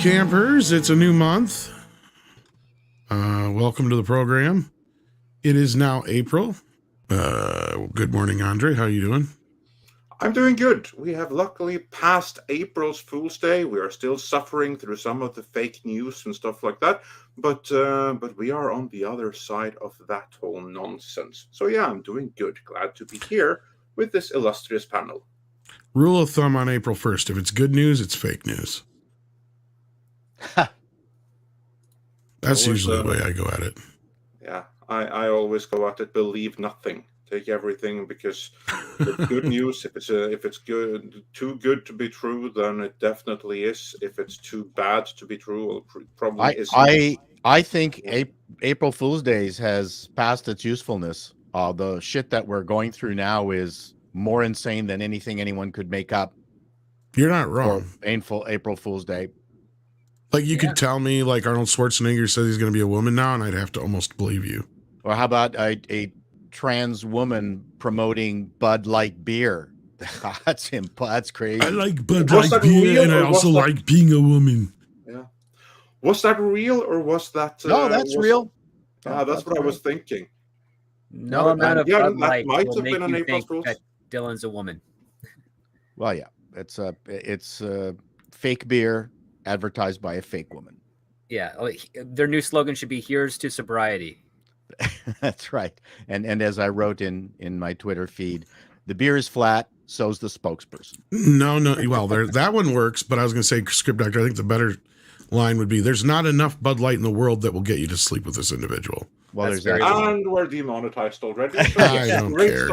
campers. It's a new month. Welcome to the program. It is now April. Good morning, Andre. How are you doing? I'm doing good. We have luckily passed April's Fool's Day. We are still suffering through some of the fake news and stuff like that, but we are on the other side of that whole nonsense. So yeah, I'm doing good. Glad to be here with this illustrious panel. Rule of thumb on April 1st. If it's good news, it's fake news. That's usually the way I go at it. Yeah, I always go at it, believe nothing. Take everything, because it's good news. If it's good, too good to be true, then it definitely is. If it's too bad to be true, well, probably isn't. I think April Fool's Days has passed its usefulness. The shit that we're going through now is more insane than anything anyone could make up. You're not wrong. Painful April Fool's Day. Like you could tell me, like Arnold Schwarzenegger says he's going to be a woman now, and I'd have to almost believe you. Or how about a trans woman promoting Bud Light beer? That's crazy. I like Bud Light beer, and I also like being a woman. Yeah. Was that real, or was that? No, that's real. That's what I was thinking. No amount of Bud Light might will have make been an you April think Fool's. that Dylan's a woman. Well, yeah, it's fake beer advertised by a fake woman. Yeah, their new slogan should be "Here's to sobriety." That's right. And as I wrote in my Twitter feed, the beer is flat, so's the spokesperson. No. Well, that one works, but I was going to say, Script Doctor, I think the better line would be, there's not enough Bud Light in the world that will get you to sleep with this individual. Well, and we're demonetized already. I don't care.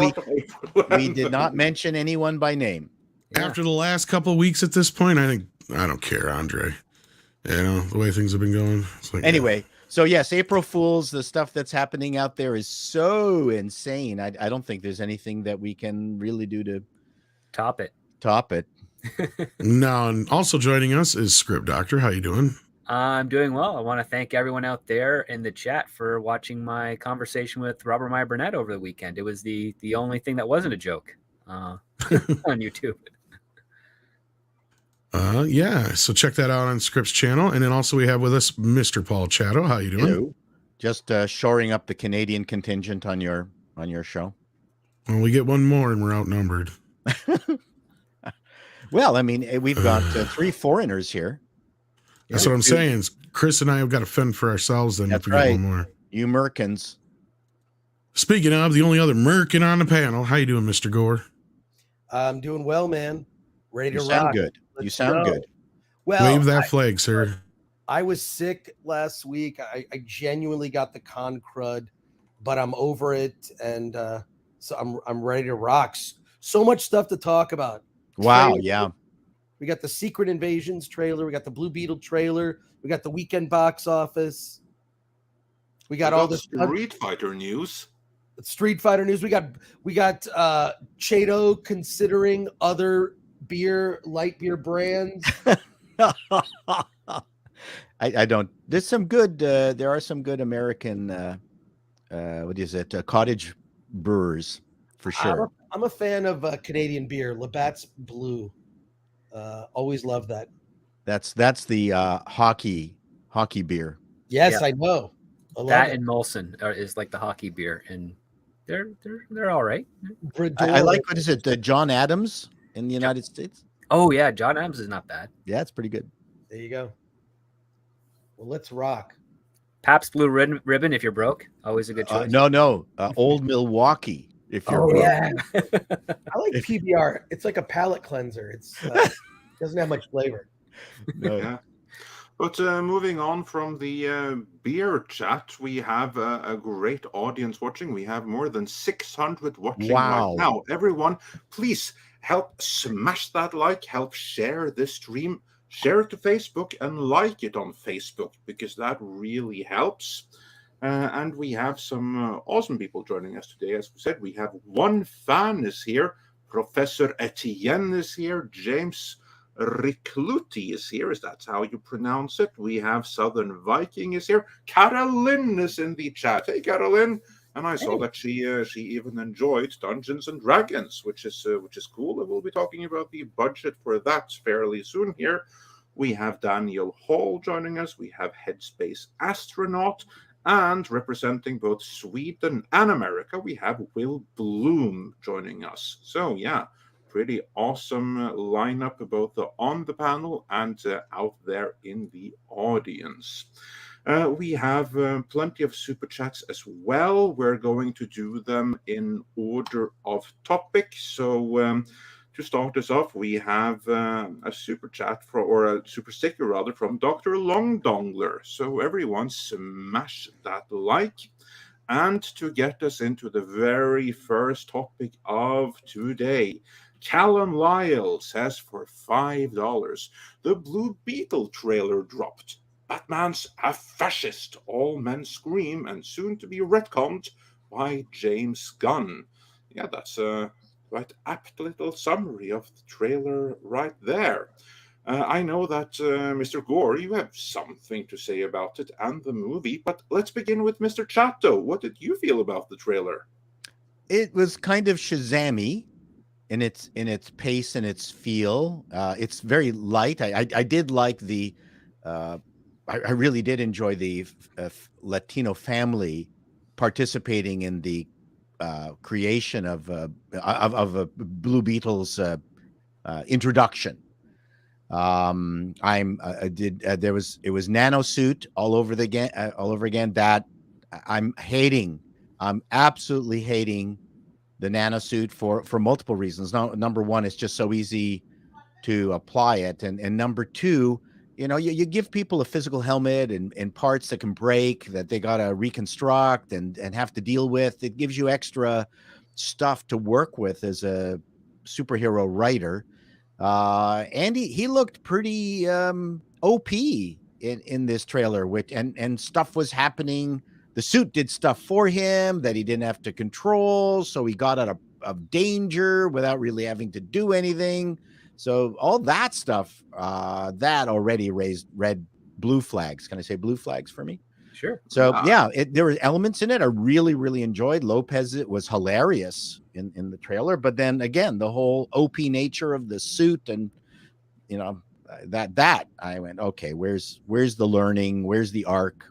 We did not mention anyone by name. After the last couple of weeks at this point, I don't care, Andre. You know, the way things have been going. It's like, anyway, so yes, April Fools, the stuff that's happening out there is so insane. I don't think there's anything that we can really do to top it. No, and also joining us is Script Doctor. How you doing? I'm doing well. I want to thank everyone out there in the chat for watching my conversation with Robert Meyer Burnett over the weekend. It was the only thing that wasn't a joke on YouTube. Yeah, so check that out on Script's channel. And then also we have with us Mr. Paul Chato. How you doing? Hello. Just shoring up the Canadian contingent on your show. Well, we get one more and we're outnumbered. Well, I mean, we've got 3 foreigners here. That's what I'm saying. Chris and I have got to fend for ourselves then. That's if we right. Get one more. You Merkins. Speaking of, the only other Merkin on the panel. How you doing, Mr. Gore? I'm doing well, man. Ready to rock. Sound good. You sound good. Well, wave that flag, sir. I was sick last week. I genuinely got the con crud, but I'm over it, and so I'm ready to rock. So much stuff to talk about. Wow, trailer. yeah. We got the Secret Invasions trailer. We got the Blue Beetle trailer. We got the weekend box office. We got all the Street Fighter news. Street Fighter news. We got Chato considering other light beer brands. I don't. There's some good. There are some good American. What is it? Cottage brewers for sure. I'm a fan of Canadian beer. Labatt's Blue. Always love that. That's the hockey beer. Yes, yeah. I know. That and Molson is like the hockey beer, and they're all right. I like, what is it? John Adams in the United States. Oh yeah, John Adams is not bad. Yeah, it's pretty good. There you go. Well, let's rock. Pabst Blue Ribbon if you're broke. Always a good choice. No. Old Milwaukee if you're broke. Yeah. I like PBR. It's like a palate cleanser. It's doesn't have much flavor. No. Yeah. But moving on from the beer chat, we have a great audience watching. We have more than 600 watching right now. Everyone, please help smash that like, help share this stream, share it to Facebook, and like it on Facebook, because that really helps. And we have some awesome people joining us today. As we said, we have one fan is here. Professor Etienne is here. James Ricluti is here, is that how you pronounce it? We have Southern Viking is here. Carolyn is in the chat. Hey, Carolyn. And I saw that she even enjoyed Dungeons and Dragons, which is cool. And we'll be talking about the budget for that fairly soon here. We have Daniel Hall joining us. We have Headspace Astronaut. And representing both Sweden and America, we have Will Bloom joining us. So, yeah, pretty awesome lineup, both on the panel and out there in the audience. We have plenty of super chats as well. We're going to do them in order of topic. So to start us off, we have a super chat or a super sticker rather from Dr. Longdongler. So everyone smash that like. And to get us into the very first topic of today, Callum Lyle says for $5, the Blue Beetle trailer dropped. Batman's a fascist, all men scream, and soon to be retconned by James Gunn. Yeah, that's a quite apt little summary of the trailer right there. I know that, Mr. Gore, you have something to say about it and the movie, but let's begin with Mr. Chato. What did you feel about the trailer? It was kind of Shazam-y in its pace and its feel. It's very light. I did like the I really did enjoy the Latino family participating in the creation of a Blue Beetle's introduction. It was Nanosuit all over again. That I'm absolutely hating the Nanosuit for multiple reasons. Number one, it's just so easy to apply it, and number two, you give people a physical helmet and parts that can break, that they got to reconstruct and have to deal with. It gives you extra stuff to work with as a superhero writer. And he looked pretty OP in this trailer, and stuff was happening. The suit did stuff for him that he didn't have to control, so he got out of danger without really having to do anything. So all that stuff, that already raised blue flags. Can I say blue flags for me? Sure. So yeah, there were elements in it I really, really enjoyed. Lopez, it was hilarious in the trailer, but then again, the whole OP nature of the suit, and that I went, okay, where's the learning? Where's the arc?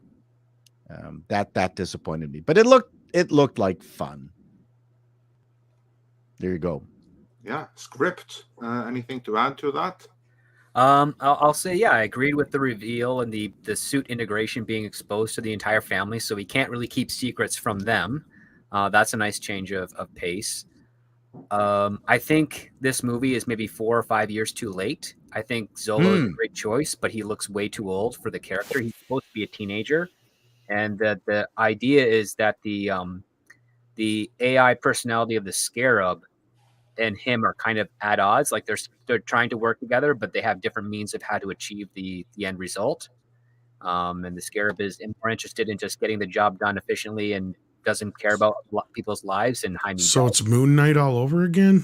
That disappointed me, but it looked like fun. There you go. Yeah, script. Anything to add to that? I'll say, yeah, I agreed with the reveal and the suit integration being exposed to the entire family, so we can't really keep secrets from them. That's a nice change of pace. I think this movie is maybe 4 or 5 years too late. I think Zolo is a great choice, but he looks way too old for the character. He's supposed to be a teenager, and the idea is that the AI personality of the Scarab and him are kind of at odds. Like they're trying to work together, but they have different means of how to achieve the end result. And the Scarab is more interested in just getting the job done efficiently and doesn't care about people's lives. And so it's Moon Knight all over again.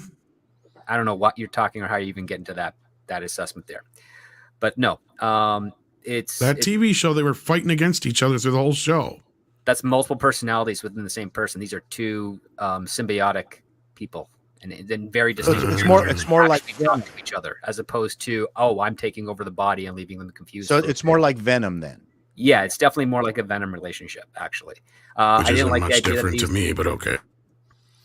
I don't know what you're talking or how you even get into that assessment there, but no, it's TV show. They were fighting against each other through the whole show. That's multiple personalities within the same person. These are two symbiotic people. And then very distinct. It's more like talk to each other, as opposed to, I'm taking over the body and leaving them confused. So it's more like Venom then. Yeah, it's definitely more like a Venom relationship, actually. Which isn't like much different to me, but okay.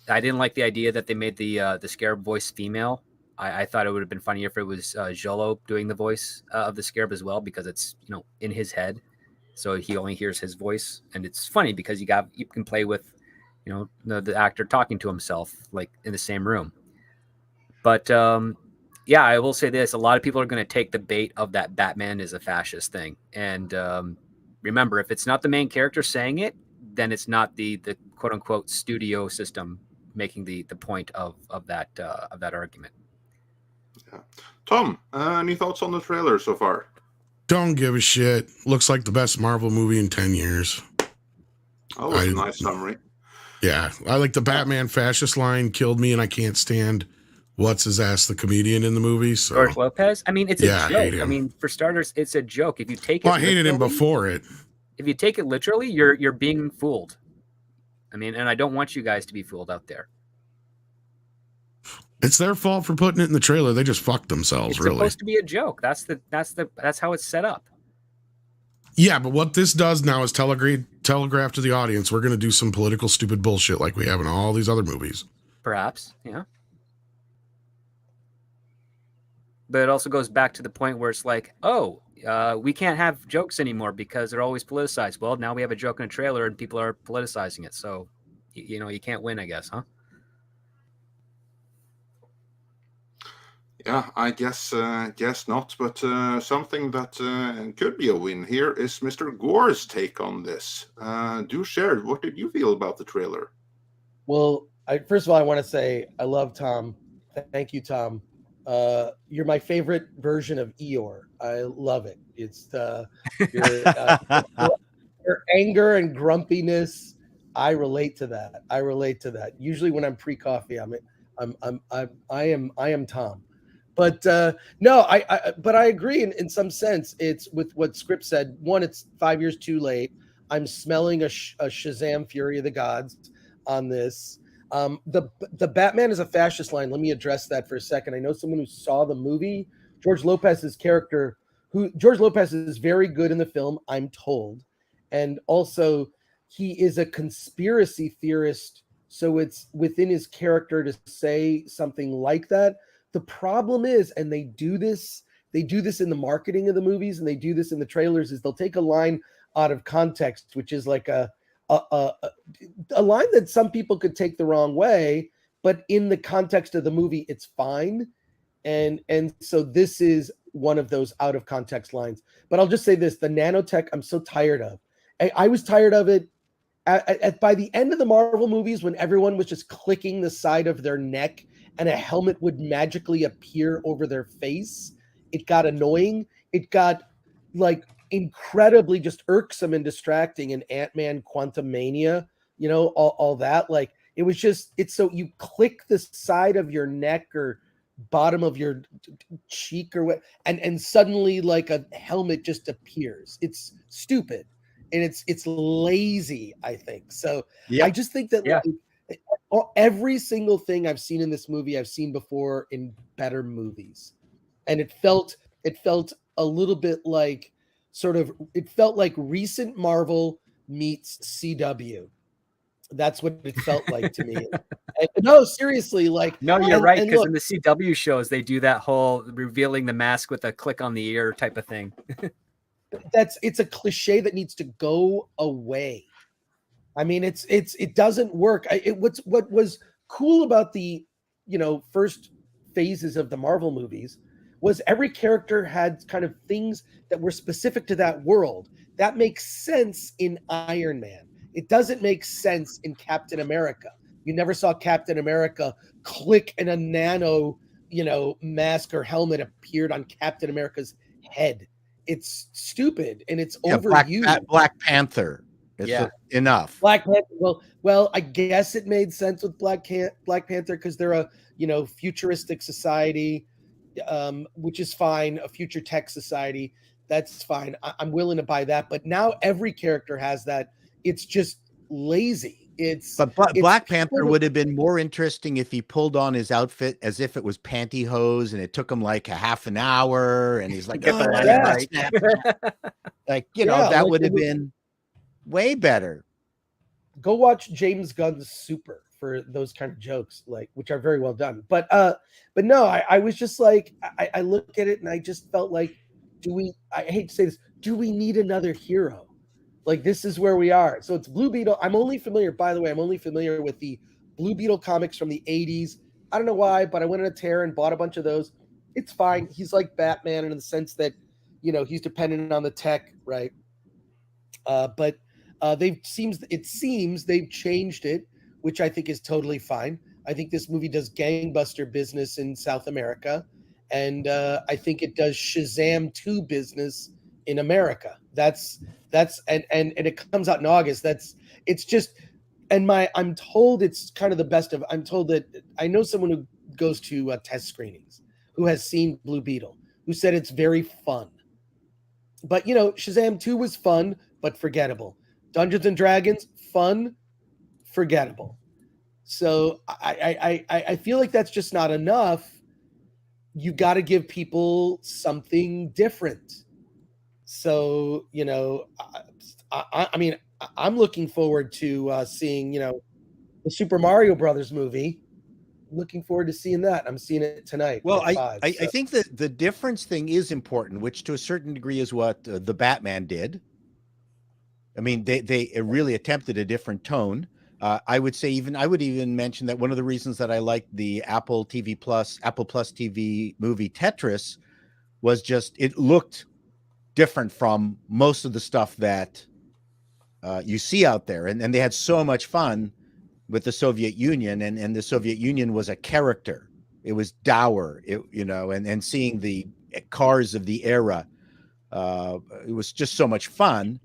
I didn't like the idea that they made the Scarab voice female. I thought it would have been funnier if it was Jolo doing the voice of the Scarab as well, because it's in his head, so he only hears his voice, and it's funny because you can play with the actor talking to himself like in the same room. But yeah, I will say this: a lot of people are going to take the bait of that Batman is a fascist thing, and remember, if it's not the main character saying it, then it's not the quote unquote studio system making the point of that argument. Yeah. Tom, any thoughts on the trailer so far? Don't give a shit. Looks like the best Marvel movie in 10 years. Oh, that's a nice summary. Yeah, I like the Batman fascist line killed me, and I can't stand what's his ass, the comedian in the movie. So George Lopez. I mean, it's a I hate joke. him. I mean, for starters, it's a joke. If you take it, I hated him before it. If you take it literally, you're being fooled. I mean, and I don't want you guys to be fooled out there. It's their fault for putting it in the trailer. They just fucked themselves, It's really. supposed to be a joke. That's how it's set up. Yeah, but what this does now is telegraph to the audience we're going to do some political stupid bullshit like we have in all these other movies. Perhaps, yeah. But it also goes back to the point where it's like, we can't have jokes anymore because they're always politicized. Well, now we have a joke in a trailer and people are politicizing it. So, you can't win, I guess, huh? Yeah, I guess not. But something that could be a win here is Mr. Gore's take on this. Do share. What did you feel about the trailer? Well, first of all, I want to say I love Tom. Thank you, Tom. You're my favorite version of Eeyore. I love it. It's your anger and grumpiness. I relate to that. Usually when I'm pre-coffee, I am Tom. But no, but I agree in some sense. It's with what Script said. One, it's 5 years too late. I'm smelling a Shazam Fury of the Gods on this. The Batman is a fascist line. Let me address that for a second. I know someone who saw the movie. George Lopez's character, George Lopez is very good in the film, I'm told. And also, he is a conspiracy theorist. So it's within his character to say something like that. The problem is, and they do this in the marketing of the movies, and they do this in the trailers, is they'll take a line out of context, which is like a line that some people could take the wrong way, but in the context of the movie, it's fine. And so this is one of those out of context lines. But I'll just say this, the nanotech, I'm so tired of. I was tired of it by the end of the Marvel movies when everyone was just clicking the side of their neck and a helmet would magically appear over their face. It got annoying. It got like incredibly just irksome and distracting in Ant-Man Quantumania, all that. Like it was just, it's so you click the side of your neck or bottom of your cheek or what, and suddenly like a helmet just appears. It's stupid and it's lazy, I think. So I just think that every single thing I've seen in this movie, I've seen before in better movies. And it felt a little bit like it felt like recent Marvel meets CW. That's what it felt like to me. No, seriously, like no, you're right, because in the CW shows they do that whole revealing the mask with a click on the ear type of thing. It's a cliche that needs to go away. I mean, it doesn't work. What was cool about the first phases of the Marvel movies was every character had kind of things that were specific to that world. That makes sense in Iron Man. It doesn't make sense in Captain America. You never saw Captain America click and a nano, mask or helmet appeared on Captain America's head. It's stupid and it's overused. Black Panther. Enough. Black Panther. Well, I guess it made sense with Black Panther because they're a futuristic society, which is fine. A future tech society, that's fine. I'm willing to buy that. But now every character has that. It's just lazy. Black Panther would have been more interesting if he pulled on his outfit as if it was pantyhose and it took him like a half an hour and he's like, that would have been way better. Go watch James Gunn's Super for those kind of jokes, which are very well done. But no, I was just like, I look at it and I just felt like, I hate to say this, do we need another hero? Like, this is where we are. So it's Blue Beetle. I'm only familiar with the Blue Beetle comics from the 80s. I don't know why, but I went on a tear and bought a bunch of those. It's fine. He's like Batman in the sense that, he's dependent on the tech, right? But it seems they've changed it, which I think is totally fine. I think this movie does gangbuster business in South America, and I think it does Shazam 2 business in America. That's and it comes out in August. I'm told it's kind of the best of. I'm told that I know someone who goes to test screenings who has seen Blue Beetle, who said it's very fun. But Shazam 2 was fun but forgettable. Dungeons and Dragons, fun, forgettable. So I feel like that's just not enough. You got to give people something different. So, you know, I mean, I'm looking forward to seeing, you know, the Super Mario Brothers movie. Looking forward to seeing that. I'm seeing it tonight. Well, at 5. I think that the difference thing is important, which to a certain degree is what the Batman did. I mean, they really attempted a different tone. I would even mention that one of the reasons that I liked the Apple Plus TV movie Tetris was just it looked different from most of the stuff that you see out there, and they had so much fun with the Soviet Union, and the Soviet Union was a character. It was dour, and seeing the cars of the era, it was just so much fun.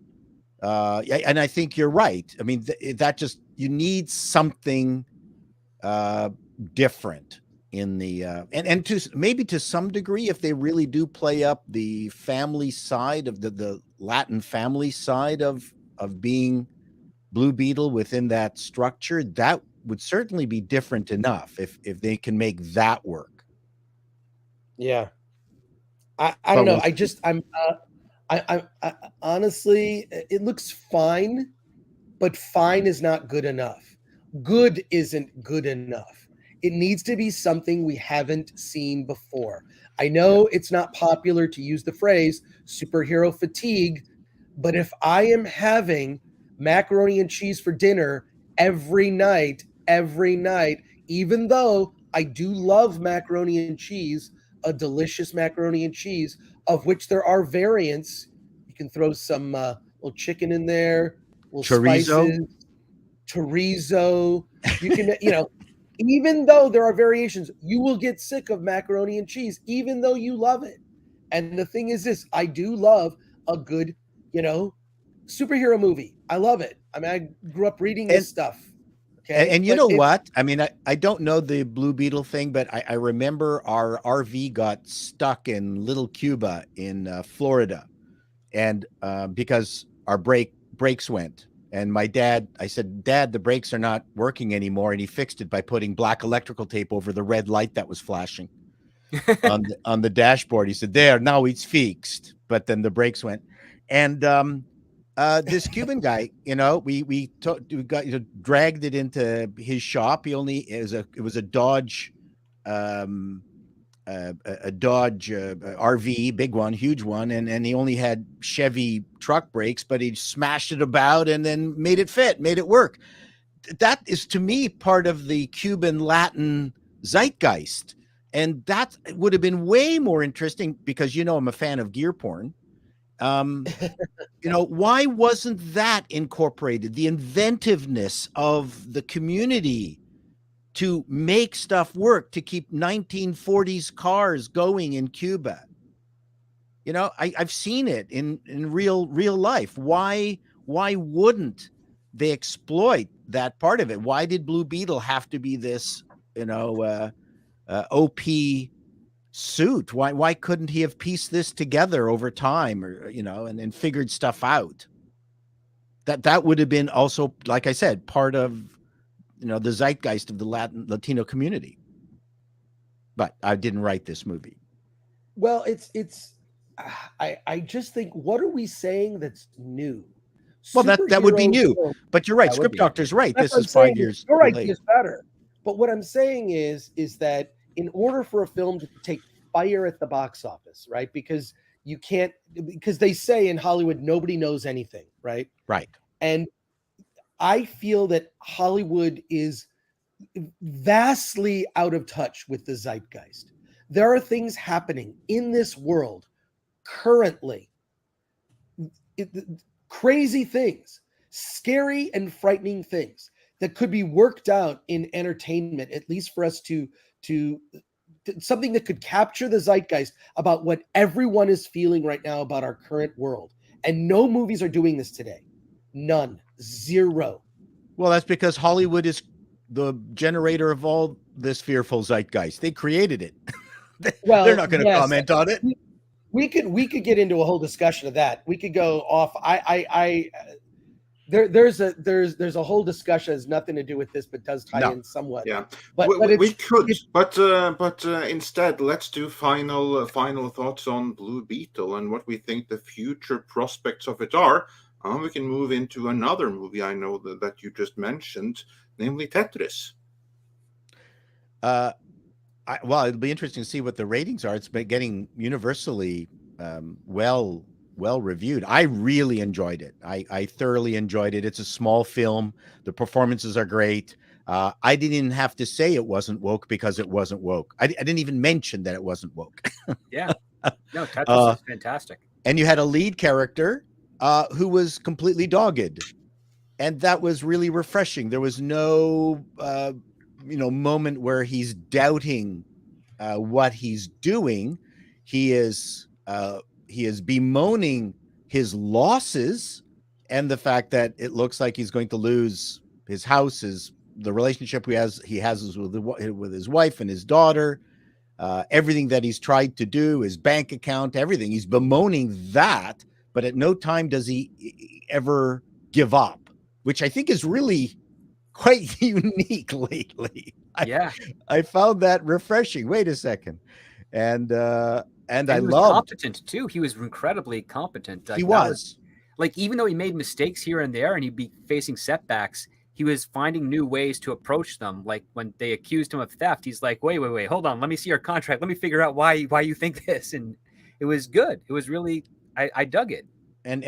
And I think you're right. I mean, that just, you need something different in the and to maybe to some degree, if they really do play up the family side of the Latin family side of being Blue Beetle within that structure, that would certainly be different enough if they can make that work. Yeah. I don't know. I honestly, it looks fine, but fine is not good enough. Good isn't good enough. It needs to be something we haven't seen before. I know it's not popular to use the phrase superhero fatigue, but if I am having macaroni and cheese for dinner every night, even though I do love macaroni and cheese, a delicious macaroni and cheese, of which there are variants. You can throw some little chicken in there, little Chorizo. spices, chorizo. You can, even though there are variations, you will get sick of macaroni and cheese, even though you love it. And the thing is this, I do love a good, superhero movie. I love it. I mean, I grew up reading this stuff. Okay. And you know what? I mean, I don't know the Blue Beetle thing, but I remember our RV got stuck in Little Cuba in Florida. And because our brakes went. And I said, Dad, the brakes are not working anymore. And he fixed it by putting black electrical tape over the red light that was flashing on the dashboard. He said, there, now it's fixed. But then the brakes went. And this Cuban guy, we got dragged it into his shop. It was a Dodge, a Dodge RV, big one, huge one, and he only had Chevy truck brakes, but he smashed it about and then made it work. That is, to me, part of the Cuban Latin zeitgeist, and that would have been way more interesting because I'm a fan of gear porn. Why wasn't that incorporated? The inventiveness of the community to make stuff work, to keep 1940s cars going in Cuba. I've seen it in real life. Why wouldn't they exploit that part of it? Why did Blue Beetle have to be this, OP suit? Why couldn't he have pieced this together over time, or and figured stuff out? That would have been also, like I said, part of the zeitgeist of the Latino community. But I didn't write this movie. Well, I just think, what are we saying that's new? Well, that would be new. But you're right. Script Doctor's right. This is 5 years. Your idea is better. But what I'm saying is that in order for a film to take fire at the box office, right? Because they say in Hollywood, nobody knows anything, right? Right. And I feel that Hollywood is vastly out of touch with the zeitgeist. There are things happening in this world currently, crazy things, scary and frightening things that could be worked out in entertainment, at least for us to something that could capture the zeitgeist about what everyone is feeling right now about our current world. And no movies are doing this today. None. Zero. Well, that's because Hollywood is the generator of all this fearful zeitgeist. They created it. They're not going to comment on it. We could get into a whole discussion of that. We could go off. there's a whole discussion has nothing to do with this, but does tie in somewhat. Yeah, but we could, but instead, let's do final thoughts on Blue Beetle and what we think the future prospects of it are. We can move into another movie I know that you just mentioned, namely Tetris. Well, it'll be interesting to see what the ratings are. It's been getting universally well reviewed. I really enjoyed it. I thoroughly enjoyed it. It's a small film. The performances are great. I didn't even have to say it wasn't woke because it wasn't woke. I didn't even mention that it wasn't woke. Yeah. No, Tetris is fantastic. And you had a lead character who was completely dogged. And that was really refreshing. There was no moment where he's doubting what he's doing. He is bemoaning his losses and the fact that it looks like he's going to lose his house, the relationship he has with his wife and his daughter, everything that he's tried to do, his bank account, everything. He's bemoaning that, but at no time does he ever give up, which I think is really quite unique lately. I found that refreshing. Wait a second. And I was love competent too. He was incredibly competent. He was like, even though he made mistakes here and there and he'd be facing setbacks, he was finding new ways to approach them. Like when they accused him of theft, he's like, wait, hold on. Let me see your contract. Let me figure out why you think this. And it was good. It was really, I dug it. And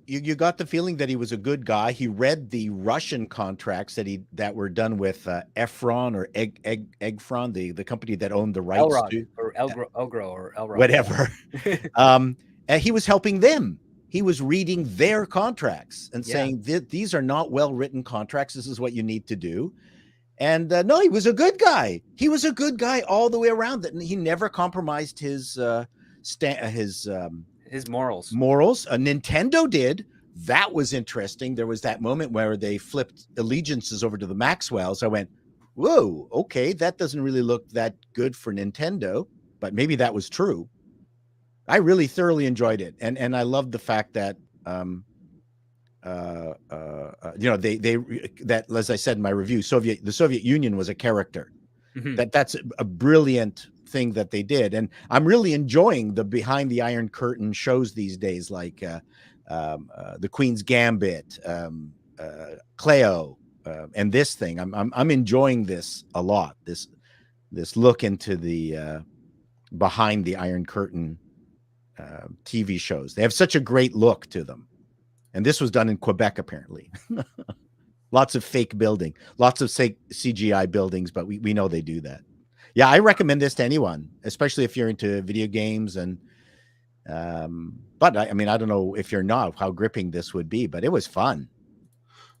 you got the feeling that he was a good guy. He read the Russian contracts that were done with Efron or Eggfron, the company that owned the rights to Elgro, whatever. And he was helping them. He was reading their contracts and saying these are not well written contracts. This is what you need to do. And no, he was a good guy. He was a good guy all the way around. That he never compromised his morals. Nintendo did. That was interesting. There was that moment where they flipped allegiances over to the Maxwells. I went, whoa, okay, that doesn't really look that good for Nintendo, but maybe that was true. I really thoroughly enjoyed it. And I loved the fact that, that, as I said in my review, the Soviet Union was a character. Mm-hmm. That's a brilliant thing that they did, and I'm really enjoying the behind the Iron Curtain shows these days, like the Queen's Gambit, Cleo, and this thing. I'm enjoying this a lot. This look into the behind the Iron Curtain TV shows. They have such a great look to them, and this was done in Quebec apparently. Lots of fake building, lots of fake CGI buildings, but we know they do that. Yeah, I recommend this to anyone, especially if you're into video games. And but I mean, I don't know if you're not, how gripping this would be, but it was fun.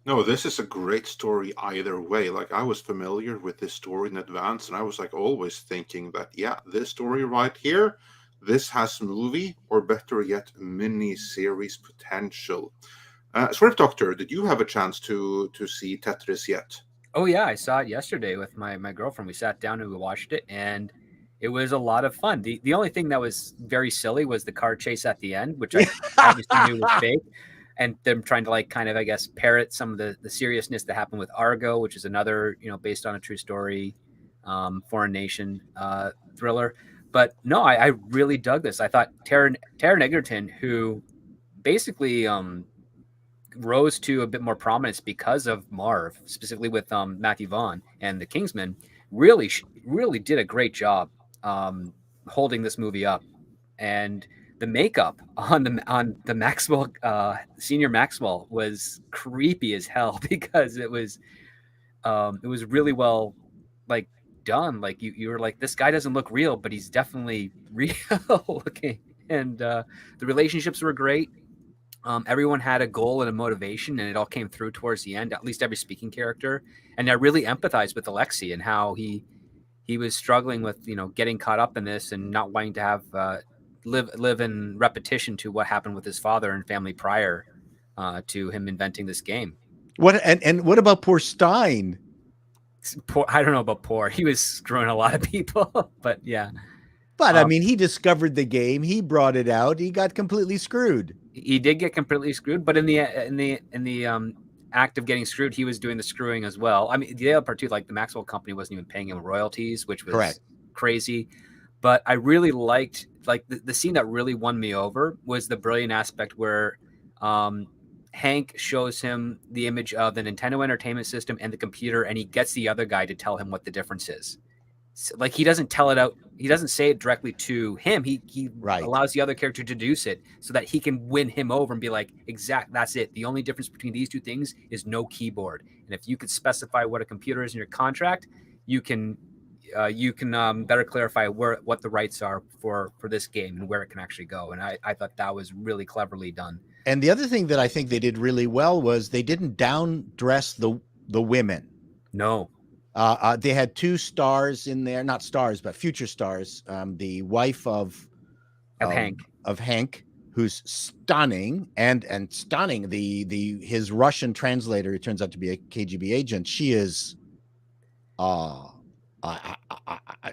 No, this is a great story either way. Like, I was familiar with this story in advance, and I was like always thinking that, this story right here, this has movie, or better yet, mini series potential. Swift Doctor, did you have a chance to see Tetris yet? Oh yeah, I saw it yesterday with my girlfriend. We sat down and we watched it, and it was a lot of fun. The only thing that was very silly was the car chase at the end, which I obviously knew was fake, and them trying to, like, kind of, I guess, parrot some of the seriousness that happened with Argo, which is another, based on a true story, foreign nation thriller. But no, I really dug this. I thought Taron Egerton, who basically rose to a bit more prominence because of Marv, specifically with Matthew Vaughn and the Kingsman, really did a great job holding this movie up. And the makeup on the Maxwell, senior Maxwell, was creepy as hell because it was really well, like, done. Like, you were like, this guy doesn't look real, but he's definitely real looking. And the relationships were great. Everyone had a goal and a motivation, and it all came through towards the end, at least every speaking character. And I really empathized with Alexei and how he was struggling with, getting caught up in this and not wanting to have live in repetition to what happened with his father and family prior to him inventing this game. What about poor Stein? I don't know about poor. He was screwing a lot of people, but yeah. But I mean, he discovered the game. He brought it out. He got completely screwed. He did get completely screwed, but in the act of getting screwed, he was doing the screwing as well. I mean, the other part too, like the Maxwell company wasn't even paying him royalties, which was Correct. crazy. But I really liked, like, the scene that really won me over was the brilliant aspect where Hank shows him the image of the Nintendo Entertainment System and the computer, and he gets the other guy to tell him what the difference is. So, like, he doesn't tell it out. He doesn't say it directly to him. He Right. allows the other character to deduce it so that he can win him over and be like, that's it. The only difference between these two things is no keyboard. And if you could specify what a computer is in your contract, you can better clarify what the rights are for this game and where it can actually go. And I thought that was really cleverly done. And the other thing that I think they did really well was they didn't down dress the women. No. They had two stars in there, not stars, but future stars. The wife of Hank, who's stunning and stunning. His Russian translator, who turns out to be a KGB agent. She is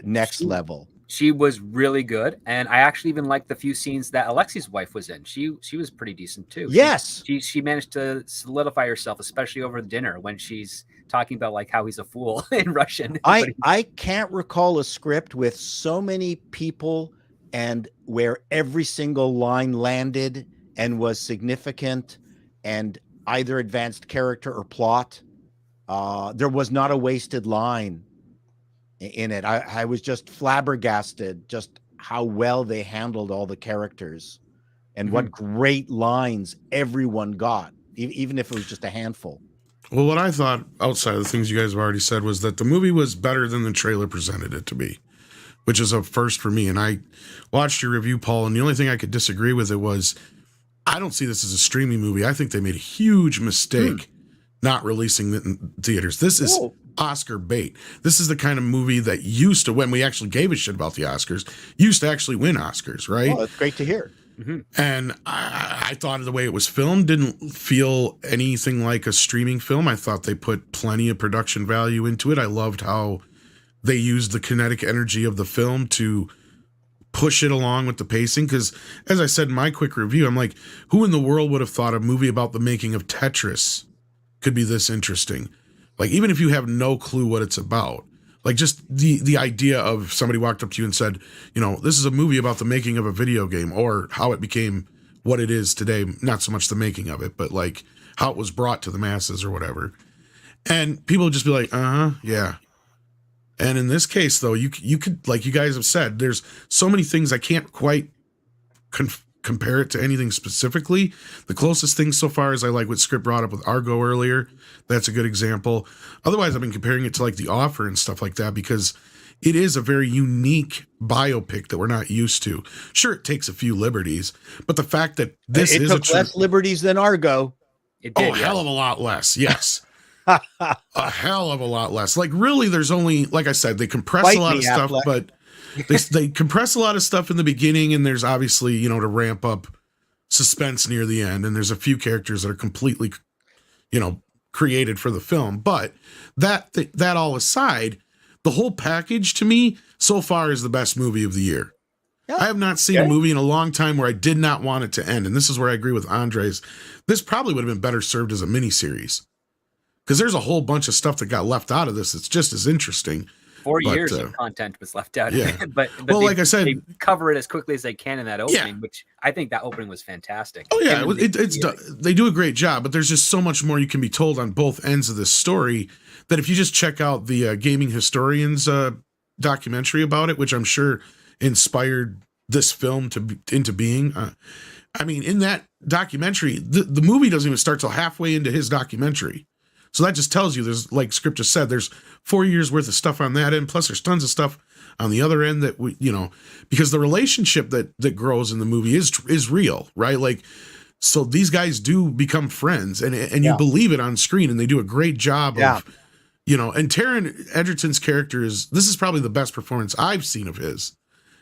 next level. She was really good, and I actually even liked the few scenes that Alexi's wife was in. She was pretty decent too. Yes, she managed to solidify herself, especially over dinner when she's talking about like how he's a fool in Russian. I can't recall a script with so many people and where every single line landed and was significant and either advanced character or plot. There was not a wasted line in it. I was just flabbergasted just how well they handled all the characters and what great lines everyone got, even if it was just a handful. Well, what I thought, outside of the things you guys have already said, was that the movie was better than the trailer presented it to be, which is a first for me. And I watched your review, Paul, and the only thing I could disagree with it was I don't see this as a streaming movie. I think they made a huge mistake not releasing it in theaters. This is Oscar bait. This is the kind of movie that used to, when we actually gave a shit about the Oscars, used to actually win Oscars, right? Oh, that's great to hear. And I thought the way it was filmed didn't feel anything like a streaming film. I thought they put plenty of production value into it. I loved how they used the kinetic energy of the film to push it along with the pacing. Because as I said in my quick review, I'm like, who in the world would have thought a movie about the making of Tetris could be this interesting? Like, even if you have no clue what it's about, like just the idea of somebody walked up to you and said, you know, this is a movie about the making of a video game or how it became what it is today. Not so much the making of it, but like how it was brought to the masses or whatever. And people would just be like, yeah. And in this case, though, you could, like you guys have said, there's so many things I can't quite compare it to anything specifically. The closest thing so far is I like what Script brought up with Argo earlier. That's a good example. Otherwise, I've been comparing it to like The Offer and stuff like that because it is a very unique biopic that we're not used to. Sure, it takes a few liberties, but the fact that this it is took less liberties than Argo. It did, hell of a lot less. Yes. A hell of a lot less. Like, really, there's only, like I said, they compress a lot of stuff, but they compress a lot of stuff in the beginning, and there's obviously, you know, to ramp up suspense near the end, and there's a few characters that are completely, you know, created for the film. But that all aside, the whole package to me so far is the best movie of the year. Yeah. I have not seen a movie in a long time where I did not want it to end, and this is where I agree with Andres. This probably would have been better served as a miniseries because there's a whole bunch of stuff that got left out of this. It's just as interesting. 4 years of content was left out. Yeah. but well, like I said, they cover it as quickly as they can in that opening, which I think that opening was fantastic. Oh yeah, they do a great job, but there's just so much more you can be told on both ends of this story that if you just check out the Gaming Historians documentary about it, which I'm sure inspired this film into being. I mean, in that documentary, the movie doesn't even start till halfway into his documentary. So that just tells you there's, like Script just said, there's 4 years worth of stuff on that end. Plus there's tons of stuff on the other end that we, you know, because the relationship that grows in the movie is real, right? Like, so these guys do become friends and you believe it on screen, and they do a great job of, you know, and Taron Egerton's character this is probably the best performance I've seen of his.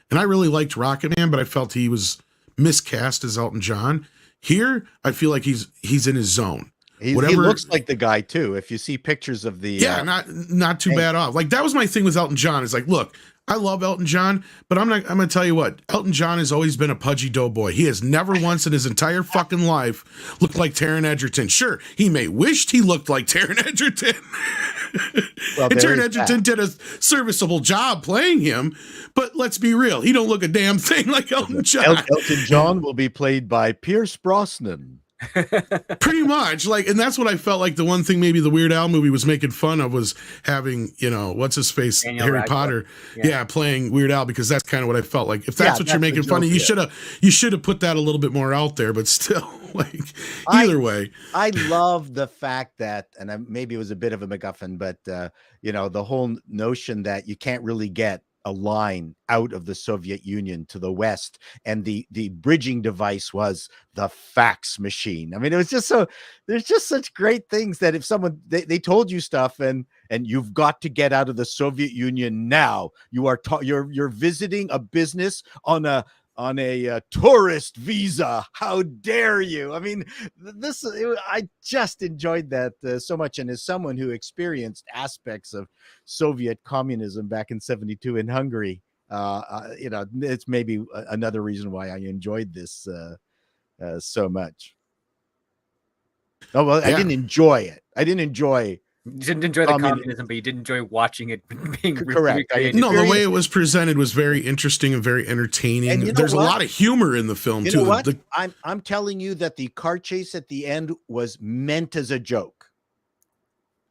And I really liked Rocket Man, but I felt he was miscast as Elton John. Here, I feel like he's in his zone. He looks like the guy too. If you see pictures of the not too bad off. Like, that was my thing with Elton John. Is like, look, I love Elton John, but I'm going to tell you what. Elton John has always been a pudgy doughboy. He has never once in his entire fucking life looked like Taron Egerton. Sure, he may wished he looked like Taron Egerton. Well, and Taron Egerton did a serviceable job playing him, but let's be real. He don't look a damn thing like Elton John. Elton John will be played by Pierce Brosnan. Pretty much, like, and that's what I felt like. The one thing maybe the Weird Al movie was making fun of was having, what's his face, Daniel Harry Radcliffe. Potter, Yeah. playing Weird Al, because that's kind of what I felt like. If that's what you're making fun of, you should have put that a little bit more out there. But still, like, either way, I love the fact that, and maybe it was a bit of a MacGuffin, but the whole notion that you can't really get a line out of the Soviet Union to the West, and the bridging device was the fax machine. I mean, it was just there's just such great things that if someone they told you stuff and you've got to get out of the Soviet Union now, you're visiting a business on a tourist visa. How dare you? I mean, I just enjoyed that so much. And as someone who experienced aspects of Soviet communism back in '72 in Hungary, it's maybe another reason why I enjoyed this so much. Oh, well, yeah. I didn't enjoy it. You didn't enjoy the communism, but you did enjoy watching it being correct. No, the way it was presented was very interesting and very entertaining. And there's a lot of humor in the film too. Know what? I'm telling you that the car chase at the end was meant as a joke.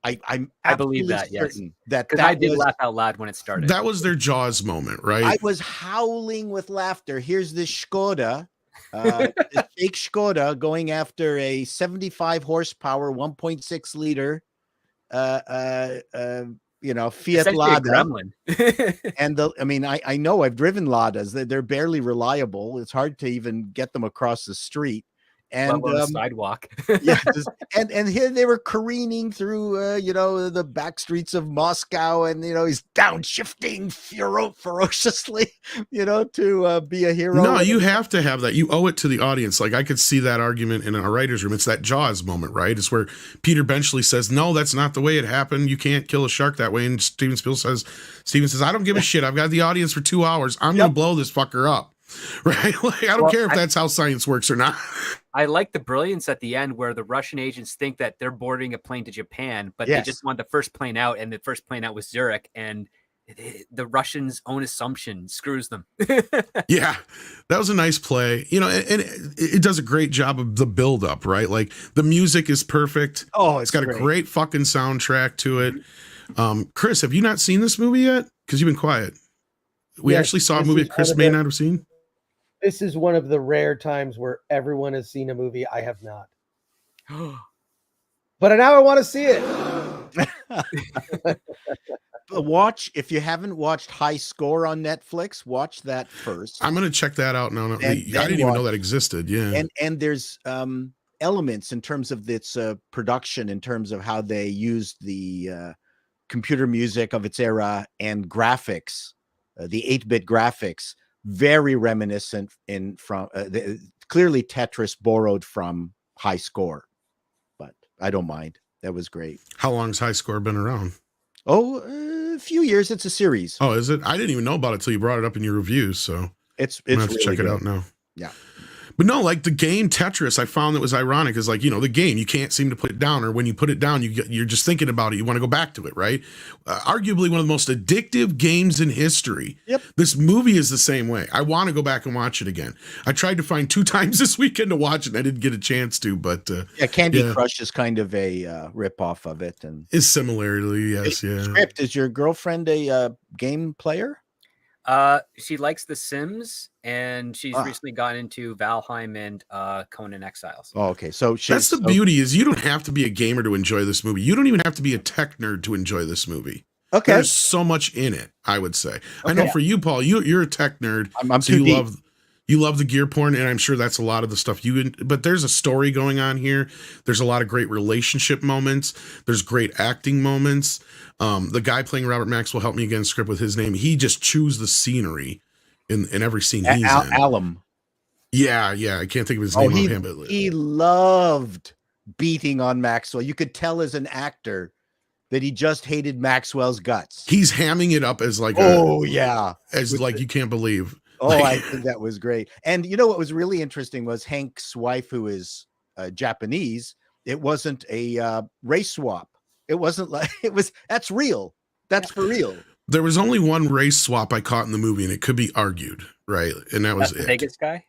I believe that, yes. Because I did laugh out loud when it started. That was their Jaws moment, right? I was howling with laughter. Here's this Skoda. This fake Skoda going after a 75 horsepower, 1.6 liter Fiat Lada. And I know I've driven Ladas. They're barely reliable. It's hard to even get them across the street. And the sidewalk. Yeah, and here they were careening through the back streets of Moscow, and he's downshifting ferociously to be a hero. No, you have to have that. You owe it to the audience. Like, I could see that argument in our writer's room. It's that Jaws moment, right? It's where Peter Benchley says, no, that's not the way it happened. You can't kill a shark that way. And Steven says, I don't give a shit. I've got the audience for 2 hours. I'm going to blow this fucker up. Right? Like, I don't care if that's how science works or not. I like the brilliance at the end where the Russian agents think that they're boarding a plane to Japan, but they just want the first plane out, and the first plane out was Zurich, and the Russians' own assumption screws them. Yeah, that was a nice play. And it does a great job of the build up, right? Like, the music is perfect. Oh, it's got a great fucking soundtrack to it. Chris, have you not seen this movie yet? Because you've been quiet. We actually saw a movie that Chris may not have seen. This is one of the rare times where everyone has seen a movie I have not. But now I want to see it. Watch, if you haven't watched High Score on Netflix, watch that first. I'm going to check that out now. I didn't even know that existed. Yeah. And there's elements in terms of its production, in terms of how they used the computer music of its era and graphics, the 8-bit graphics, very reminiscent from clearly Tetris borrowed from High Score, but I don't mind. That was great. How long's High Score been around? Oh, a few years. It's a series. Oh, is it? I didn't even know about it till you brought it up in your reviews. So it's I'm gonna have really to check good. it out now. Yeah. But no, like the game Tetris, I found that was ironic. Is like, the game, you can't seem to put it down, or when you put it down, you're just thinking about it. You want to go back to it, right? Arguably one of the most addictive games in history. Yep. This movie is the same way. I want to go back and watch it again. I tried to find 2 times this weekend to watch it, and I didn't get a chance to. But Candy Crush is kind of a rip-off of it, and is similarly, yes, yeah. Script, is your girlfriend a game player? She likes The Sims, and she's recently gotten into Valheim and Conan Exiles. Oh, okay. So that's the beauty, is you don't have to be a gamer to enjoy this movie. You don't even have to be a tech nerd to enjoy this movie. Okay. There's so much in it, I would say. Okay. I know for you, Paul, you're a tech nerd. I'm so you love the gear porn, and I'm sure that's a lot of the stuff but there's a story going on here. There's a lot of great relationship moments. There's great acting moments. The guy playing Robert Maxwell, helped me again script with his name. He just chews the scenery in every scene he's in. Alum. Yeah. I can't think of his name offhand, but he loved beating on Maxwell. You could tell as an actor that he just hated Maxwell's guts. He's hamming it up as like as like you can't believe. Oh, I think that was great. And you know what was really interesting was Hank's wife, who is Japanese. It wasn't a race swap. It wasn't like that's real. That's for real. There was only one race swap I caught in the movie, and it could be argued, right? And that was the Vegas guy?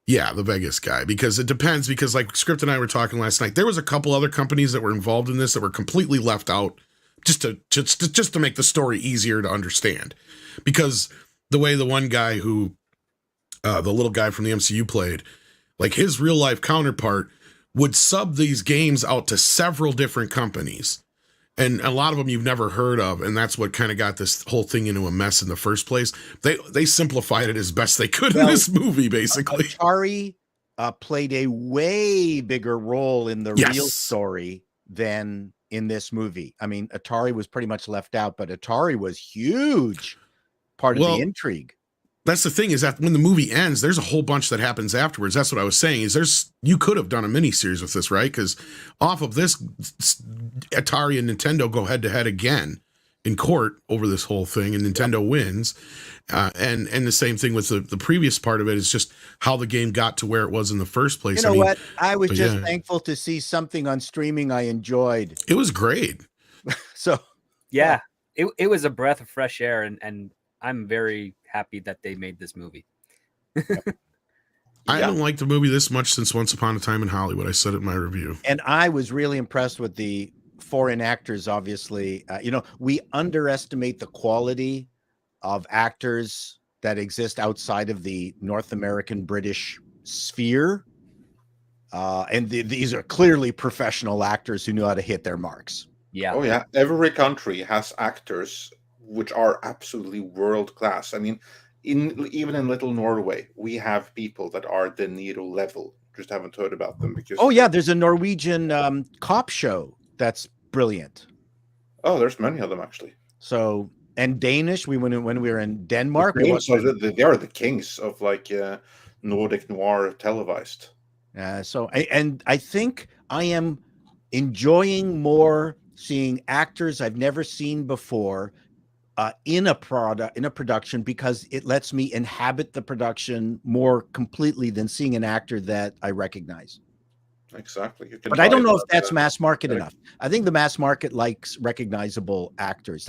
Yeah, the Vegas guy. Because it depends, because like Script and I were talking last night, there was a couple other companies that were involved in this that were completely left out just to make the story easier to understand. Because the way the one guy who the little guy from the MCU played, like his real life counterpart would sub these games out to several different companies. And a lot of them you've never heard of, and that's what kind of got this whole thing into a mess in the first place. They simplified it as best they could in this movie, basically. Atari played a way bigger role in the real story than in this movie. I mean, Atari was pretty much left out, but Atari was huge part of the intrigue. That's the thing, is that when the movie ends, there's a whole bunch that happens afterwards. That's what I was saying, is you could have done a miniseries with this, right? Because off of this, Atari and Nintendo go head to head again in court over this whole thing, and Nintendo wins. And the same thing with the previous part of it is just how the game got to where it was in the first place. You know what? I was just thankful to see something on streaming I enjoyed. It was great. So yeah, it was a breath of fresh air, and I'm very happy that they made this movie. I haven't liked the movie this much since Once Upon a Time in Hollywood. I said it in my review. And I was really impressed with the foreign actors, obviously. We underestimate the quality of actors that exist outside of the North American British sphere. And these are clearly professional actors who know how to hit their marks. Yeah. Oh, yeah. Every country has actors which are absolutely world class. I mean, even in Little Norway, we have people that are De Niro level. Just haven't heard about them because. Oh yeah, there's a Norwegian cop show that's brilliant. Oh, there's many of them actually. So and Danish. When we were in Denmark, they are the kings of like Nordic noir televised. I think I am enjoying more seeing actors I've never seen before. In a production, because it lets me inhabit the production more completely than seeing an actor that I recognize. Exactly. But I don't know if that's mass market enough. I think the mass market likes recognizable actors.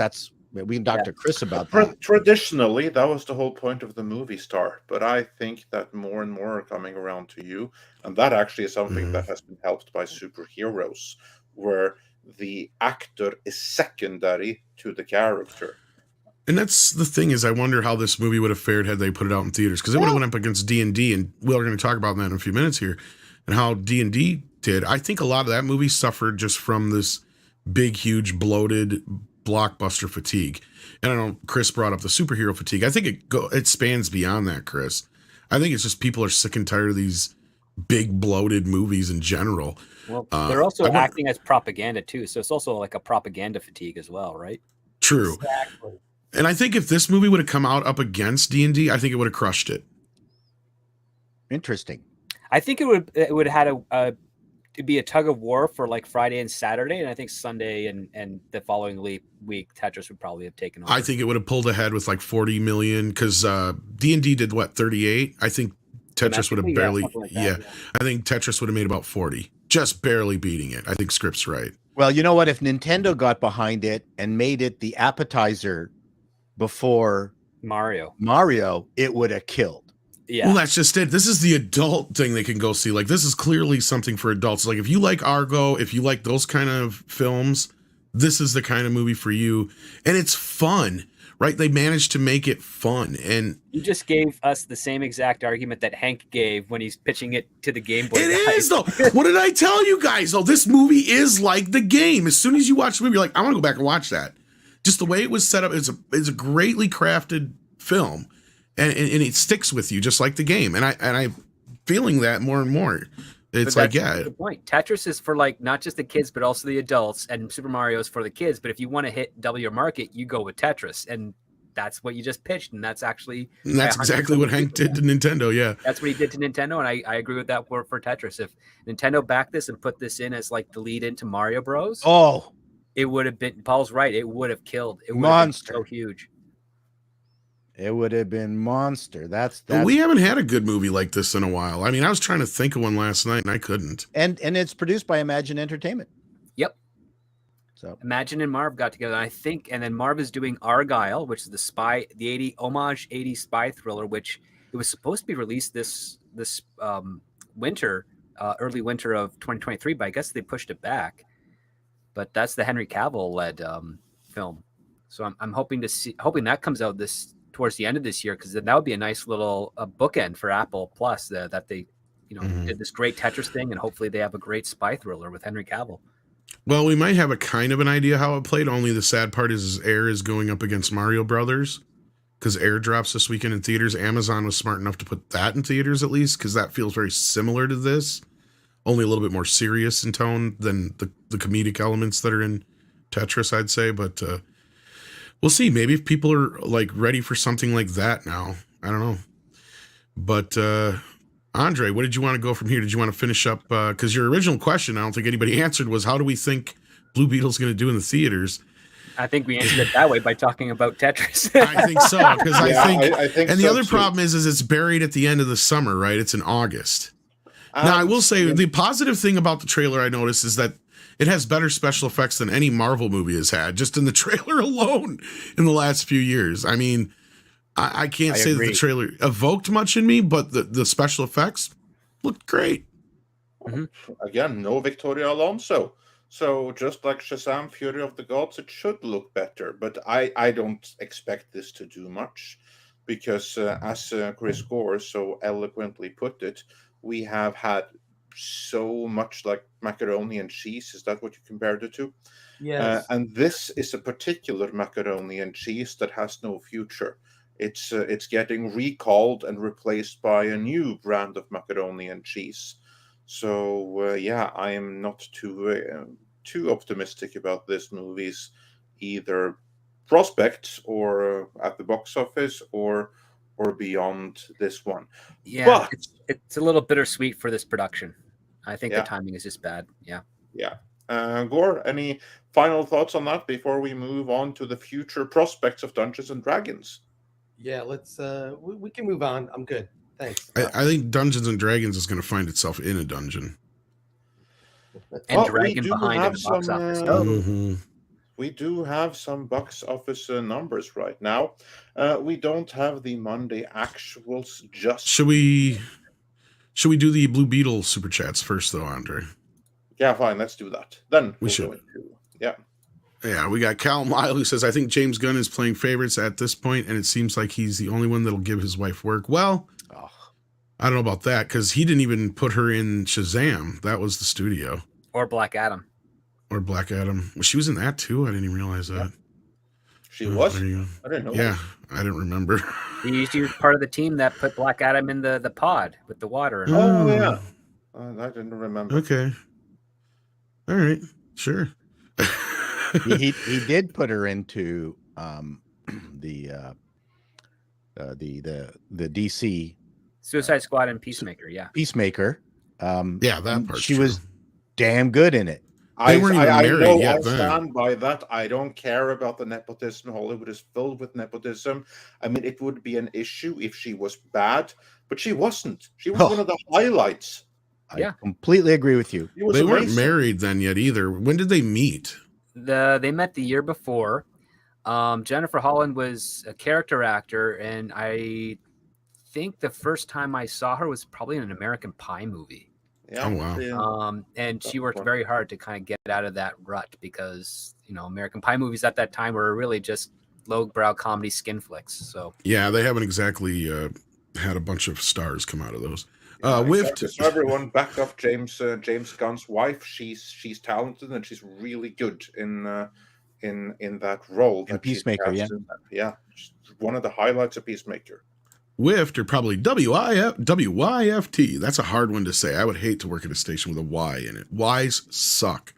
We can talk to Chris about that. Traditionally, that was the whole point of the movie star. But I think that more and more are coming around to you. And that actually is something that has been helped by superheroes, where the actor is secondary to the character. And that's the thing, is I wonder how this movie would have fared had they put it out in theaters, because it would have went up against D&D, and we're going to talk about that in a few minutes here, and how D&D did. I think a lot of that movie suffered just from this big, huge, bloated blockbuster fatigue. And I know Chris brought up the superhero fatigue. I think it spans beyond that, Chris. I think it's just people are sick and tired of these big, bloated movies in general. Well, they're also acting as propaganda too, so it's also like a propaganda fatigue as well, right? True. Exactly. And I think if this movie would have come out up against D&D, I think it would have crushed it. Interesting. I think it would have had to be a tug of war for like Friday and Saturday, and I think Sunday and the following week Tetris would probably have taken over. I think it would have pulled ahead with like 40 million, because D&D did what, 38? I think Tetris would have barely, I think Tetris would have made about 40, just barely beating it. I think Script's right. Well, you know what? If Nintendo got behind it and made it the appetizer before Mario, it would have killed. Yeah. Well, that's just it. This is the adult thing they can go see. Like, this is clearly something for adults. Like, if you like Argo, if you like those kind of films, this is the kind of movie for you. And it's fun, right? They managed to make it fun. And you just gave us the same exact argument that Hank gave when he's pitching it to the Game Boy. It is, though. What did I tell you guys, though? This movie is like the game. As soon as you watch the movie, you're like, I want to go back and watch that. Just the way it was set up, it's a greatly crafted film, and it sticks with you just like the game. And I'm feeling that more and more. It's like, yeah. The point. Tetris is for like not just the kids but also the adults, and Super Mario is for the kids. But if you want to double your market, you go with Tetris, and that's what you just pitched, and that's exactly what Hank did to Nintendo. Yeah, that's what he did to Nintendo, and I agree with that for Tetris. If Nintendo backed this and put this in as like the lead into Mario Bros. Oh. It would have been. Paul's right. It would have killed. It would Monster. have been so huge. It would have been monster. That's we haven't had a good movie like this in a while. I mean, I was trying to think of one last night and I couldn't. and it's produced by Imagine Entertainment. Yep. So Imagine and Marv got together, I think, and then Marv is doing Argyle, which is the homage 80s spy thriller, which it was supposed to be released this winter, early winter of 2023, but I guess they pushed it back. But that's the Henry Cavill led film, so I'm hoping that comes out towards the end of this year, because that would be a nice little bookend for Apple Plus that they did this great Tetris thing, and hopefully they have a great spy thriller with Henry Cavill. Well, we might have a kind of an idea how it played. Only the sad part is Air is going up against Mario Brothers, because Air drops this weekend in theaters. Amazon was smart enough to put that in theaters at least, because that feels very similar to this, only a little bit more serious in tone than the comedic elements that are in Tetris, I'd say. But we'll see. Maybe if people are like ready for something like that now, I don't know. But Andre, what did you want to go from here? Did you want to finish up? Because your original question, I don't think anybody answered, was how do we think Blue Beetle's going to do in the theaters? I think we answered it that way by talking about Tetris. I think so, because I think and the so other too. problem is it's buried at the end of the summer, right? It's in August. Now, I will say the positive thing about the trailer I noticed is that it has better special effects than any Marvel movie has had, just in the trailer alone in the last few years. I mean, I can't say that the trailer evoked much in me, but the special effects looked great. Again, no Victoria Alonso. So just like Shazam Fury of the Gods, it should look better. But I don't expect this to do much, because as Chris Gore so eloquently put it, we have had so much like macaroni and cheese. Is that what you compared it to? Yes. And this is a particular macaroni and cheese that has no future. It's getting recalled and replaced by a new brand of macaroni and cheese. So yeah, I am not too optimistic about this movie's either prospects or at the box office or beyond this one. Yeah, but it's a little bittersweet for this production. I think Yeah. the timing is just bad. Yeah. Gore, any final thoughts on that before we move on to the future prospects of Dungeons and Dragons? Yeah, let's we can move on. I'm good. Thanks. I think Dungeons and Dragons is going to find itself in a dungeon. And Well, Dragon we do behind in have the box some, office. Mhm. We do have some box office numbers right now. We don't have the Monday actuals just. Should we do the Blue Beetle super chats first, though, Andre? Yeah, fine. Let's do that. Then we'll should. go into, yeah. Yeah, we got Callum Lyle, who says, I think James Gunn is playing favorites at this point, and it seems like he's the only one that'll give his wife work. Well, I don't know about that, because he didn't even put her in Shazam. That was the studio. Or Black Adam. Or Black Adam. Well, she was in that, too? I didn't even realize that. She was? There you go. I didn't know. Yeah, I didn't remember. She was part of the team that put Black Adam in the pod with the water. Oh, yeah. I didn't remember. Okay. All right. Sure. he did put her into the DC Suicide Squad and Peacemaker, yeah. Peacemaker. Yeah, that part. She was damn good in it. They weren't even married know yet I'll then. stand by that. I don't care about the nepotism. Hollywood is filled with nepotism. I mean, it would be an issue if she was bad, but she wasn't. She was one of the highlights. I completely agree with you. They weren't married then yet either. When did they meet? They met the year before. Jennifer Holland was a character actor, and I think the first time I saw her was probably in an American Pie movie. Yeah. Oh, wow. Yeah. And she worked very hard to kind of get out of that rut, because American Pie movies at that time were really just lowbrow comedy skin flicks. So yeah, they haven't exactly had a bunch of stars come out of those. Exactly. So everyone back up James Gunn's wife. She's talented and she's really good in that role. In Peacemaker, yeah. Yeah, she's one of the highlights of Peacemaker. WIFT, or probably WYFT. That's a hard one to say. I would hate to work at a station with a Y in it. Ys suck.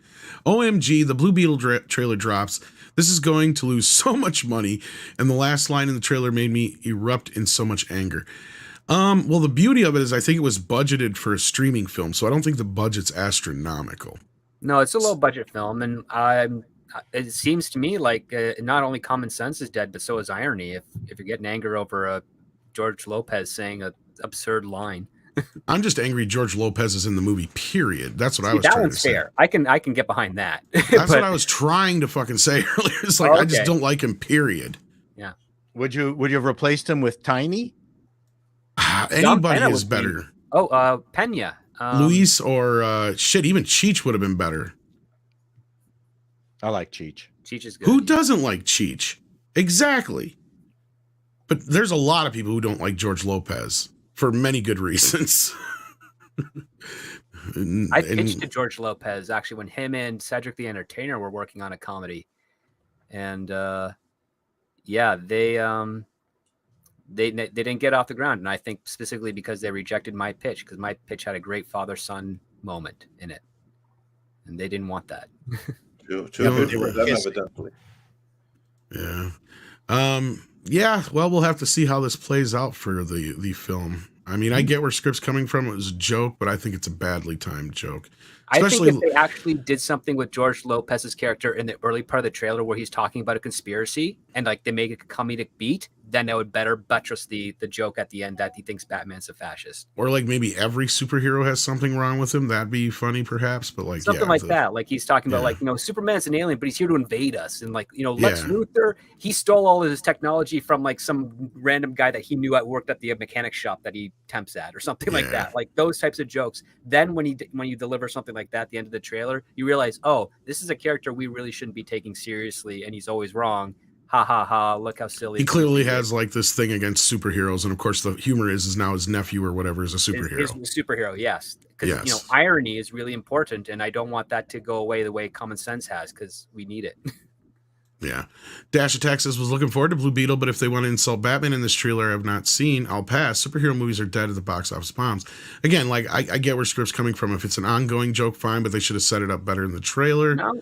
OMG, the Blue Beetle trailer drops. This is going to lose so much money, and the last line in the trailer made me erupt in so much anger. Well, the beauty of it is I think it was budgeted for a streaming film, so I don't think the budget's astronomical. no, it's a low budget film, and it seems to me like not only common sense is dead, but so is irony. If you're getting anger over a George Lopez saying an absurd line. I'm just angry George Lopez is in the movie, period. That's what I was that trying one's to say. fair. I can get behind that. That's what I was trying to fucking say earlier. It's like, I just don't like him, period. Yeah. Would you have replaced him with Tiny? Anybody is better. Pena. Luis or shit, even Cheech would have been better. I like Cheech. Cheech is good. Who doesn't like Cheech? Exactly. But there's a lot of people who don't like George Lopez for many good reasons. I pitched to George Lopez actually when him and Cedric the Entertainer were working on a comedy, and they didn't get off the ground, and I think specifically because they rejected my pitch, because my pitch had a great father-son moment in it, and they didn't want that. Evidently. Yeah. Yeah, well, we'll have to see how this plays out for the film. I mean, I get where Script's coming from. It was a joke, but I think it's a badly timed joke. Especially, I think if they actually did something with George Lopez's character in the early part of the trailer where he's talking about a conspiracy and like they make a comedic beat, then that would better buttress the joke at the end that he thinks Batman's a fascist. Or like maybe every superhero has something wrong with him. That'd be funny, perhaps. But like something like that. Like he's talking about like, Superman's an alien, but he's here to invade us. And like, Lex Luthor, he stole all of his technology from like some random guy that he knew worked at the mechanic shop that he temps at or something like that. Like those types of jokes. Then when you deliver something like that at the end of the trailer, you realize, oh, this is a character we really shouldn't be taking seriously, and he's always wrong. Ha ha ha! Look how silly. He clearly has like this thing against superheroes, and of course, the humor is now his nephew or whatever is a superhero. Is a superhero, yes. Because irony is really important, and I don't want that to go away the way common sense has, because we need it. Yeah. Dash Attack says, was looking forward to Blue Beetle, but if they want to insult Batman in this trailer I have not seen, I'll pass. Superhero movies are dead at the box office bombs. Again, like I get where Script's coming from. If it's an ongoing joke, fine, but they should have set it up better in the trailer. No,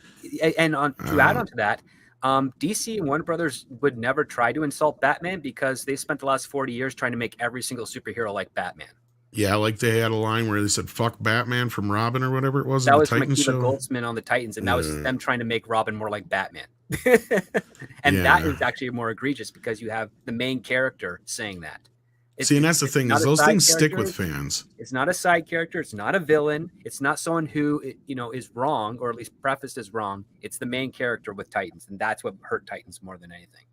and to add on to that, DC and Warner Brothers would never try to insult Batman because they spent the last 40 years trying to make every single superhero like Batman. Yeah, like they had a line where they said "fuck Batman" from Robin or whatever it was. That in was the from Titans Akiva show. Goldsman on the Titans, and that was them trying to make Robin more like Batman. And that is actually more egregious because you have the main character saying that. See, and that's the thing is those things stick with fans. It's not a side character. It's not a villain. It's not someone who is wrong, or at least prefaced as wrong. It's the main character with Titans, and that's what hurt Titans more than anything.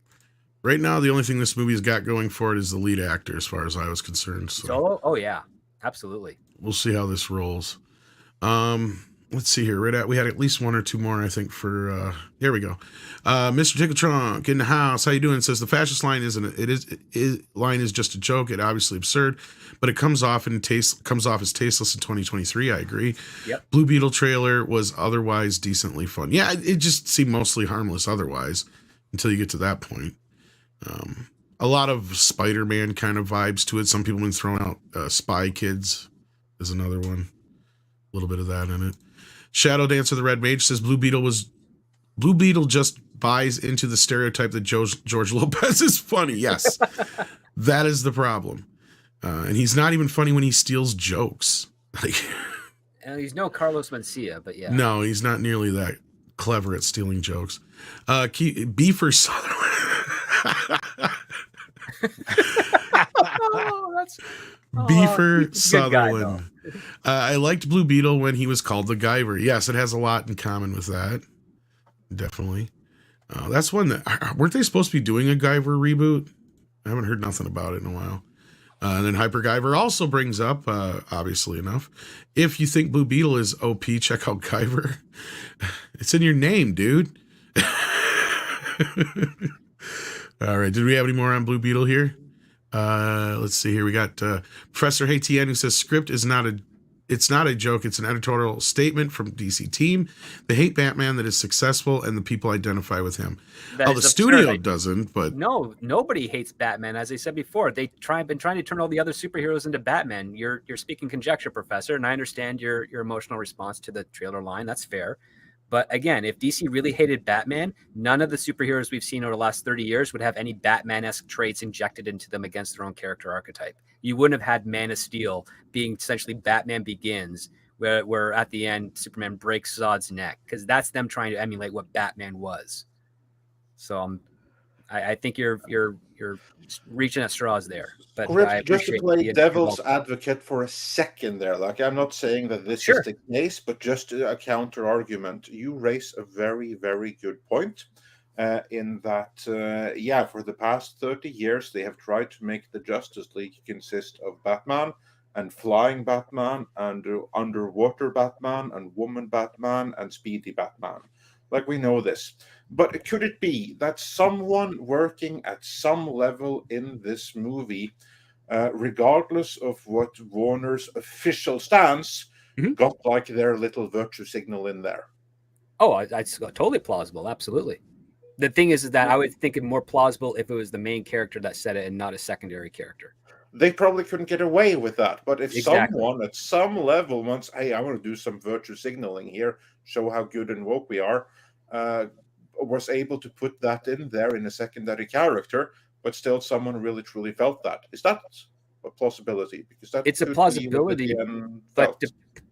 Right now, the only thing this movie's got going for it is the lead actor, as far as I was concerned. So. Solo? Oh yeah, absolutely. We'll see how this rolls. Let's see here. We had at least one or two more, I think, for there we go. Mr. Tickle Trunk in the house. How you doing? Says the fascist line line is just a joke. It obviously absurd, but it comes off as tasteless in 2023. I agree. Yep. Blue Beetle trailer was otherwise decently fun. Yeah, it just seemed mostly harmless otherwise until you get to that point. A lot of Spider-Man kind of vibes to it. Some people have been throwing out Spy Kids is another one. A little bit of that in it. Shadow Dancer the Red Mage says Blue Beetle just buys into the stereotype that George Lopez is funny. Yes, that is the problem. And he's not even funny when he steals jokes. And he's no Carlos Mencia, but yeah. No, he's not nearly that clever at stealing jokes. Beefer Sutherland. Beefer Sutherland. I liked Blue Beetle when he was called the Guyver. Yes, it has a lot in common with that. Definitely. That's one that weren't they supposed to be doing a Guyver reboot? I haven't heard nothing about it in a while. And then Hyper Guyver also brings up, obviously enough, if you think Blue Beetle is OP, check out Guyver. It's in your name, dude. All right. Did we have any more on Blue Beetle here? Let's see here. We got Professor HeyTN who says script is it's not a joke. It's an editorial statement from DC team. They hate Batman that is successful and the people identify with him. The studio doesn't, but no, nobody hates Batman. As I said before, been trying to turn all the other superheroes into Batman. You're speaking conjecture, Professor, and I understand your emotional response to the trailer line. That's fair. But again, if DC really hated Batman, none of the superheroes we've seen over the last 30 years would have any Batman-esque traits injected into them against their own character archetype. You wouldn't have had Man of Steel being essentially Batman Begins where at the end Superman breaks Zod's neck, because that's them trying to emulate what Batman was. So I think you're reaching at straws there, but I Just to appreciate play devil's advocate for a second there, like I'm not saying that this is the case, but just a counter argument. You raise a very, very good point. In that, for the past 30 years, they have tried to make the Justice League consist of Batman and Flying Batman and Underwater Batman and Woman Batman and Speedy Batman. Like, we know this. But could it be that someone working at some level in this movie, regardless of what Warner's official stance, got like their little virtue signal in there? Oh, it's totally plausible. Absolutely. The thing is that I would think it more plausible if it was the main character that said it and not a secondary character. They probably couldn't get away with that. But if someone at some level wants, hey, I want to do some virtue signaling here, show how good and woke we are, was able to put that in there in a secondary character, but still someone really truly felt that. Is that a plausibility? Because it's a plausibility, but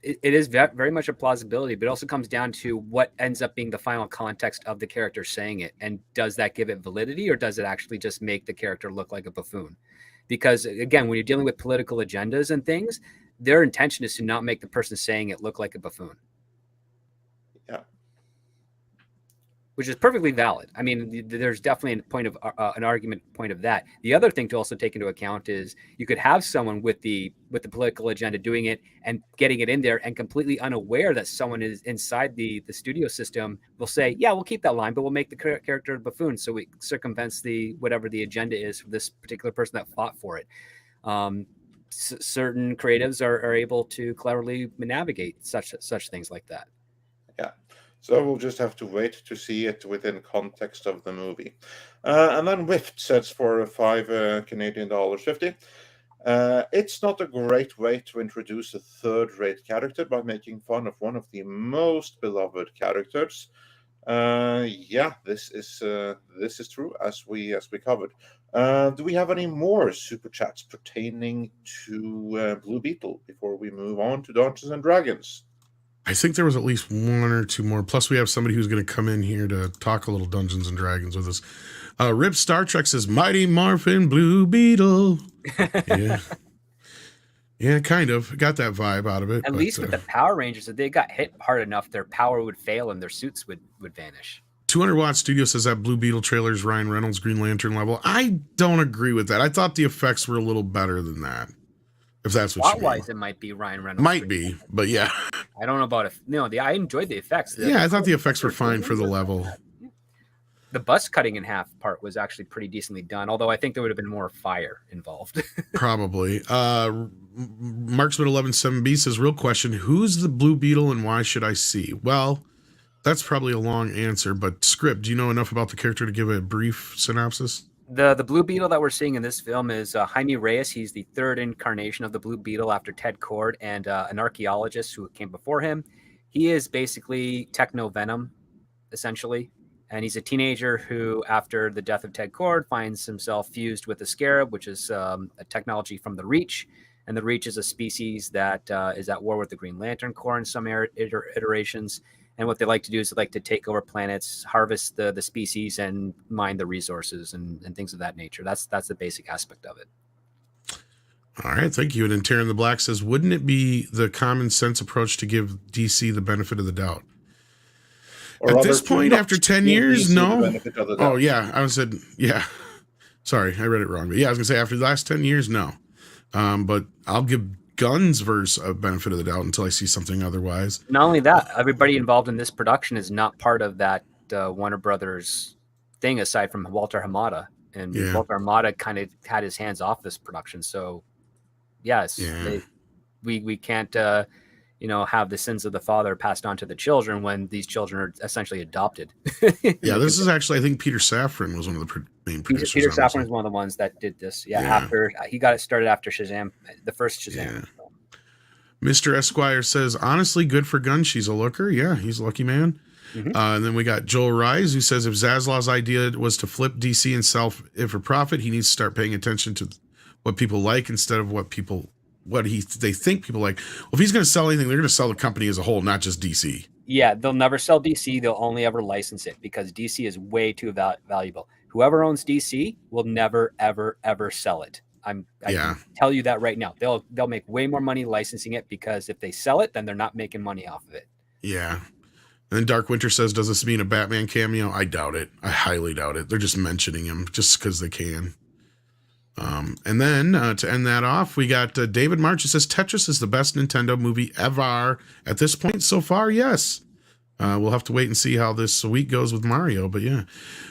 it is very much a plausibility, but it also comes down to what ends up being the final context of the character saying it. And does that give it validity, or does it actually just make the character look like a buffoon? Because again, when you're dealing with political agendas and things, their intention is to not make the person saying it look like a buffoon. Yeah. Which is perfectly valid. I mean, there's definitely an argument point of that. The other thing to also take into account is you could have someone with the political agenda doing it and getting it in there and completely unaware that someone is inside the studio system will say, yeah, we'll keep that line, but we'll make the character a buffoon, so it circumvents whatever the agenda is for this particular person that fought for it. Certain creatives are able to cleverly navigate such things like that. Yeah. So we'll just have to wait to see it within context of the movie. And then Whiffed says for $5 Canadian dollars 50. It's not a great way to introduce a third-rate character by making fun of one of the most beloved characters. This is true, as we covered. Do we have any more super chats pertaining to Blue Beetle before we move on to Dungeons and Dragons? I think there was at least one or two more. Plus, we have somebody who's going to come in here to talk a little Dungeons and Dragons with us. Rip Star Trek says, Mighty Morphin Blue Beetle. Yeah. Yeah, kind of. Got that vibe out of it. At least with the Power Rangers, if they got hit hard enough, their power would fail and their suits would vanish. 200 Watt Studio says that Blue Beetle trailer is Ryan Reynolds' Green Lantern level. I don't agree with that. I thought the effects were a little better than that. If that's what you mean. Plot-wise, it might be Ryan Reynolds. Might be, but yeah. I don't know about it. No, I enjoyed the effects. I thought the effects were fine for the level. The bus cutting in half part was actually pretty decently done, although I think there would have been more fire involved. Probably. Marksman 117B says, real question, who's the Blue Beetle and why should I see? Well, that's probably a long answer, but Script, do you know enough about the character to give a brief synopsis? The Blue Beetle that we're seeing in this film is Jaime Reyes. He's the third incarnation of the Blue Beetle after Ted Kord and an archaeologist who came before him. He is basically Techno-Venom, essentially. And he's a teenager who, after the death of Ted Kord, finds himself fused with the Scarab, which is a technology from the Reach. And the Reach is a species that is at war with the Green Lantern Corps in some iterations. And what they like to do is they like to take over planets, harvest the species, and mine the resources and things of that nature. That's the basic aspect of it. All right, thank you. And then Taryn the Black says, wouldn't it be the common sense approach to give DC the benefit of the doubt? At this point, after 10 years, no. Oh, yeah. I said, yeah. Sorry, I read it wrong. But yeah, I was going to say after the last 10 years, no. But I'll give Gunn's verse a benefit of the doubt until I see something otherwise. Not only that, everybody involved in this production is not part of that Warner Brothers thing aside from Walter Hamada. And Walter Hamada kind of had his hands off this production. So, yes, we can't... have the sins of the father passed on to the children when these children are essentially adopted. Yeah, this is actually, I think Peter Safran was one of the main producers. Peter Safran is one of the ones that did this. Yeah, after he got it started after Shazam, the first Shazam. Yeah. Mr. Esquire says, honestly, good for Gunn. She's a looker. Yeah, he's a lucky man. Mm-hmm. And then we got Joel Rise, who says if Zaslaw's idea was to flip DC and sell it for profit, he needs to start paying attention to what people like instead of what people they think people like. Well, if he's going to sell anything, they're going to sell the company as a whole, not just DC. Yeah, they'll never sell DC. They'll only ever license it because DC is way too valuable. Whoever owns DC will never, ever, ever sell it. I can tell you that right now. They'll make way more money licensing it because if they sell it, then they're not making money off of it. Yeah. And then Dark Winter says, does this mean a Batman cameo? I doubt it. I highly doubt it. They're just mentioning him just because they can. And then to end that off, we got David March, who says Tetris is the best Nintendo movie ever. At this point so far, yes. We'll have to wait and see how this week goes with Mario. But yeah,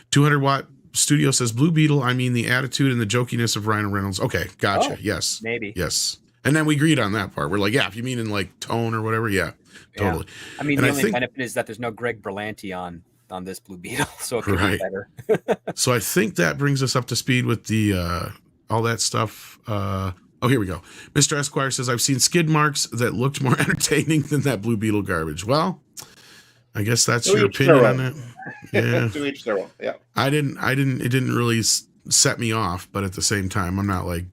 200 Watt Studio says Blue Beetle. I mean the attitude and the jokiness of Ryan Reynolds. Okay, gotcha. Yes, maybe. Yes, and then we agreed on that part. We're like, yeah, if you mean in like tone or whatever, yeah, totally. Yeah. I mean, the only benefit is that there's no Greg Berlanti on this Blue Beetle, so it could be better. So I think that brings us up to speed with the all that stuff. Oh, here we go. Mr. Esquire says, I've seen skid marks that looked more entertaining than that Blue Beetle garbage. Well, I guess that's your opinion on it. Yeah. To each their own. Yeah. It didn't really set me off, but at the same time, I'm not like,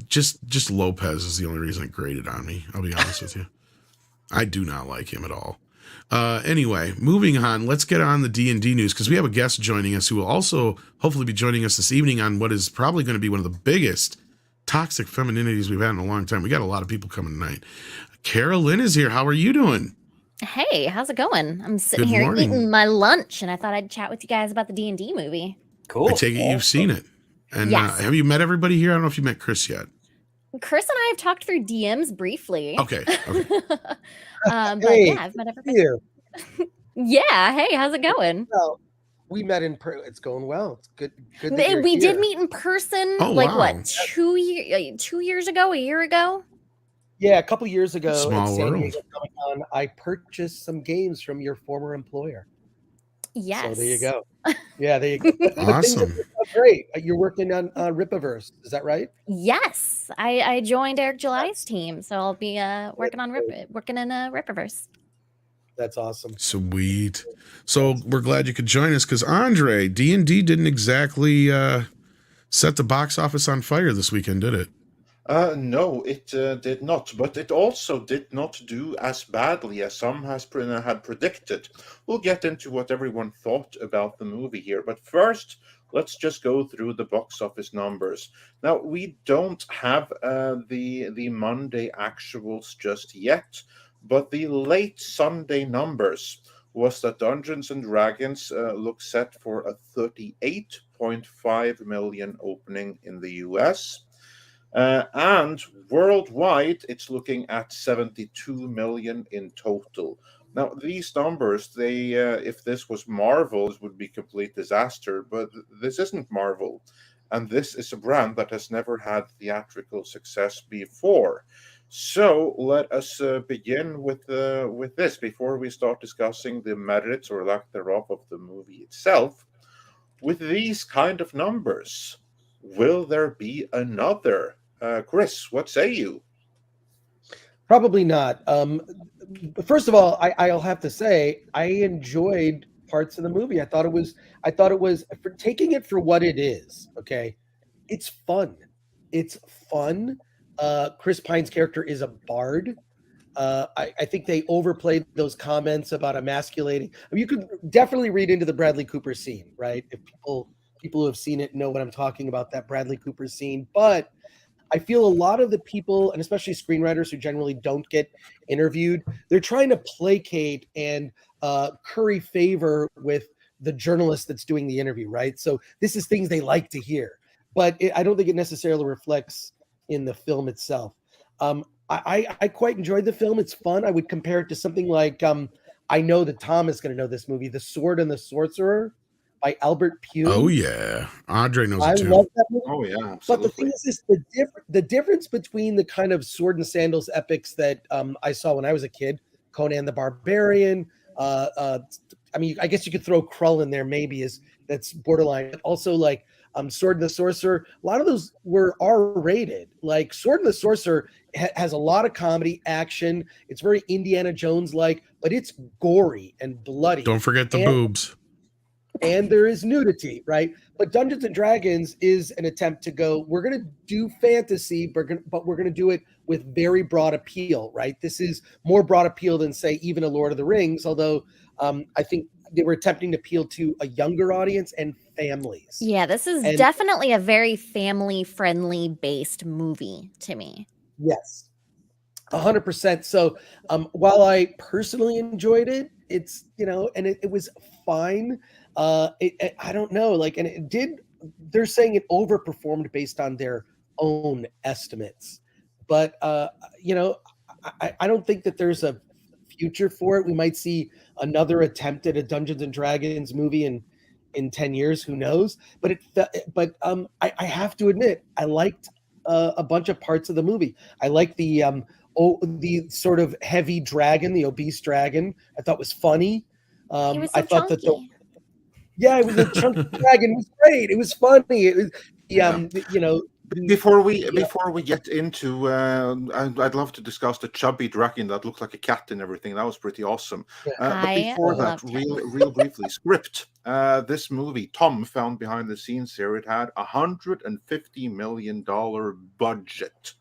just Lopez is the only reason it grated on me. I'll be honest with you. I do not like him at all. Anyway, moving on, let's get on the D&D news because we have a guest joining us who will also hopefully be joining us this evening on what is probably going to be one of the biggest toxic femininities we've had in a long time. We got a lot of people coming tonight. Carolyn is here. How are you doing? Hey, how's it going? I'm sitting here eating my lunch, and I thought I'd chat with you guys about the D&D movie. Cool. I take it you've seen it. And yes. Have you met everybody here? I don't know if you met Chris yet. Chris and I have talked through DMs briefly. Okay. But hey, yeah, I've met everybody. Here. Yeah. Hey, how's it going? Well, we met in person. It's going well. It's good. We did meet in person. Oh, like wow. what? 2 years ago? A year ago? Yeah, a couple years ago Small at San world. Diego Comic-Con, I purchased some games from your former employer. Yes. So there you go. Yeah, there you go. Awesome. Great. You're working on Ripiverse. Is that right? Yes. I joined Eric July's team, so I'll be working in Ripiverse. That's awesome. Sweet. So we're glad you could join us because Andre, D&D didn't exactly set the box office on fire this weekend, did it? No, it did not, but it also did not do as badly as some had predicted. We'll get into what everyone thought about the movie here, but first, let's just go through the box office numbers. Now, we don't have the Monday actuals just yet, but the late Sunday numbers was that Dungeons & Dragons looks set for a 38.5 million opening in the US. And worldwide, it's looking at 72 million in total. Now, these numbers, they if this was Marvel, this would be complete disaster, but this isn't Marvel. And this is a brand that has never had theatrical success before. So let us begin with this before we start discussing the merits or lack thereof of the movie itself. With these kind of numbers, will there be another? Chris, what say you? Probably not. First of all, I'll have to say I enjoyed parts of the movie. I thought it was for taking it for what it is. Okay, it's fun. It's fun. Chris Pine's character is a bard. I think they overplayed those comments about emasculating. I mean, you could definitely read into the Bradley Cooper scene, right? If people who have seen it know what I'm talking about, that Bradley Cooper scene. But I feel a lot of the people, and especially screenwriters who generally don't get interviewed, they're trying to placate and curry favor with the journalist that's doing the interview, right? So this is things they like to hear, but I don't think it necessarily reflects in the film itself. I quite enjoyed the film. It's fun. I would compare it to something like, I know that Tom is going to know this movie, The Sword and the Sorcerer by Albert Pugh. Oh, yeah. Andre knows it too. I love that movie. Oh, yeah, absolutely. But the thing is the difference between the kind of sword and sandals epics that I saw when I was a kid, Conan the Barbarian, I mean, I guess you could throw Krull in there maybe, that's borderline. But also like Sword and the Sorcerer, a lot of those were R-rated. Like Sword and the Sorcerer has a lot of comedy, action. It's very Indiana Jones-like, but it's gory and bloody. Don't forget the boobs. and there is nudity, right? But Dungeons and Dragons is an attempt to go, we're going to do fantasy, but we're going to do it with very broad appeal, right? This is more broad appeal than, say, even a Lord of the Rings, although I think they were attempting to appeal to a younger audience and families. Yeah, this is definitely a very family-friendly based movie to me. Yes, 100%. So while I personally enjoyed it, it's, and it was fine. I don't know, and they're saying it overperformed based on their own estimates. But, I don't think that there's a future for it. We might see another attempt at a Dungeons and Dragons movie in 10 years, who knows? But I have to admit, I liked a bunch of parts of the movie. I like the sort of heavy dragon, the obese dragon. I thought was funny. He was so I thought chunky. it was a chunky dragon. It was great. It was funny. It was, Before we get into, I'd love to discuss the chubby dragon that looked like a cat and everything. That was pretty awesome. But before that, real briefly, script. This movie, Tom found behind the scenes here, it had $150 million budget.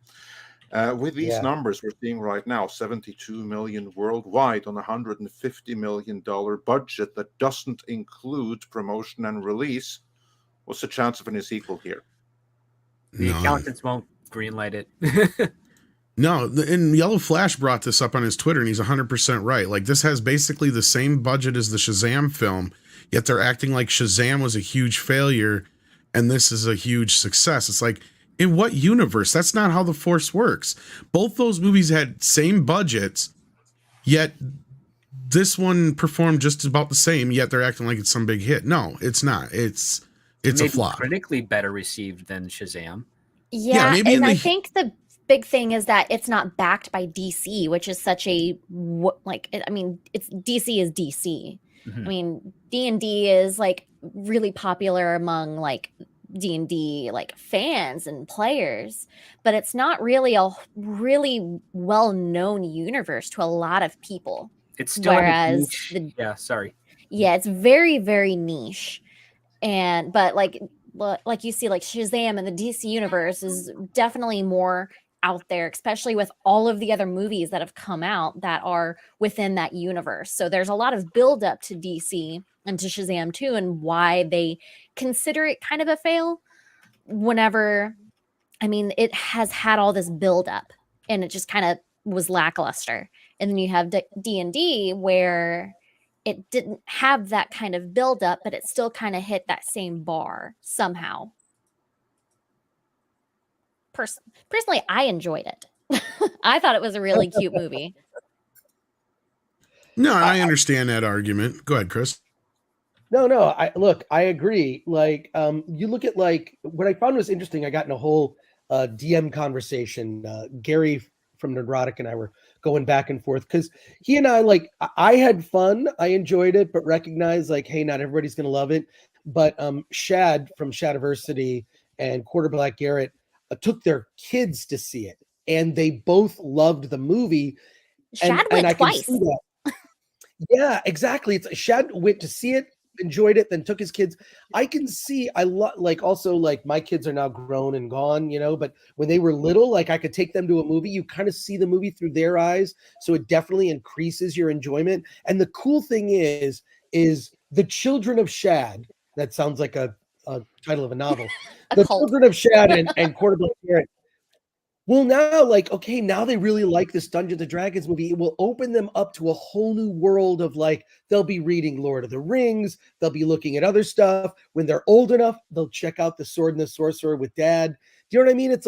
With these numbers we're seeing right now, 72 million worldwide on $150 million budget that doesn't include promotion and release. What's the chance of any sequel here? The accountants won't greenlight it. No, and Yellow Flash brought this up on his Twitter, and he's 100% right. Like, this has basically the same budget as the Shazam film, yet they're acting like Shazam was a huge failure, and this is a huge success. It's like, in what universe? That's not how the Force works. Both those movies had same budgets, yet this one performed just about the same, yet they're acting like it's some big hit. No, it's not. It's a flop. Critically better received than Shazam. Yeah, and I think the big thing is that it's not backed by DC, which is such a it's DC is DC. Mm-hmm. I mean, D&D is like really popular among like D&D like fans and players, but it's not really a really well-known universe to a lot of people. It's still it's very, very niche. But like you see, like Shazam and the DC universe is definitely more out there, especially with all of the other movies that have come out that are within that universe. So there's a lot of build up to DC and to Shazam too, and why they consider it kind of a fail whenever, it has had all this build up and it just kind of was lackluster. And then you have D&D where it didn't have that kind of buildup, but it still kind of hit that same bar somehow. Personally, I enjoyed it. I thought it was a really cute movie. No, I understand that argument. Go ahead, Chris. No, I agree. Like, you look at like what I found was interesting. I got in a whole DM conversation. Gary from Nerdrotic and I were going back and forth because he and I had fun. I enjoyed it, but recognized like, hey, not everybody's going to love it. But Shad from Shadiversity and Quarter Black Garrett took their kids to see it, and they both loved the movie. Shad went twice. Yeah, exactly. Shad went to see it, enjoyed it, then took his kids. I can see also my kids are now grown and gone, but when they were little, I could take them to a movie. You kind of see the movie through their eyes, so it definitely increases your enjoyment. And the cool thing is The Children of Shad. That sounds like a title of a novel. The Children of Shad and Quarter Black Garrett. Well, now, now they really like this Dungeons and Dragons movie. It will open them up to a whole new world of they'll be reading Lord of the Rings. They'll be looking at other stuff. When they're old enough, they'll check out The Sword and the Sorcerer with Dad. Do you know what I mean? It's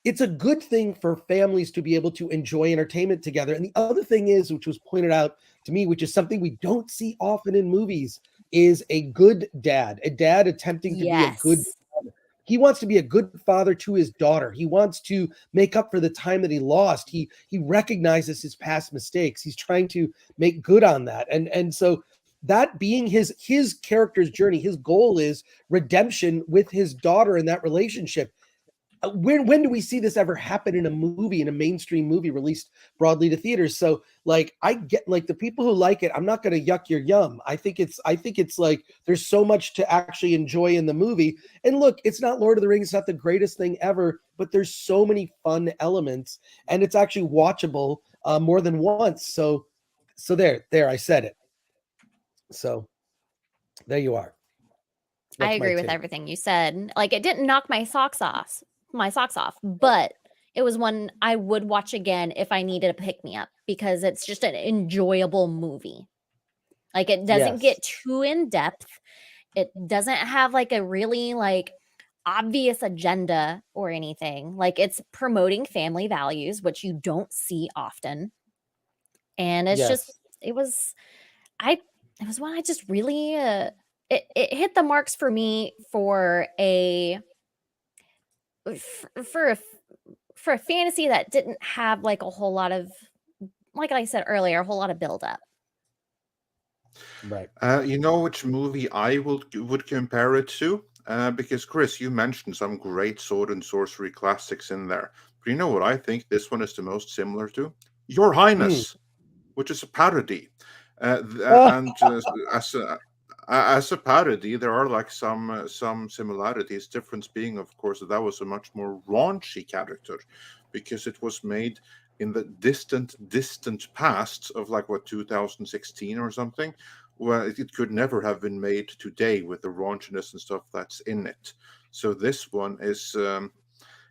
it's a good thing for families to be able to enjoy entertainment together. And the other thing is, which was pointed out to me, which is something we don't see often in movies, is a good dad, a dad attempting to be a good father. He wants to be a good father to his daughter. He wants to make up for the time that he lost. He recognizes his past mistakes. He's trying to make good on that. And so that being his character's journey, his goal is redemption with his daughter in that relationship. when do we see this ever happen in a movie, in a mainstream movie released broadly to theaters? So like, I get, like, the people who like it, I'm not going to yuck your yum. I think it's like there's so much to actually enjoy in the movie. And look, it's not Lord of the Rings, it's not the greatest thing ever, but there's so many fun elements, and it's actually watchable more than once. So there, I said it. So there you are. I agree with everything you said. Like, it didn't knock my socks off, but it was one I would watch again if I needed a pick me up, because it's just an enjoyable movie. Like, it doesn't get too in depth. It doesn't have like a really like obvious agenda or anything. Like, it's promoting family values, which you don't see often. And it's just, it was one I just really it hit the marks for me for a fantasy that didn't have like a whole lot of, like I said earlier, a whole lot of build up. Right. You know which movie I would compare it to? Because Chris, you mentioned some great sword and sorcery classics in there. But you know what I think this one is the most similar to? Your Highness, which is a parody. And as a parody, there are like some similarities. Difference being, of course, that was a much more raunchy character, because it was made in the distant past of like 2016 or something, where it could never have been made today with the raunchiness and stuff that's in it. So this one is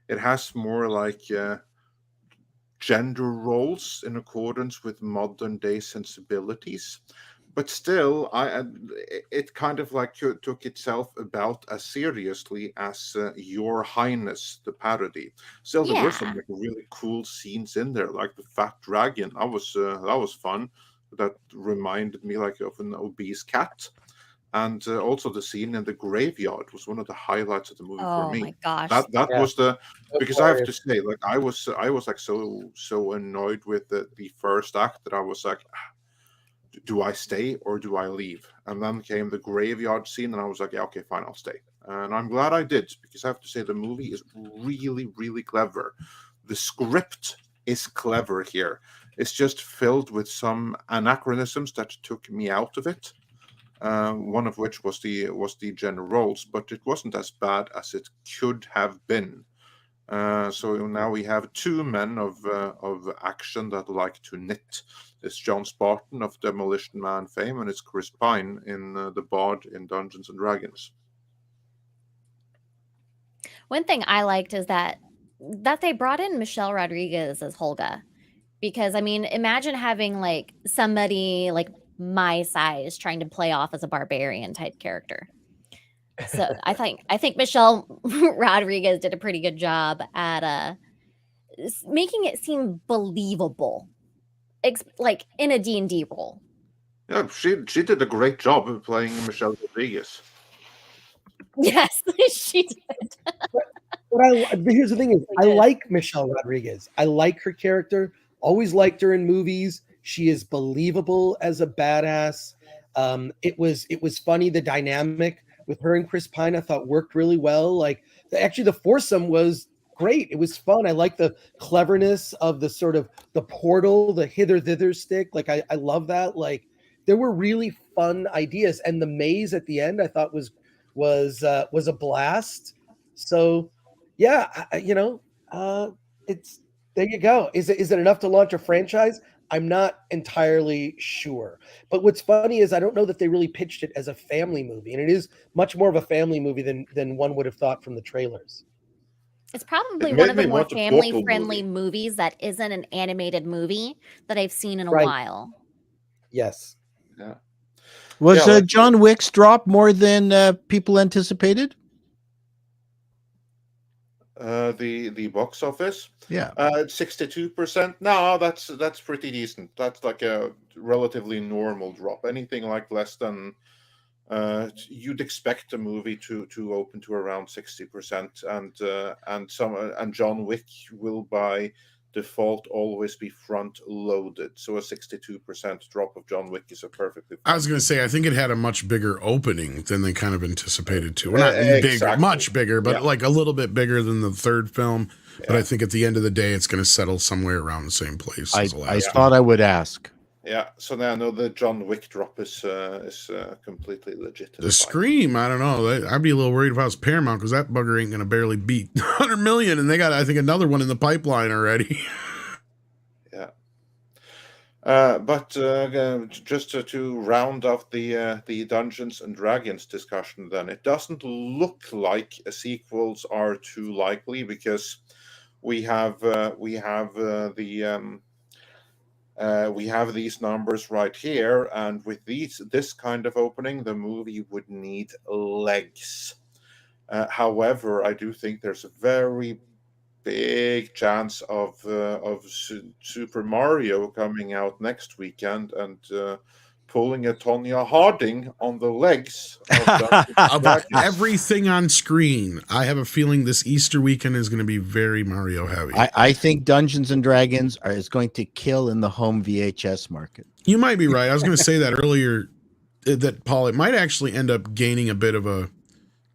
it has more like gender roles in accordance with modern day sensibilities, but still it kind of like took itself about as seriously as Your Highness, the parody. Still, there were some like really cool scenes in there, like the fat dragon. That was fun. That reminded me like of an obese cat. And also the scene in the graveyard was one of the highlights of the movie for me. Oh my gosh. That was because I have to say, like, I was like so annoyed with the first act that I was like, do I stay or do I leave? And then came the graveyard scene, and I was like, yeah, okay, fine, I'll stay. And I'm glad I did, because I have to say the movie is really, really clever. The script is clever here. It's just filled with some anachronisms that took me out of it. One of which was the gender roles, but it wasn't as bad as it could have been. So now we have two men of action that like to knit. It's John Spartan of Demolition Man fame, and it's Chris Pine in The Bard in Dungeons and Dragons. One thing I liked is that they brought in Michelle Rodriguez as Holga, because I mean, imagine having like somebody like my size trying to play off as a barbarian type character. So I think Michelle Rodriguez did a pretty good job at making it seem believable, like in a D&D role. Yeah, she did a great job of playing Michelle Rodriguez. Yes, she did. But here's the thing is, I like Michelle Rodriguez. I like her character. Always liked her in movies. She is believable as a badass. It was funny. The dynamic with her and Chris Pine, I thought, worked really well. Like, actually, the foursome was great. It was fun. I like the cleverness of the sort of the portal, the hither thither stick. Like, I love that. Like, there were really fun ideas, and the maze at the end I thought was a blast. So, yeah, it's there. You go. Is it enough to launch a franchise? I'm not entirely sure. But what's funny is I don't know that they really pitched it as a family movie, and it is much more of a family movie than one would have thought from the trailers. It's probably one of the more family-friendly movies that isn't an animated movie that I've seen in a while. Yes. Yeah. Was John Wick's drop more than people anticipated? The box office, 62%. No, that's pretty decent. That's like a relatively normal drop. Anything like less than you'd expect a movie to open to around 60%, and John Wick will by default always be front loaded. So a 62% drop of John Wick is a perfectly. I was going to say, I think it had a much bigger opening than they kind of anticipated to. Well, not bigger, much bigger, but like a little bit bigger than the third film. Yeah. But I think at the end of the day, it's going to settle somewhere around the same place as the last I thought I would ask. Yeah, so now I know the John Wick drop is completely legit. The Scream, I don't know. I'd be a little worried if I was Paramount, because that bugger ain't going to barely beat 100 million, and they got, I think, another one in the pipeline already. Yeah. But just to round off the Dungeons and Dragons discussion, then it doesn't look like sequels are too likely, because we have these numbers right here, and with this kind of opening, the movie would need legs. However, I do think there's a very big chance of Super Mario coming out next weekend and pulling a Tonya Harding on the legs of everything on screen. I have a feeling this Easter weekend is going to be very Mario heavy. I think Dungeons and Dragons is going to kill in the home VHS market. You might be right. I was going to say that earlier, that Paul, it might actually end up gaining a bit of a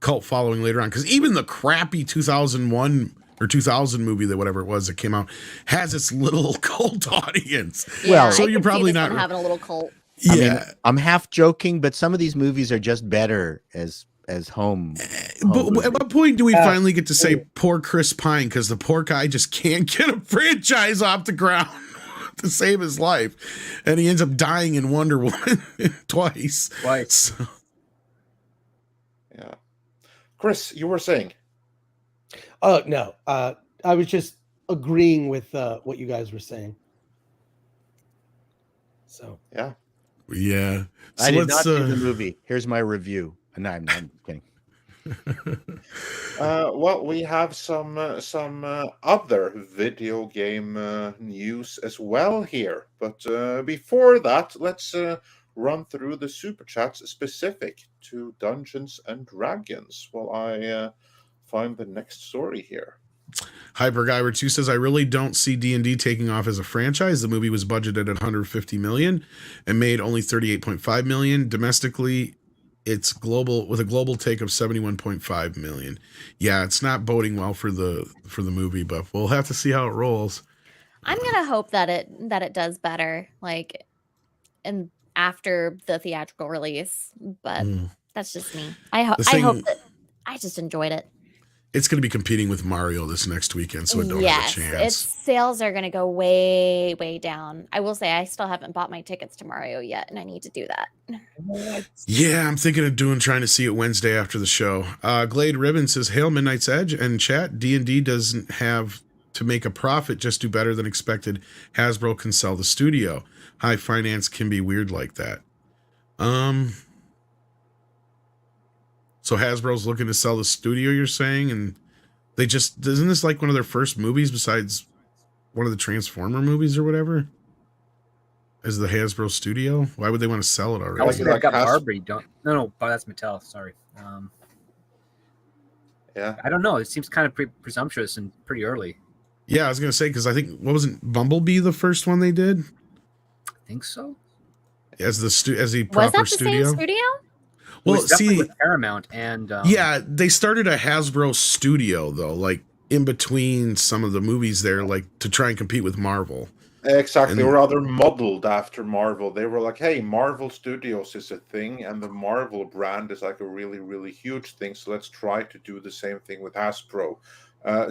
cult following later on, because even the crappy 2001 or 2000 movie, that whatever it was that came out, has its little cult audience. Yeah, well, so you're probably not having a little cult. Yeah, I mean, I'm half joking, but some of these movies are just better as home. But at what point do we finally get to say poor Chris Pine, because the poor guy just can't get a franchise off the ground to save his life, and he ends up dying in Wonder Woman twice. So. Yeah, Chris, you were saying? Oh no, I was just agreeing with what you guys were saying. So yeah. Yeah, so I did not see the movie. Here's my review. No, I'm kidding. Well, we have some other video game news as well here. But before that, let's run through the super chats specific to Dungeons and Dragons while I find the next story here. HyperGuyver 2 says, I really don't see D&D taking off as a franchise. The movie was budgeted at 150 million and made only 38.5 million. Domestically, it's global, with a global take of 71.5 million. Yeah, it's not boding well for the movie, but we'll have to see how it rolls. I'm gonna hope that it does better, like, and after the theatrical release. But that's just me. I hope that I just enjoyed it. It's going to be competing with Mario this next weekend, so it don't have a chance. Its sales are going to go way, way down. I will say I still haven't bought my tickets to Mario yet, and I need to do that. Yeah, I'm thinking of trying to see it Wednesday after the show. Glade Ribbon says, Hail Midnight's Edge and chat. D&D doesn't have to make a profit, just do better than expected. Hasbro can sell the studio. High finance can be weird like that. So Hasbro's looking to sell the studio, you're saying? And they just, isn't this like one of their first movies besides one of the Transformer movies or whatever? As the Hasbro studio? Why would they want to sell it already? I got Barbie. No, that's Mattel. Sorry. Yeah. I don't know. It seems kind of presumptuous and pretty early. Yeah, I was going to say, because I think, what was it, Bumblebee the first one they did? I think so. As the proper studio? Was that the same studio? Well, see, with Paramount and yeah, they started a Hasbro studio though, like in between some of the movies there, like to try and compete with Marvel. Exactly, or rather modeled after Marvel. They were like, "Hey, Marvel Studios is a thing, and the Marvel brand is like a really, really huge thing. So let's try to do the same thing with Hasbro."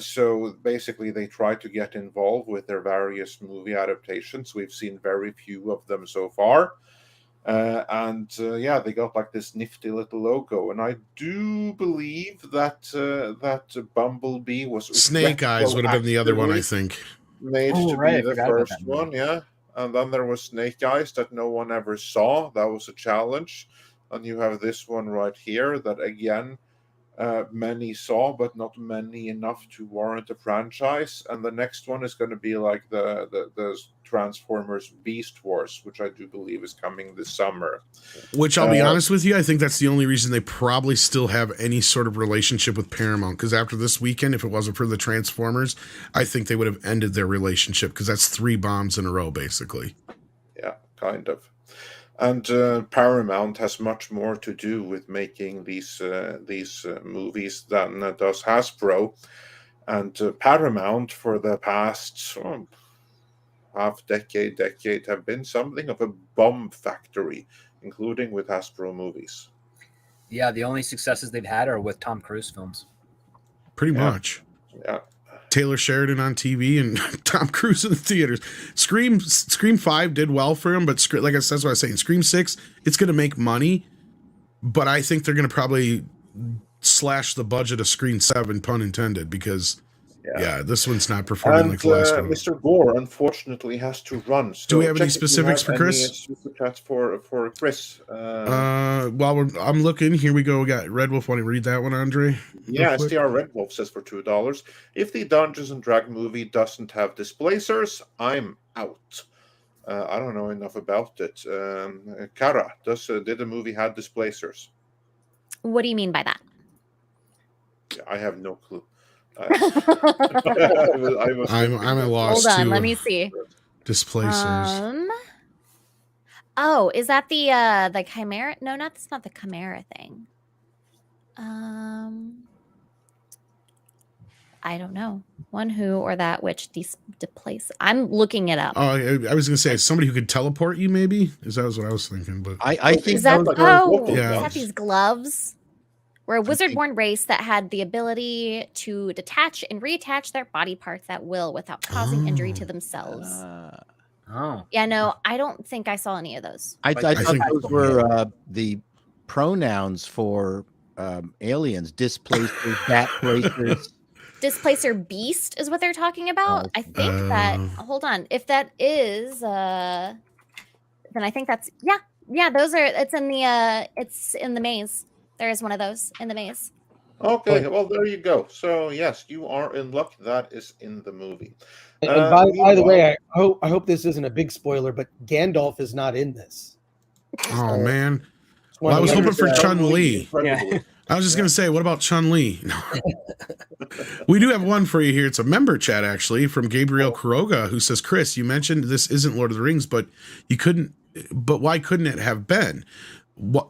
So basically, they tried to get involved with their various movie adaptations. We've seen very few of them so far. They got like this nifty little logo, and I do believe that Bumblebee was Snake Eyes would have been the other one, I think. Made to be the first one, yeah. And then there was Snake Eyes that no one ever saw. That was a challenge. And you have this one right here that again many saw, but not many enough to warrant a franchise. And the next one is going to be like the Transformers Beast Wars, which I do believe is coming this summer. Which I'll be honest with you, I think that's the only reason they probably still have any sort of relationship with Paramount. Because after this weekend, if it wasn't for the Transformers, I think they would have ended their relationship, because that's 3 bombs in a row, basically. Yeah, kind of. And Paramount has much more to do with making these movies than does Hasbro. And Paramount, for the past half decade, have been something of a bomb factory, including with Hasbro movies. Yeah, the only successes they've had are with Tom Cruise films. Pretty much. Yeah. Taylor Sheridan on TV and Tom Cruise in the theaters. Scream 5 did well for him, but like I said, that's what I was saying. Scream 6, it's going to make money, but I think they're going to probably slash the budget of Scream 7, pun intended, because this one's not performing like the last one. Mr. Gore unfortunately has to run. So do we have any specifics for Chris? SuperChats for Chris. While I'm looking, here we go. We got Red Wolf. Want to read that one, Andre? Yeah, STR Red Wolf says for $2. If the Dungeons and Dragons movie doesn't have displacers, I'm out. I don't know enough about it. Kara, did the movie have displacers? What do you mean by that? I have no clue. I'm at a loss. Hold on, let me see. Displacers. Oh, is that the Chimera? No, that's not the Chimera thing. I don't know. One who or that which displace. I'm looking it up. Oh, I was gonna say somebody who could teleport you. Maybe is that what I was thinking. But I think is that those is Yeah. that these gloves? We're a wizard-born race that had the ability to detach and reattach their body parts at will without causing injury to themselves. Oh, Yeah, no, I don't think I saw any of those. I thought think- those were the pronouns for aliens, displacers, bat placers. Displacer beast is what they're talking about. I think that. Hold on, if that is, then I think that's yeah. Those are. It's in the maze. There is one of those in the maze. Okay, well, there you go. So, yes, you are in luck. That is in the movie. And by the way, I hope this isn't a big spoiler, but Gandalf is not in this. Oh, man. Well, I was hoping for Chun-Li. yeah. I was just going to say, what about Chun-Li? No. We do have one for you here. It's a member chat, actually, from Gabriel Kuroga, who says, Chris, you mentioned this isn't Lord of the Rings, but why couldn't it have been?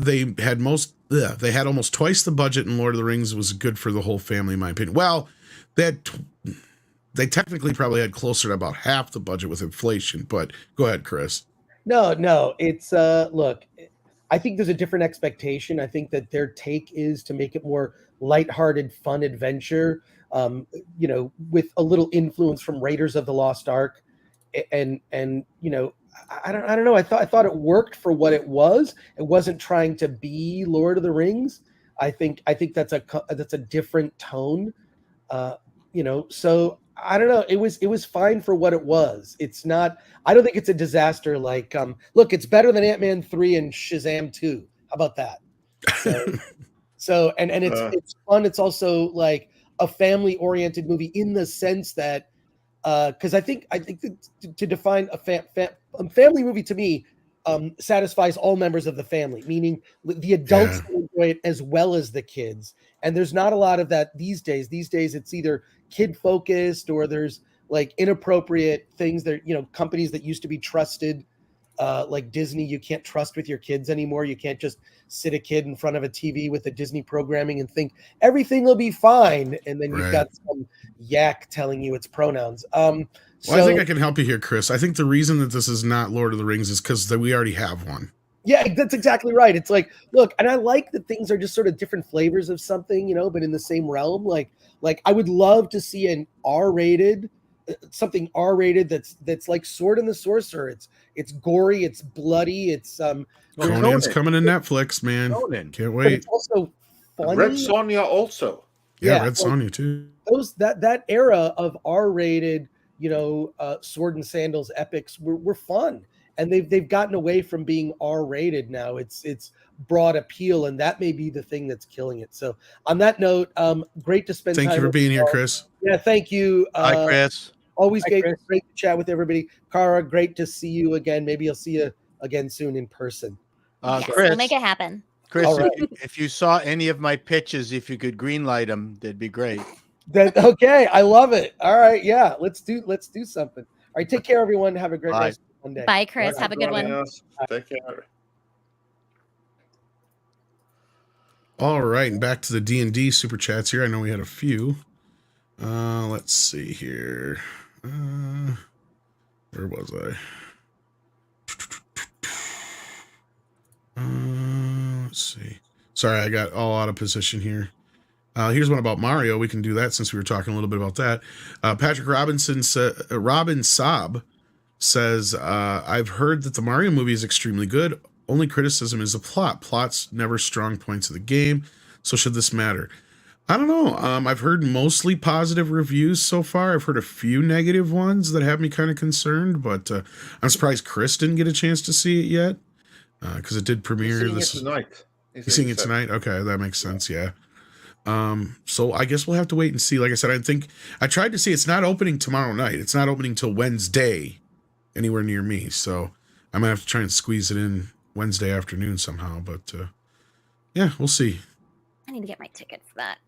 They had almost twice the budget in Lord of the Rings. Was good for the whole family, in my opinion. Well, they technically probably had closer to about half the budget with inflation, but go ahead, Chris. No, it's look, I think there's a different expectation. I think that their take is to make it more lighthearted, fun adventure, with a little influence from Raiders of the Lost Ark, and I don't know. I thought it worked for what it was. It wasn't trying to be Lord of the Rings. I think that's a different tone. So I don't know. It was fine for what it was. It's not. I don't think it's a disaster. Like, look, it's better than Ant-Man 3 and Shazam 2. How about that? So it's fun. It's also like a family-oriented movie in the sense that. Because I think that to define a family movie to me satisfies all members of the family, meaning the adults enjoy it as well as the kids. And there's not a lot of that these days. These days, it's either kid focused or there's like inappropriate things that companies that used to be trusted, like Disney, you can't trust with your kids anymore. You can't just sit a kid in front of a TV with the Disney programming and think everything will be fine, and then you've got some yak telling you it's pronouns. I think I can help you here, Chris. I think the reason that this is not Lord of the Rings is because we already have one. Yeah, that's exactly right. It's like, look, and I like that things are just sort of different flavors of something, but in the same realm. Like I would love to see an R-rated, something R-rated that's like Sword and the Sorcerer. It's gory, it's bloody, it's Conan's coming to Netflix, man. Conan. Can't but wait. it's also funny. Red Sonja also. Yeah, Red Sonja too. That era of R-rated, sword and sandals epics were fun. and they've gotten away from being R-rated now. It's broad appeal, and that may be the thing that's killing it. So on that note, great to spend time. Thank you for being here, Chris. Yeah, thank you. Hi, Chris. Always Hi, Chris. great to chat with everybody. Cara, great to see you again. Maybe I'll see you again soon in person. Yes, Chris, we'll make it happen. Chris, All right. if you saw any of my pitches, if you could green light them, that'd be great. Okay, I love it. All right, yeah, let's do something. All right, take care, everyone. Have a great Bye. rest of Monday. Bye, Chris. Have a good one. Us. Take care. All right, and back to the D&D super chats here. I know we had a few. Let's see here. Where was I? Let's see. Sorry, I got all out of position here. Here's one about Mario. We can do that since we were talking a little bit about that. Patrick Robin Saab says, I've heard that the Mario movie is extremely good. Only criticism is the plot. Plot's never strong points of the game. So should this matter? I don't know. I've heard mostly positive reviews so far. I've heard a few negative ones that have me kind of concerned, but I'm surprised Chris didn't get a chance to see it yet because it did premiere this tonight. He's seeing it tonight. Okay, that makes sense. Yeah. So I guess we'll have to wait and see. Like I said, I tried to see it's not opening tomorrow night. It's not opening till Wednesday anywhere near me. So I might have to try and squeeze it in Wednesday afternoon somehow. But yeah, we'll see. I need to get my ticket for that.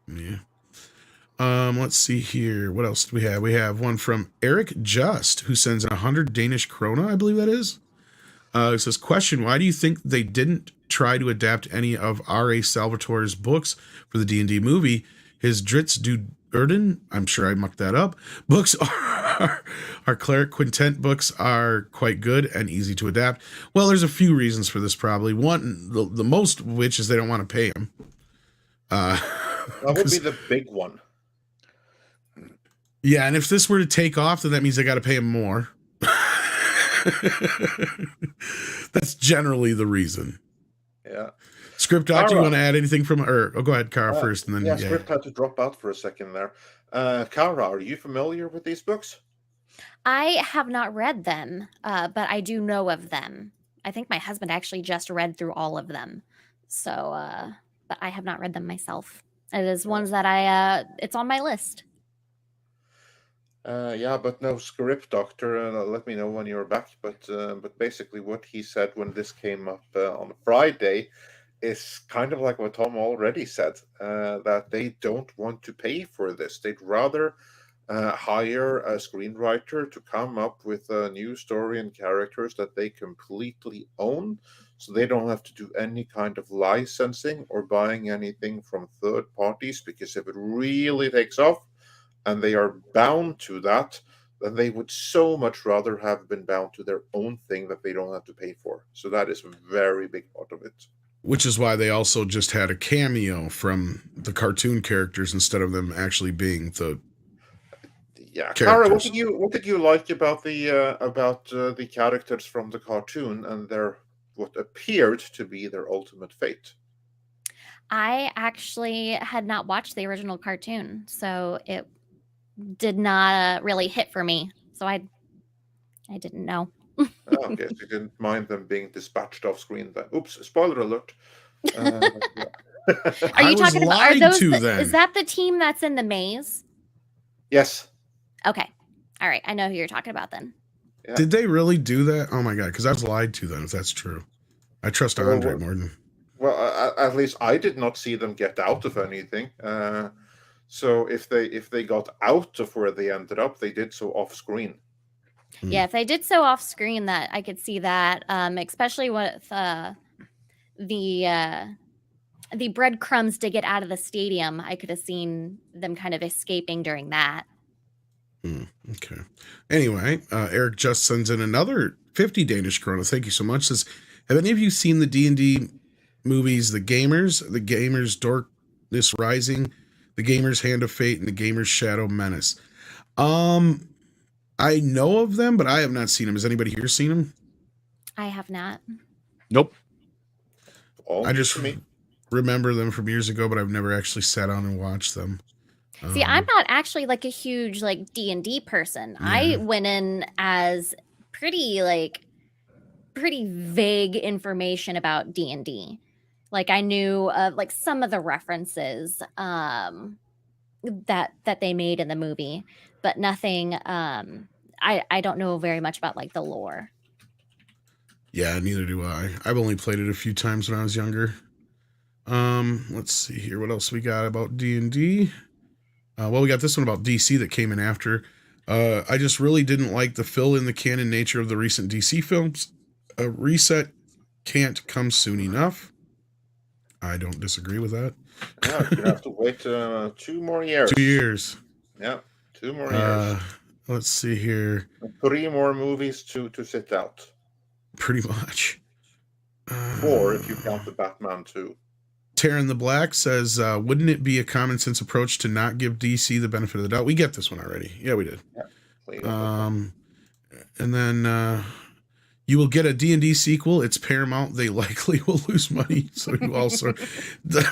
Yeah. Let's see here. What else do we have? We have one from Eric Just, who sends 100 Danish krona, I believe that is. It says, question, why do you think they didn't try to adapt any of R.A. Salvatore's books for the D&D movie? His Dritz du Erden, I'm sure I mucked that up, books our Cleric Quintet books are quite good and easy to adapt. Well, there's a few reasons for this probably. One, the most of which is they don't want to pay him. That would be the big one. Yeah, and if this were to take off, then that means they got to pay him more. That's generally the reason. Yeah. Script Doc, do you want to add anything from go ahead, Cara, first, and then yeah, Script had to drop out for a second there. Cara, are you familiar with these books? I have not read them, but I do know of them. I think my husband actually just read through all of them. So, but I have not read them myself. It is ones that it's on my list. Yeah, but no Script Doctor. Let me know when you're back. But basically, what he said when this came up on Friday is kind of like what Tom already said. That they don't want to pay for this. They'd rather hire a screenwriter to come up with a new story and characters that they completely own, so they don't have to do any kind of licensing or buying anything from third parties. Because if it really takes off, and they are bound to that, then they would so much rather have been bound to their own thing that they don't have to pay for. So that is a very big part of it. Which is why they also just had a cameo from the cartoon characters instead of them actually being the Cara, what did you like about the characters from the cartoon and their what appeared to be their ultimate fate? I actually had not watched the original cartoon, so it did not really hit for me. So I didn't know. Okay, so you didn't mind them being dispatched off screen then. Oops, spoiler alert. Are you talking about, is that the team that's in the maze? Yes. Okay. All right. I know who you're talking about then. Yeah. Did they really do that? Oh my God, because I was lied to then, if that's true. I trust Andre more than... Well, at least I did not see them get out of anything. So if they got out of where they ended up, they did so off screen. Yeah, if they did so off screen, that I could see that, especially with the breadcrumbs to get out of the stadium. I could have seen them kind of escaping during that. Okay. Anyway, Eric just sends in another 50 Danish krona. Thank you so much. Says, have any of you seen the D&D movies, The Gamers Darkness Rising, The Gamers Hand of Fate, and The Gamers Shadow Menace? I know of them, but I have not seen them. Has anybody here seen them? I have not. Nope. I just remember them from years ago, but I've never actually sat down and watched them. See, I'm not actually like a huge like D&D person. Yeah. I went in as pretty vague information about D&D. Like I knew of like some of the references that they made in the movie, but nothing. I don't know very much about like the lore. Yeah, neither do I. I've only played it a few times when I was younger. Let's see here. What else we got about D&D? Well, we got this one about DC that came in after. I just really didn't like the fill in the canon nature of the recent DC films. A reset can't come soon enough. I don't disagree with that. Yeah, you have to wait 2 more years. 2 years. Yeah, 2 more years. Let's see here. 3 more movies to sit out. Pretty much. 4 if you count the Batman 2. Taryn the Black says, wouldn't it be a common sense approach to not give DC the benefit of the doubt? We get this one already. Yeah, we did. Yeah, and then you will get a D&D sequel. It's Paramount. They likely will lose money. So you also,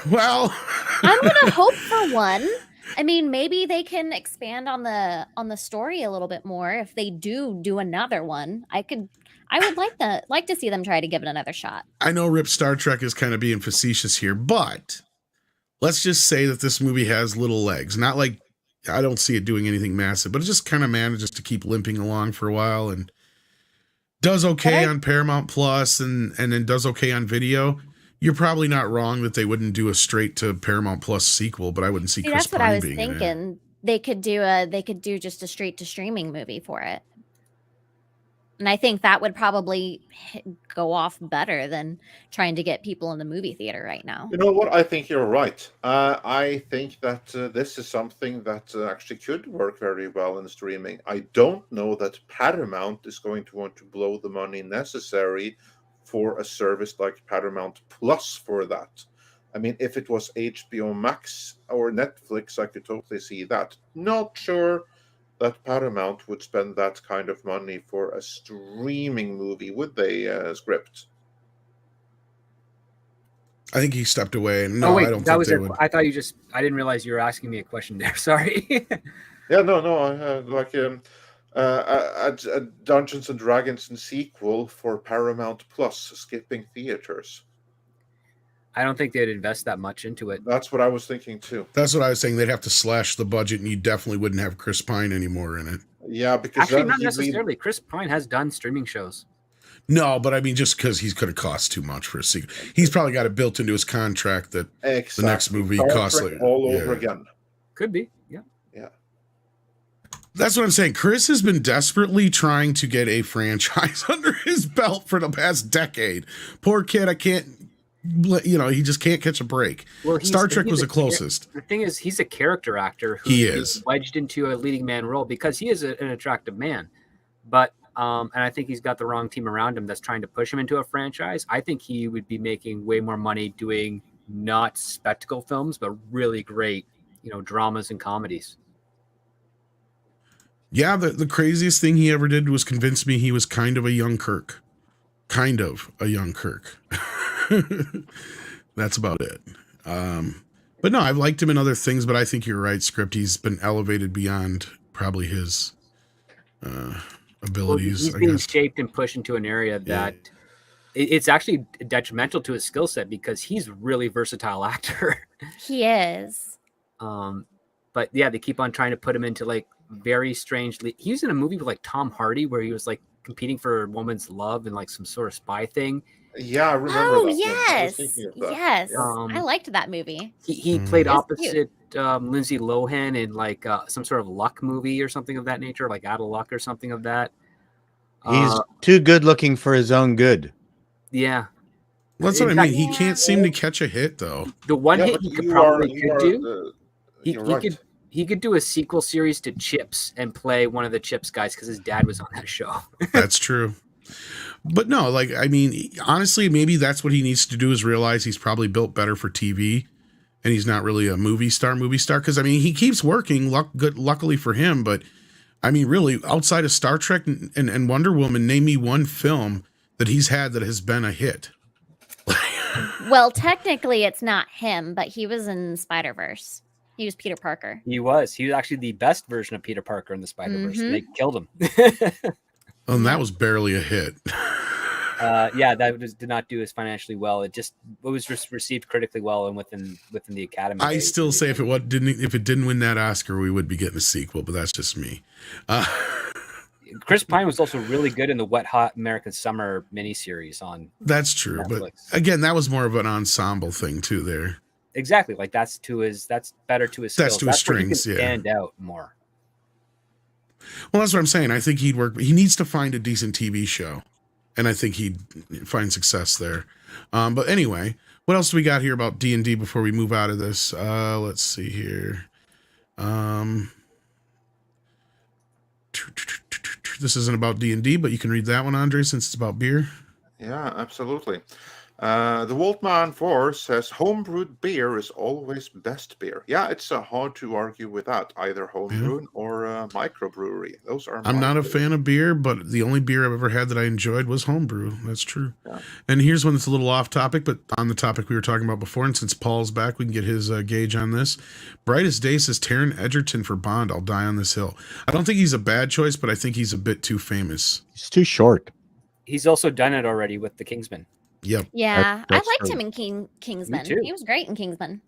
well, I'm gonna hope for one. I mean, maybe they can expand on the story a little bit more if they do another one. I would like to see them try to give it another shot. I know Rip Star Trek is kind of being facetious here, but let's just say that this movie has little legs. Not like I don't see it doing anything massive, but it just kind of manages to keep limping along for a while and does okay on Paramount Plus and then does okay on video. You're probably not wrong that they wouldn't do a straight to Paramount Plus sequel, but I wouldn't see Chris that's what Pine I was being thinking. in it. They could do just a straight to streaming movie for it. And I think that would probably go off better than trying to get people in the movie theater right now. You know what? I think you're right. I think that this is something that actually could work very well in streaming. I don't know that Paramount is going to want to blow the money necessary for a service like Paramount Plus for that. I mean, if it was HBO Max or Netflix, I could totally see that. Not sure that Paramount would spend that kind of money for a streaming movie, would they, Script? I think he stepped away. No, I don't think they would. I thought I didn't realize you were asking me a question there. Sorry. Yeah, no. A Dungeons and Dragons sequel for Paramount Plus, skipping theaters. I don't think they'd invest that much into it. That's what I was thinking too. That's what I was saying. They'd have to slash the budget, and you definitely wouldn't have Chris Pine anymore in it. Yeah, because actually, not necessarily. Chris Pine has done streaming shows. No, but I mean, just because he's going to cost too much for a sequel, he's probably got it built into his contract that the next movie costs like, all over again. Could be, yeah. That's what I'm saying. Chris has been desperately trying to get a franchise under his belt for the past decade. Poor kid, he just can't catch a break. Well, Star Trek was the closest. The thing is, he's a character actor who is wedged into a leading man role because he is an attractive man. But and I think he's got the wrong team around him that's trying to push him into a franchise. I think he would be making way more money doing not spectacle films, but really great, dramas and comedies. Yeah, the craziest thing he ever did was convince me he was kind of a young Kirk. Kind of a young Kirk. That's about it. But no, I've liked him in other things, but I think you're right, Script. He's been elevated beyond probably his abilities. Well, he's being shaped and pushed into an area that it's actually detrimental to his skill set because he's a really versatile actor. He is. But yeah, they keep on trying to put him into like very strangely. He was in a movie with like Tom Hardy where he was like competing for a woman's love and like some sort of spy thing. Yeah, I remember. Oh, yes. Yes. I liked that movie. He played opposite Lindsay Lohan in like some sort of luck movie or something of that nature, like Out of Luck or something of that. He's too good looking for his own good. Yeah. That's what I mean. He can't seem to catch a hit, though. The one hit he could probably do. He could do a sequel series to Chips and play one of the Chips guys because his dad was on that show. That's true. But no, like, I mean, honestly, maybe that's what he needs to do is realize he's probably built better for TV and he's not really a movie star. Because, I mean, he keeps working, luckily for him. But, I mean, really, outside of Star Trek and Wonder Woman, name me one film that he's had that has been a hit. Well, technically, it's not him, but he was in Spider-Verse. He was Peter Parker. He was actually the best version of Peter Parker in the Spider-Verse. Mm-hmm. They killed him. And that was barely a hit. Yeah, that did not do as financially well. It was just received critically well and within the Academy. I still say if it didn't win that Oscar, we would be getting a sequel, but that's just me. Chris Pine was also really good in the Wet Hot American Summer miniseries on. That's true, Netflix. But again, that was more of an ensemble thing too. There, exactly. Like that's better to his. That's skills. to his where he strengths. can Yeah, stand out more. Well, that's what I'm saying. I think he'd work. He needs to find a decent TV show, and I think he'd find success there. But anyway, what else do we got here about D&D before we move out of this? Let's see here. This isn't about D&D, but you can read that one, Andre, since it's about beer. Yeah, absolutely. The Wolfman 4 says homebrewed beer is always best beer. Yeah, it's hard to argue with that. Either homebrewed or microbrewery. Those are. I'm not a fan of beer, but the only beer I've ever had that I enjoyed was homebrew. That's true. Yeah. And here's one that's a little off topic, but on the topic we were talking about before. And since Paul's back, we can get his gauge on this. Brightest Day says Taron Egerton for Bond. I'll die on this hill. I don't think he's a bad choice, but I think he's a bit too famous. He's too short. He's also done it already with the Kingsman. Yep. Yeah, That's I liked true. him in Kingsman. too. He was great in Kingsman.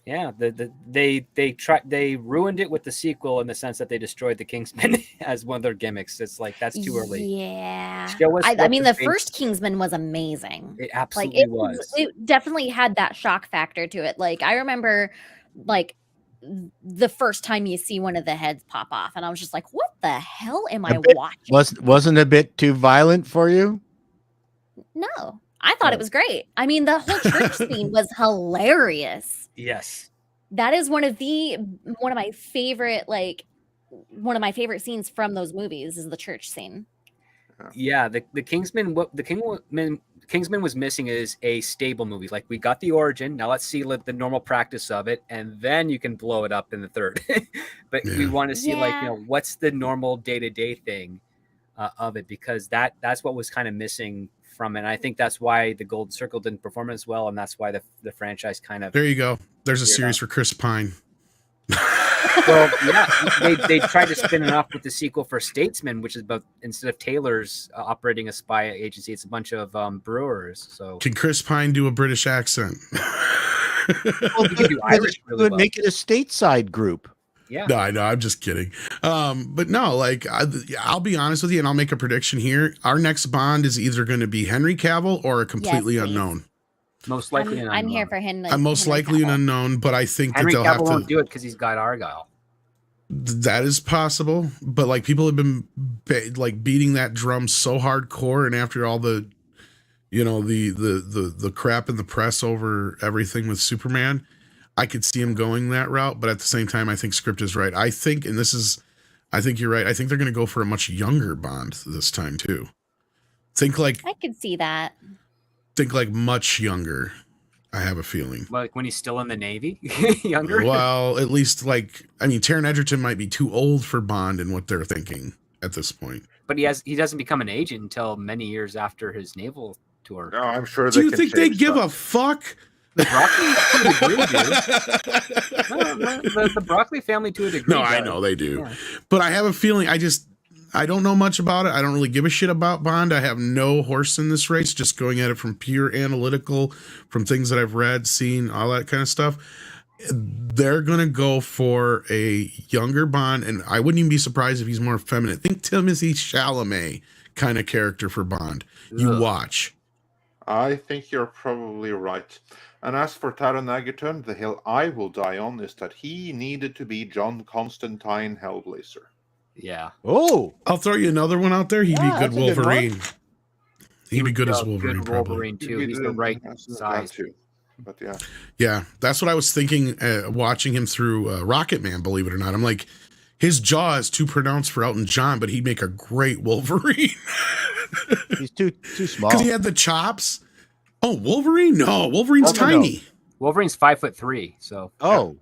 Yeah, they ruined it with the sequel in the sense that they destroyed the Kingsman as one of their gimmicks. It's like that's too early. Yeah, Show us I what mean the the first Kingsman was amazing. It Like absolutely was. it definitely had that shock factor to it. Like I remember, like the first time you see one of the heads pop off, and I was just like, "What the hell am I watching?" Wasn't a bit too violent for you? No, I thought it was great. I mean, the whole church scene was hilarious. Yes. That is one of my favorite scenes from those movies is the church scene. Yeah, the Kingsman. What the Kingsman was missing is a stable movie. Like we got the origin. Now let's see the normal practice of it, and then you can blow it up in the third. But we want to see what's the normal day-to-day thing of it, because that's what was kind of missing from it. And I think that's why the Golden Circle didn't perform as well, and that's why the franchise kind of. There you go. There's a series for Chris Pine. Well, yeah, they tried to spin it off with the sequel for Statesman, which is about instead of tailors operating a spy agency, it's a bunch of brewers. So Can Chris Pine do a British accent? well, you can do Irish really well. Make it a stateside group. Yeah. No, I know. I'm just kidding. But no, like I'll be honest with you, and I'll make a prediction here. Our next Bond is either going to be Henry Cavill or a completely unknown. Most likely, I'm here for him. I'm most likely an unknown, but I think Henry that they'll have Cavill to won't do it because he's got Argyle. That is possible, but like people have been like beating that drum so hardcore, and after all the, the crap in the press over everything with Superman, I could see him going that route. But at the same time, I think script is right. I think you're right. I think they're going to go for a much younger Bond this time too. I could see that. Think like much younger. I have a feeling. Like when he's still in the Navy, younger. Well, at least Taron Egerton might be too old for Bond in what they're thinking at this point. But he doesn't become an agent until many years after his naval tour. No, I'm sure. Do you think they give a fuck? The Broccoli to a degree, dude. The Broccoli family to a degree. No, I know they do, yeah. But I have a feeling. I don't know much about it. I don't really give a shit about Bond. I have no horse in this race, just going at it from pure analytical, from things that I've read, seen, all that kind of stuff. They're going to go for a younger Bond, and I wouldn't even be surprised if he's more feminine. Think Timothée Chalamet kind of character for Bond. You watch. I think you're probably right. And as for Taron Egerton, the hill I will die on is that he needed to be John Constantine Hellblazer. Yeah. Oh, I'll throw you another one out there. He'd be a good that's a good one. Wolverine. He'd be good as a Wolverine, Good probably. Wolverine too. He's the right size. Too. But yeah. Yeah, that's what I was thinking watching him through Rocket Man, believe it or not. I'm like, his jaw is too pronounced for Elton John, but he'd make a great Wolverine. he's too small. Because he had the chops. Oh, Wolverine? No, Wolverine's tiny. Wolverine's 5'3", so. Oh,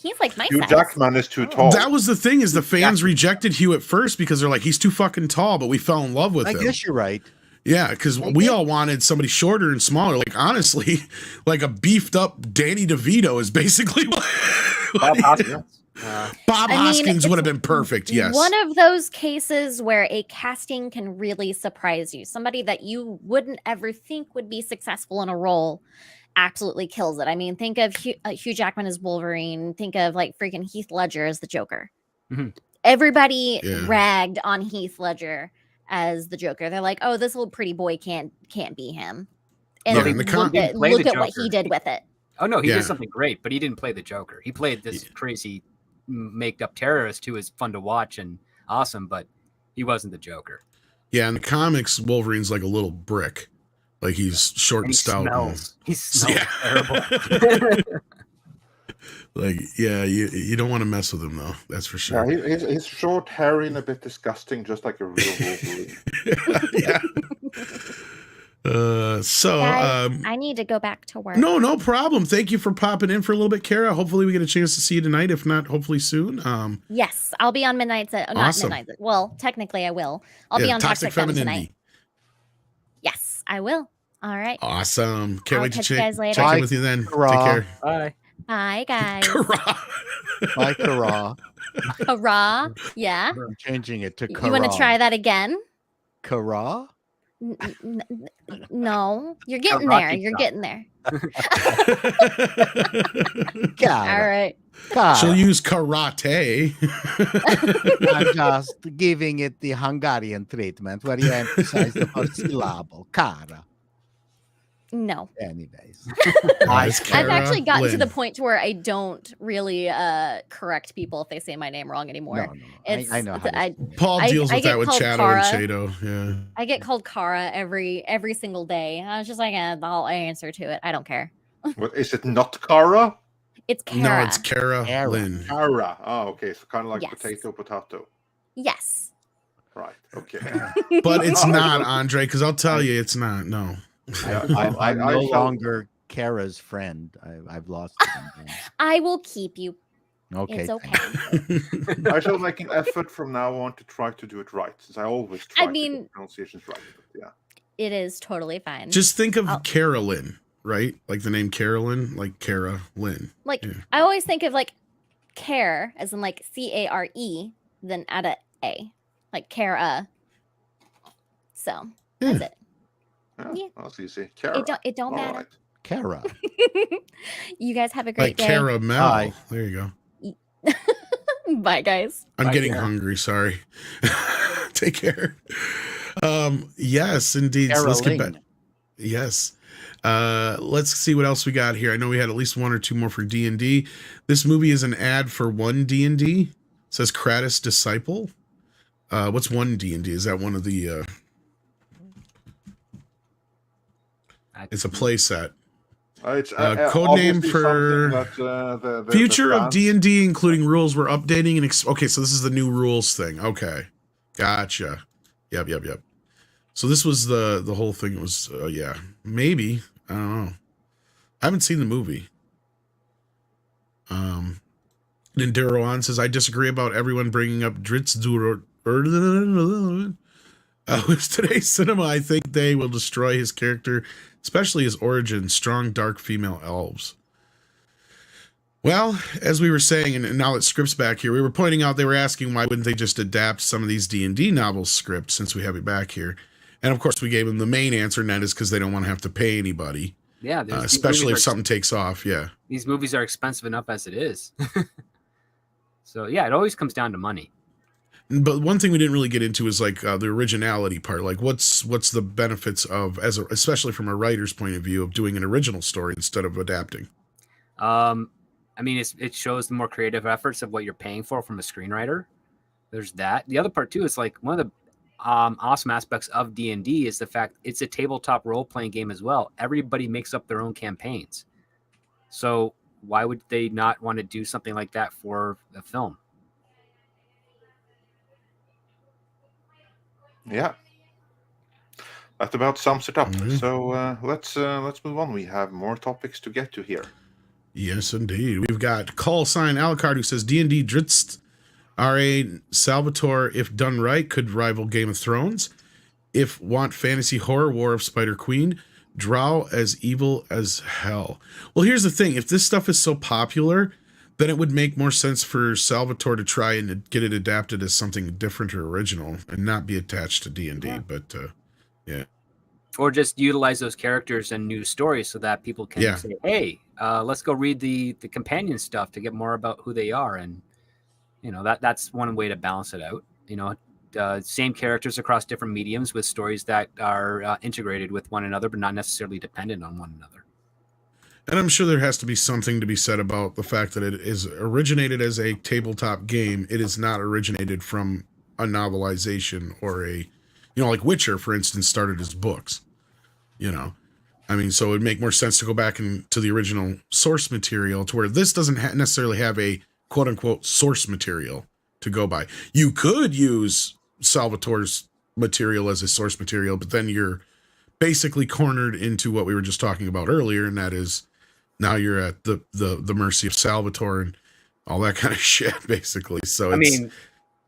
He's like my Hugh size. Jackman is too tall. That was the thing, is the fans rejected Hugh at first because they're like, he's too fucking tall, but we fell in love with I him. guess you're right. Yeah, because we all wanted somebody shorter and smaller. Like, honestly, like a beefed up Danny DeVito is basically what Bob Hoskins. Bob Hoskins would have been perfect. Yes. One of those cases where a casting can really surprise you. Somebody that you wouldn't ever think would be successful in a role absolutely kills it. I mean, think of Hugh Jackman as Wolverine. Think of like freaking Heath Ledger as the Joker. Mhm. Everybody ragged on Heath Ledger as the Joker. They're like, "Oh, this little pretty boy can't be him." And look at what he did with it. Oh no, he did something great, but he didn't play the Joker. He played this crazy made up terrorist who is fun to watch and awesome, but he wasn't the Joker. Yeah, in the comics, Wolverine's like a little brick. Like he's short and stout. He smells terrible. Like, yeah, you don't want to mess with him though. That's for sure. Yeah, he's short, hairy, and a bit disgusting, just like a real Wolverine. Yeah. Guys, I need to go back to work. No problem. Thank you for popping in for a little bit, Kara. Hopefully we get a chance to see you tonight. If not, hopefully soon. Yes, I'll be on Midnights. Not Midnights. Well, technically I will. I'll be on Toxic Femininity tonight. Yes, I will. All right. Awesome. Can't wait to check in with you then. Hurrah. Take care. Bye. Bye, guys. Bye, Kara. Hurrah. Yeah. I'm changing it to Kara. You want to try that again? Kara? No. You're getting there. You're getting there. All right. She'll use karate. I'm just giving it the Hungarian treatment where you emphasize the first syllable. Kara. No. Anyways. I've actually gotten to the point to where I don't really correct people if they say my name wrong anymore. No. I know how Paul deals with that with Chato and Chato. Yeah. I get called Kara every single day. I was just like, I'll answer to it. I don't care. What is it? Not Kara? It's Kara. No, it's Kara Lynn. Kara. Oh, okay. So kind of like potato. Yes. Right. Okay. But it's not, Andre, because I'll tell you, it's not. No. I'm no longer Kara's friend. I've lost him. I will keep you. Okay. It's okay. I shall make an effort from now on to try to do it right, since I always try to get the pronunciations right. But yeah. It is totally fine. Just think of Carolyn, right? Like the name Carolyn, like Kara Lynn. Like I always think of like care as in like CARE, then add a A. Like Kara. So that's it. Yeah, that's easy. Kara. It don't matter. Right. Kara. You guys have a great day. Caramel. Bye. There you go. Bye, guys. I'm getting hungry. Sorry. Take care. Yes, indeed. So let's get back. Yes. Let's see what else we got here. I know we had at least one or two more for D&D. This movie is an ad for one D&D. It says Kratos Disciple. What's one D&D? Is that one of the it's a play set. It's code name for the future of D&D, including rules we're updating and okay. So this is the new rules thing. Okay, gotcha. Yep. So this was the whole thing. It was maybe, I don't know. I haven't seen the movie. Nindero on says, I disagree about everyone bringing up Dritz Duro. With today's cinema, I think they will destroy his character, especially his origin, strong, dark female elves. Well, as we were saying, and now that Script's back here, we were pointing out, they were asking why wouldn't they just adapt some of these D&D novels scripts since we have it back here. And of course, we gave them the main answer, and that is because they don't want to have to pay anybody. Yeah, especially if something takes off. Yeah, these movies are expensive enough as it is. So yeah, it always comes down to money. But one thing we didn't really get into is like the originality part. Like, what's the benefits of, especially from a writer's point of view, of doing an original story instead of adapting? I mean, it shows the more creative efforts of what you're paying for from a screenwriter. There's that. The other part too is like one of the awesome aspects of D&D is the fact it's a tabletop role-playing game as well. Everybody makes up their own campaigns. So why would they not want to do something like that for a film? Yeah, that about sums it up. Mm-hmm. So let's move on. We have more topics to get to here. Yes, indeed. We've got call sign Alucard who says D&D Dritz R.A. Salvatore, if done right, could rival Game of Thrones. If want fantasy horror, War of Spider Queen. Drow as evil as hell. Well, here's the thing. If this stuff is so popular, then it would make more sense for Salvatore to try and get it adapted as something different or original and not be attached to D&D. But yeah. Or just utilize those characters and new stories so that people can say, hey, let's go read the companion stuff to get more about who they are. And, that's one way to balance it out. Same characters across different mediums with stories that are integrated with one another, but not necessarily dependent on one another. And I'm sure there has to be something to be said about the fact that it is originated as a tabletop game. It is not originated from a novelization or like Witcher, for instance, started as books. So it'd make more sense to go back to the original source material, to where this doesn't necessarily have a quote unquote source material to go by. You could use Salvatore's material as a source material, but then you're basically cornered into what we were just talking about earlier, and that is now you're at the mercy of Salvatore and all that kind of shit, basically. So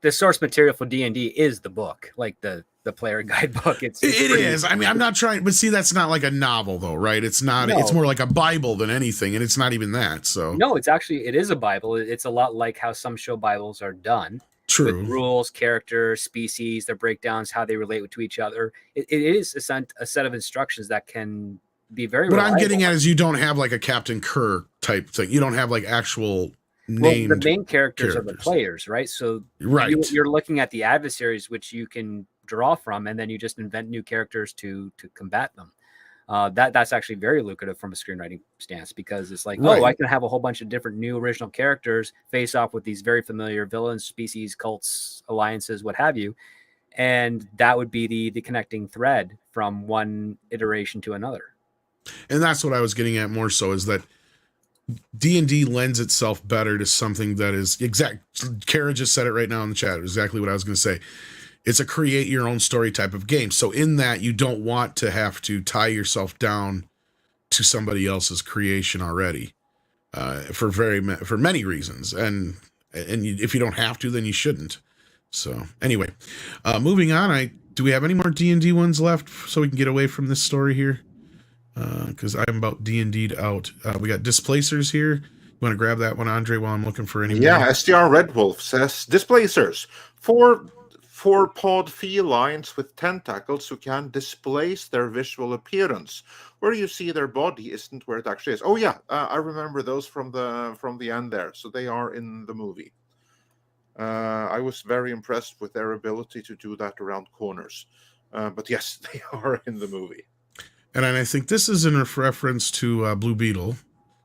the source material for D&D is the book, like the player guidebook. It is. I'm not trying, but see, that's not like a novel though, right? It's not. No. It's more like a Bible than anything, and it's not even that. So no, it is a Bible. It's a lot like how some show Bibles are done. True. With rules, characters, species, their breakdowns, how they relate to each other. It is a set of instructions that can be very. What I'm getting at is you don't have like a Captain Kirk type thing. You don't have like actual named. The main characters are the players, right? So you're looking at the adversaries, which you can draw from, and then you just invent new characters to combat them. That's actually very lucrative from a screenwriting stance, because it's like, I can have a whole bunch of different new original characters face off with these very familiar villains, species, cults, alliances, what have you. And that would be the connecting thread from one iteration to another. And that's what I was getting at more so, is that D&D lends itself better to something that is Kara just said it right now in the chat. Exactly what I was going to say. It's a create your own story type of game. So in that, you don't want to have to tie yourself down to somebody else's creation already, for many reasons. And if you don't have to, then you shouldn't. So anyway, moving on. Do we have any more D&D ones left so we can get away from this story here? Because I'm about D&D'd out. We got Displacers here. You want to grab that one, Andre, while I'm looking for any more? Yeah, SDR Red Wolf says Displacers. Four-pawed felines with tentacles who can displace their visual appearance. Where you see their body isn't where it actually is. Oh yeah, I remember those from the end there. So they are in the movie. I was very impressed with their ability to do that around corners. But yes, they are in the movie. And I think this is in reference to Blue Beetle.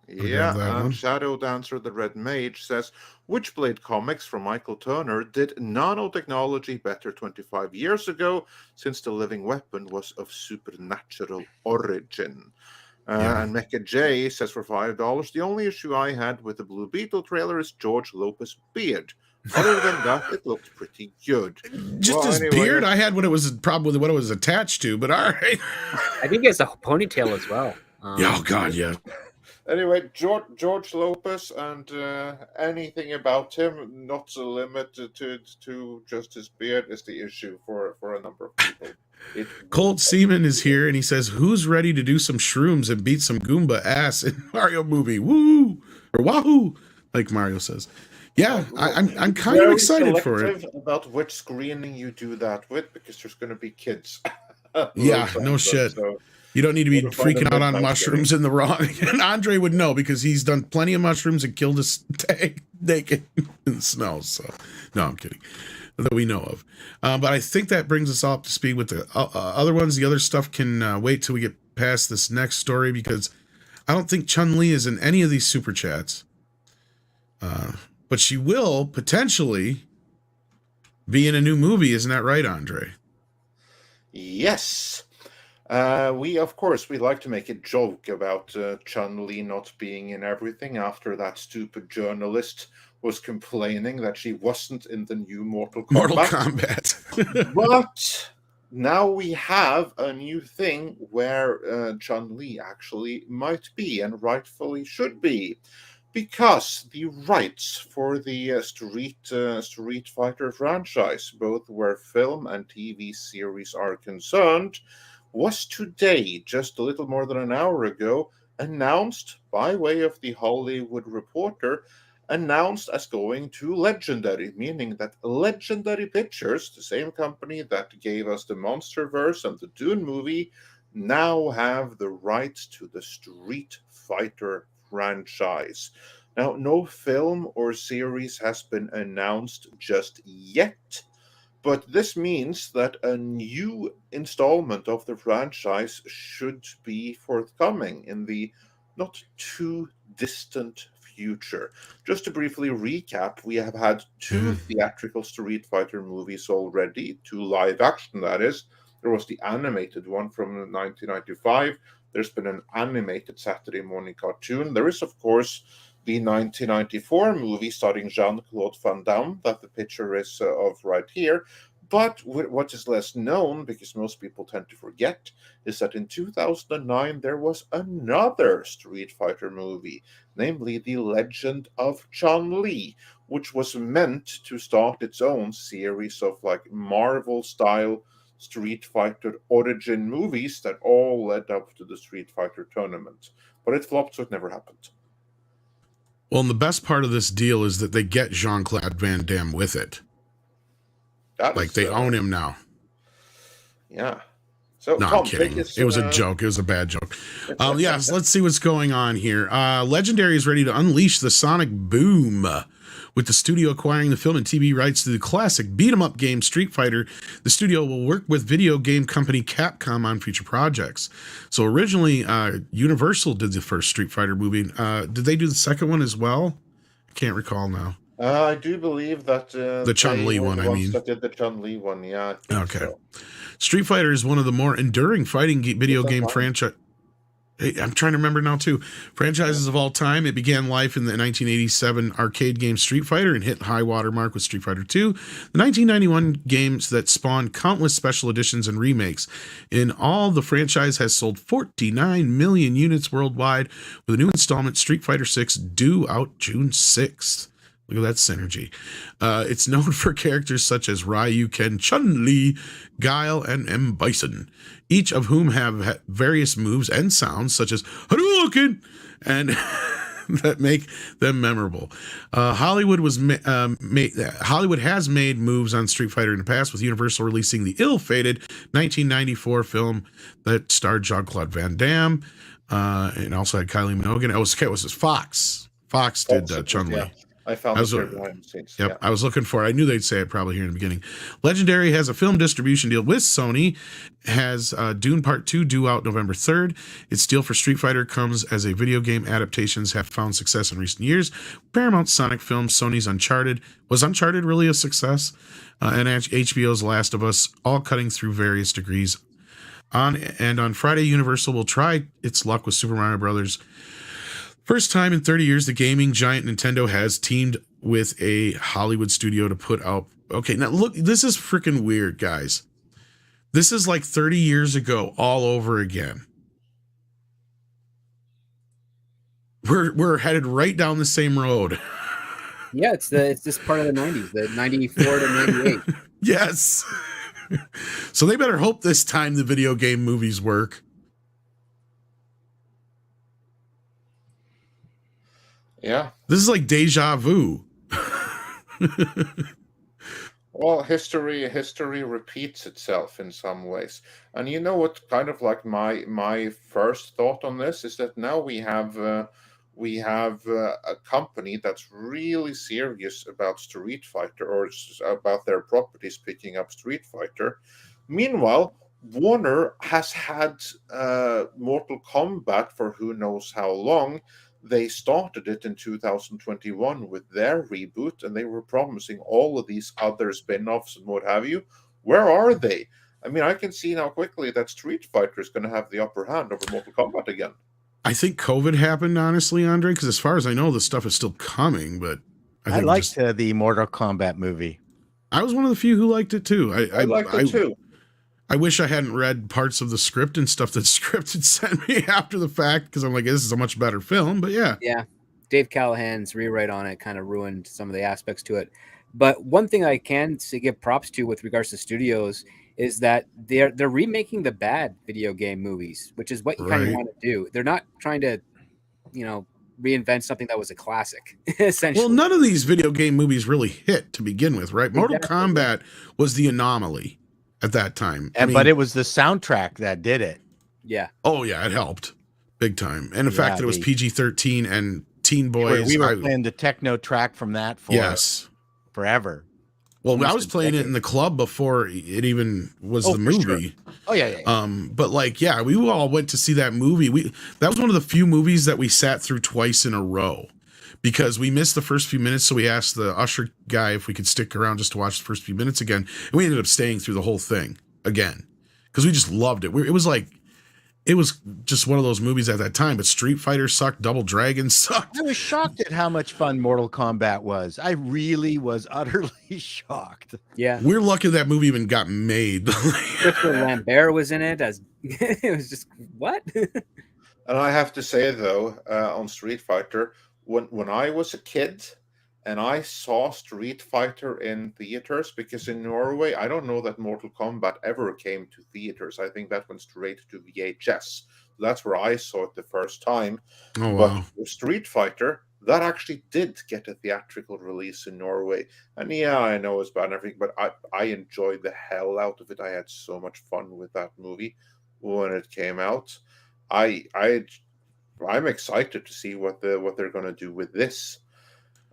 Yeah, Shadow Dancer the Red Mage says, Witchblade Comics from Michael Turner did nanotechnology better 25 years ago, since the living weapon was of supernatural origin. And Mecha J says for $5, the only issue I had with the Blue Beetle trailer is George Lopez' beard. Other than that, it looked pretty good. Just his beard? I had what it was attached to, but all right. I think it's a ponytail as well. Oh, God, yeah. Anyway, George Lopez, and anything about him, not limited to just his beard, is the issue for a number of people. Colt Seaman is here, and he says, who's ready to do some shrooms and beat some Goomba ass in Mario movie? Woo! Or wahoo! Like Mario says. Yeah, I'm kind of excited for it. About which screening you do that with, because there's going to be kids. Yeah, no shit. So you don't need to be freaking out on mushrooms in the raw. And Andre would know, because he's done plenty of mushrooms and killed us naked in the snow. So, no, I'm kidding. That we know of. But I think that brings us all up to speed with the other ones. The other stuff can wait till we get past this next story, because I don't think Chun-Li is in any of these super chats. But she will potentially be in a new movie. Isn't that right, Andre? Yes. We like to make a joke about Chun-Li not being in everything after that stupid journalist was complaining that she wasn't in the new Mortal Kombat. But now we have a new thing where Chun-Li actually might be, and rightfully should be. Because the rights for the Street Fighter franchise, both where film and TV series are concerned, was today, just a little more than an hour ago, announced by way of the Hollywood Reporter announced as going to Legendary, meaning that Legendary Pictures, the same company that gave us the Monsterverse and the Dune movie, now have the rights to the Street Fighter franchise. Now, no film or series has been announced just yet, but this means that a new installment of the franchise should be forthcoming in the not too distant future. Just to briefly recap, we have had two theatrical Street Fighter movies already, two live action, that is. There was the animated one from 1995. There's been an animated Saturday morning cartoon. There is, of course, the 1994 movie starring Jean-Claude Van Damme that the picture is of right here. But what is less known, because most people tend to forget, is that in 2009 there was another Street Fighter movie, namely The Legend of Chun-Li, which was meant to start its own series of like Marvel-style Street Fighter origin movies that all led up to the Street Fighter tournament. But it flopped, so it never happened. Well, and the best part of this deal is that they get Jean-Claude Van Damme with it. Like they own him now. Yeah. So no, I'm kidding. It was a joke. It was a bad joke. Yes, let's see what's going on here. Legendary is ready to unleash the sonic boom. With the studio acquiring the film and TV rights to the classic beat-em-up game Street Fighter, the studio will work with video game company Capcom on future projects. So originally, Universal did the first Street Fighter movie. Did they do the second one as well? I can't recall now. I do believe that the Chun-Li one, I mean. That did the Chun-Li one, yeah. Okay. So. Street Fighter is one of the more enduring fighting video game franchise. I'm trying to remember now, too. Franchises of all time. It began life in the 1987 arcade game Street Fighter and hit high water mark with Street Fighter 2. The 1991 games that spawned countless special editions and remakes. In all, the franchise has sold 49 million units worldwide, with a new installment, Street Fighter 6, due out June 6th. Look at that synergy. It's known for characters such as Ryu, Ken, Chun-Li, Guile, and M. Bison, each of whom have various moves and sounds such as Hadouken and that make them memorable. Hollywood has made moves on Street Fighter in the past, with Universal releasing the ill-fated 1994 film that starred Jean-Claude Van Damme and also had Kylie Minogue. It was Fox. Fox did Chun-Li. Yeah. I found it here behind the scenes. Yep, yeah. I was looking for it. I knew they'd say it probably here in the beginning. Legendary has a film distribution deal with Sony, has Dune Part 2 due out November 3rd. Its deal for Street Fighter comes as a video game adaptations have found success in recent years. Paramount's Sonic film, Sony's Uncharted. Was Uncharted really a success? And HBO's Last of Us, all cutting through various degrees. On Friday, Universal will try its luck with Super Mario Brothers. First time in 30 years, the gaming giant Nintendo has teamed with a Hollywood studio to put out... Okay, now look, this is freaking weird, guys. This is like 30 years ago all over again. We're headed right down the same road. Yeah, it's this part of the 90s, the 94 to 98. Yes. So they better hope this time the video game movies work. Yeah. This is like deja vu. Well, history repeats itself in some ways. And you know what kind of like my first thought on this is that now we have a company that's really serious about Street Fighter, or about their properties picking up Street Fighter. Meanwhile, Warner has had Mortal Kombat for who knows how long. They started it in 2021 with their reboot, and they were promising all of these other spin-offs and what have you. Where are they? I mean, I can see now quickly that Street Fighter is going to have the upper hand over Mortal Kombat again. I think COVID happened, honestly, Andre, because as far as I know, the stuff is still coming, but I liked the Mortal Kombat movie. I was one of the few who liked it, too. I liked it, too. I wish I hadn't read parts of the script and stuff that script had sent me after the fact, because I'm like, this is a much better film, but yeah. Yeah. Dave Callahan's rewrite on it kind of ruined some of the aspects to it. But one thing I can give props to with regards to studios is that they're remaking the bad video game movies, which is what you kind of want to do. They're not trying to, reinvent something that was a classic, essentially. Well, none of these video game movies really hit to begin with, right? Mortal Exactly. Kombat was the anomaly at that time. But it was the soundtrack that did it. Yeah. Oh yeah, it helped big time, and the fact that it was PG-13 and teen boys. We were playing the techno track from that for forever. Well, I was playing it in the club before it even was the movie. Sure. Oh yeah. But like, yeah, we all went to see that movie. That was one of the few movies that we sat through twice in a row because we missed the first few minutes. So we asked the usher guy if we could stick around just to watch the first few minutes again, and we ended up staying through the whole thing again because we just loved it. It was just one of those movies at that time, but Street Fighter sucked, Double Dragon sucked. I was shocked at how much fun Mortal Kombat was. I really was utterly shocked. Yeah. We're lucky that movie even got made. Christopher Lambert was in it as it was just what? And I have to say though, on Street Fighter, when I was a kid and I saw Street Fighter in theaters, because in Norway, I don't know that Mortal Kombat ever came to theaters. I think that went straight to VHS. That's where I saw it the first time. Oh, wow. But Street Fighter, that actually did get a theatrical release in Norway. And yeah, I know it's bad and everything, but I enjoyed the hell out of it. I had so much fun with that movie when it came out. I'm excited to see what they're going to do with this.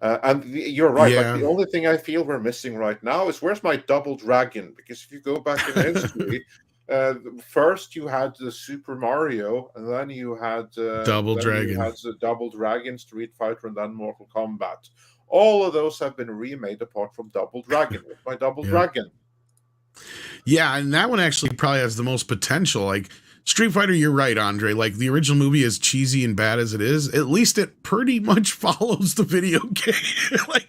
And you're right. Yeah. Like, the only thing I feel we're missing right now is where's my Double Dragon? Because if you go back in history, first you had the Super Mario, and then you had Double Dragon. You had the Double Dragon, Street Fighter, and then Mortal Kombat. All of those have been remade apart from Double Dragon. With my Double Dragon. Yeah, and that one actually probably has the most potential. Like Street Fighter, you're right, Andre. Like the original movie, as cheesy and bad as it is, at least it pretty much follows the video game. Like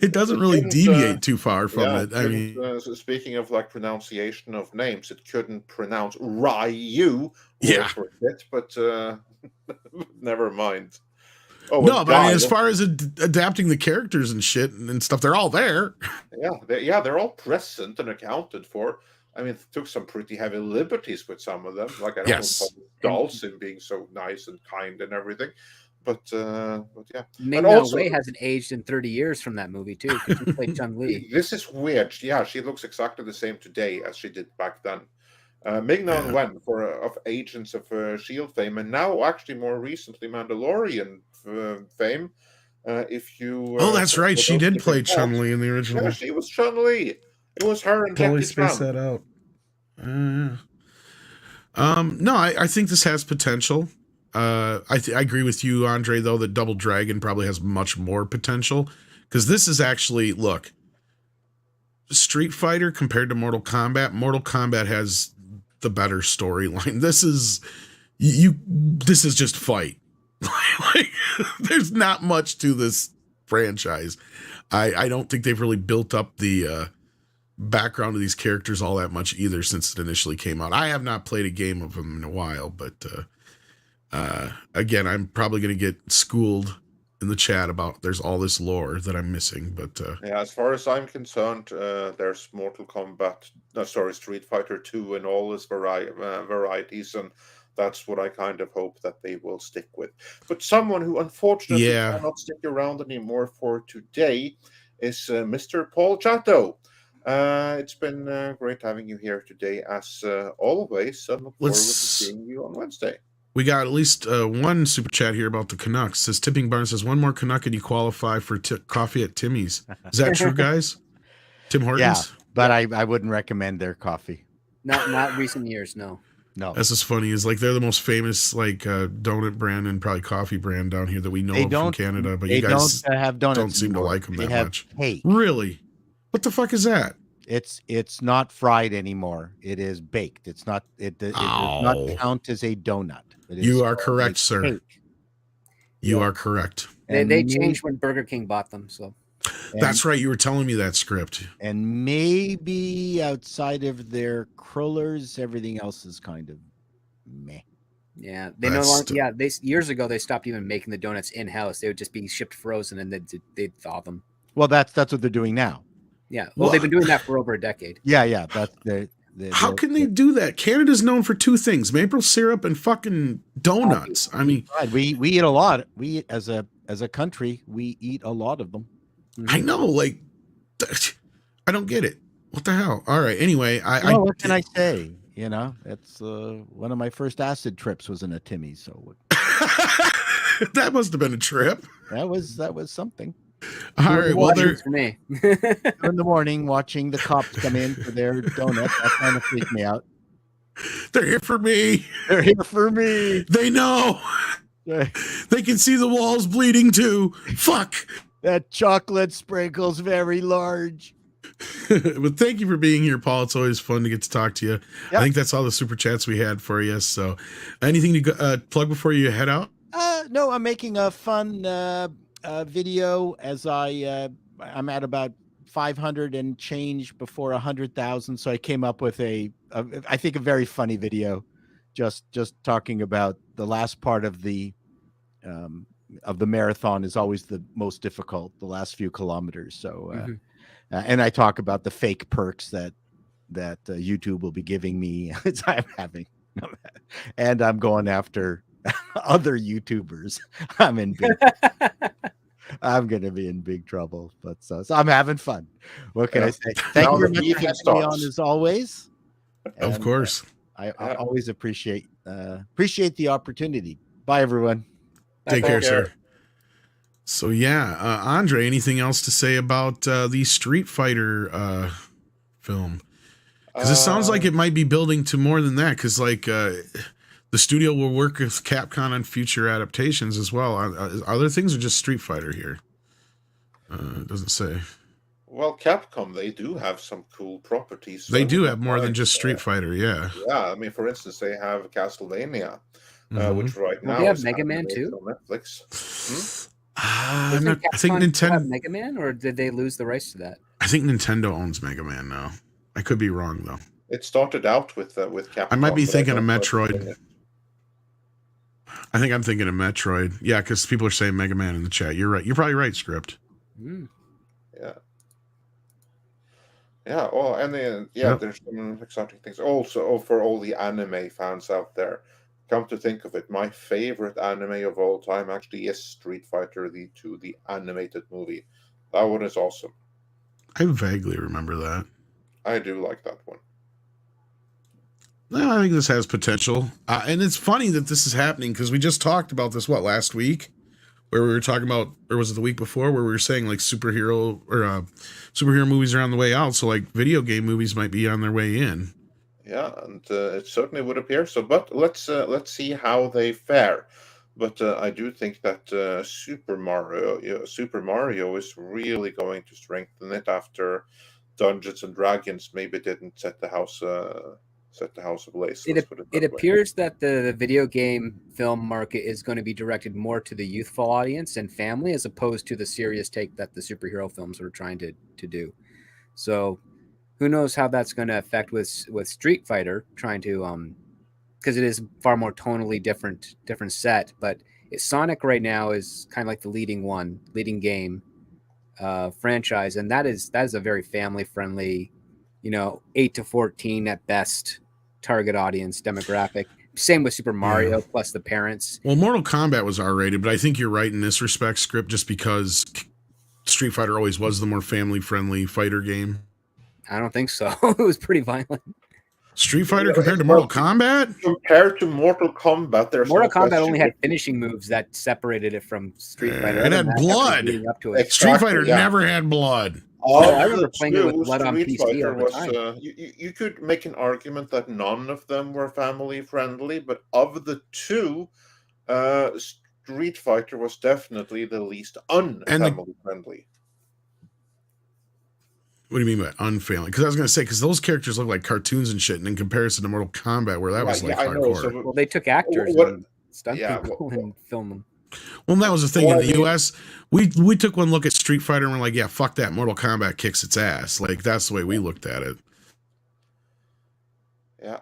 it doesn't really deviate too far from it. I mean, so speaking of like pronunciation of names, it couldn't pronounce Ryu. For it, but never mind. Oh no, but I mean, as far as adapting the characters and shit and stuff, they're all there. They're all present and accounted for. I mean, it took some pretty heavy liberties with some of them. Like I don't know Dhalsim being so nice and kind and everything. But yeah. Ming Na Wei hasn't aged in 30 years from that movie too, because she played Chun-Li. This is weird. Yeah, she looks exactly the same today as she did back then. Ming Na Wen of Agents of S.H.I.E.L.D. fame, and now actually more recently Mandalorian fame. If you that's right. She did play Chun-Li in the original. Yeah, she was Chun-Li. It was her and totally Jackie spaced Chan. that out. No, I think this has potential. I agree with you, Andre, though, that Double Dragon probably has much more potential because this is actually, look, Street Fighter compared to Mortal Kombat has the better storyline. This is just fight. Like, there's not much to this franchise. I don't think they've really built up the background of these characters all that much either since it initially came out. I have not played a game of them in a while, but again, I'm probably going to get schooled in the chat about there's all this lore that I'm missing. But as far as I'm concerned, there's Street Fighter 2 and all its varieties, and that's what I kind of hope that they will stick with. But someone who unfortunately cannot stick around anymore for today is Mr. Paul Chato. It's been great having you here today, as always. I look forward to seeing you on Wednesday. We got at least one super chat here about the Canucks. Says Tipping Barn says one more Canuck and you qualify for coffee at Timmy's. Is that true, guys? Tim Hortons? Yeah, but I wouldn't recommend their coffee. Not recent years, no. That's just funny. Is like they're the most famous like donut brand and probably coffee brand down here that we know of from Canada. But you guys don't have donots don't seem anymore. to like them that much. Cake. Really? What the fuck is that? It's not fried anymore. It is baked. It does not count as a donut. You are correct, sir. Cake. You are correct. They changed when Burger King bought them. So that's right. You were telling me that script. And maybe outside of their crullers, everything else is kind of meh. Yeah, they no longer. Yeah, years ago they stopped even making the donuts in house. They would just be shipped frozen, and they'd thaw them. Well, that's what they're doing now. Yeah, well, they've been doing that for over a decade. Yeah, that's How can they do that? Canada's known for two things: maple syrup and fucking donuts. I mean, we eat a lot. We as a country, we eat a lot of them. I know, like, I don't get it. What the hell? All right. Anyway, what can I say? You know, it's one of my first acid trips was in a Timmy. So that must have been a trip. That was something. All right. Well, they're for me. in the morning watching the cops come in for their donut. That kind of freaked me out. They're here for me. They're here for me. They know. They can see the walls bleeding too. Fuck. That chocolate sprinkle's very large. But thank you for being here, Paul. It's always fun to get to talk to you. Yep. I think that's all the super chats we had for you. So anything to plug before you head out? No, I'm making a fun video as I'm at about 500 and change before 100,000. So I came up with I think a very funny video, just talking about the last part of the marathon is always the most difficult, the last few kilometers. So, and I talk about the fake perks that YouTube will be giving me as I'm having, and I'm going after other YouTubers. I'm going to be in big trouble, but so I'm having fun. What can I say? Thank you very much for having me on as always. Of course. I always appreciate the opportunity. Bye, everyone. Take care, sir. So yeah, Andre, anything else to say about the Street Fighter film? Because it sounds like it might be building to more than that. Because like the studio will work with Capcom on future adaptations as well. Other things are just Street Fighter here. It doesn't say. Well, Capcom, they do have some cool properties. They do have more than just Street Fighter, yeah. Yeah, I mean, for instance, they have Castlevania, which right now they have is Mega Man too on Netflix. I think Nintendo Mega Man, or did they lose the rights to that? I think Nintendo owns Mega Man now. I could be wrong though. It started out with Capcom. I might be thinking of Metroid. I think I'm thinking of Metroid. Yeah, because people are saying Mega Man in the chat. You're right. You're probably right, Script. Yeah. Yeah. Well, and then there's some exciting things. Also, for all the anime fans out there, come to think of it, my favorite anime of all time actually is Street Fighter the animated movie. That one is awesome. I vaguely remember that. I do like that one. No, I think this has potential. And it's funny that this is happening because we just talked about this, last week? Where we were talking about, or was it the week before, where we were saying like superhero movies are on the way out. So like video game movies might be on their way in. Yeah, and it certainly would appear so. But let's see how they fare. But I do think that Super Mario is really going to strengthen it after Dungeons and Dragons maybe didn't set the house ablaze. It appears that the video game film market is going to be directed more to the youthful audience and family, as opposed to the serious take that the superhero films are trying to do. So who knows how that's going to affect with Street Fighter, trying to because it is far more tonally different set. But Sonic right now is kind of like the leading game franchise, and that is a very family friendly, 8 to 14 at best target audience demographic. Same with Super Mario plus the parents. Well, Mortal Kombat was R-rated, but I think you're right in this respect, Script, just because Street Fighter always was the more family friendly fighter game. I don't think so. It was pretty violent. Street Fighter compared to Mortal Kombat? Compared to Mortal Kombat, Mortal Kombat only had finishing moves that separated it from Street Fighter. It had blood. Street Fighter never had blood. I remember playing it with blood on PC all the time. You could make an argument that none of them were family friendly, but of the two, Street Fighter was definitely the least unfamily friendly. What do you mean by unfailing? Because I was going to say, because those characters look like cartoons and shit, and in comparison to Mortal Kombat, where that was like hardcore. Well, they took actors and stunt people and filmed them. Well, that was the thing in the U.S. We took one look at Street Fighter and we're like, yeah, fuck that. Mortal Kombat kicks its ass. Like, that's the way we looked at it. Yeah.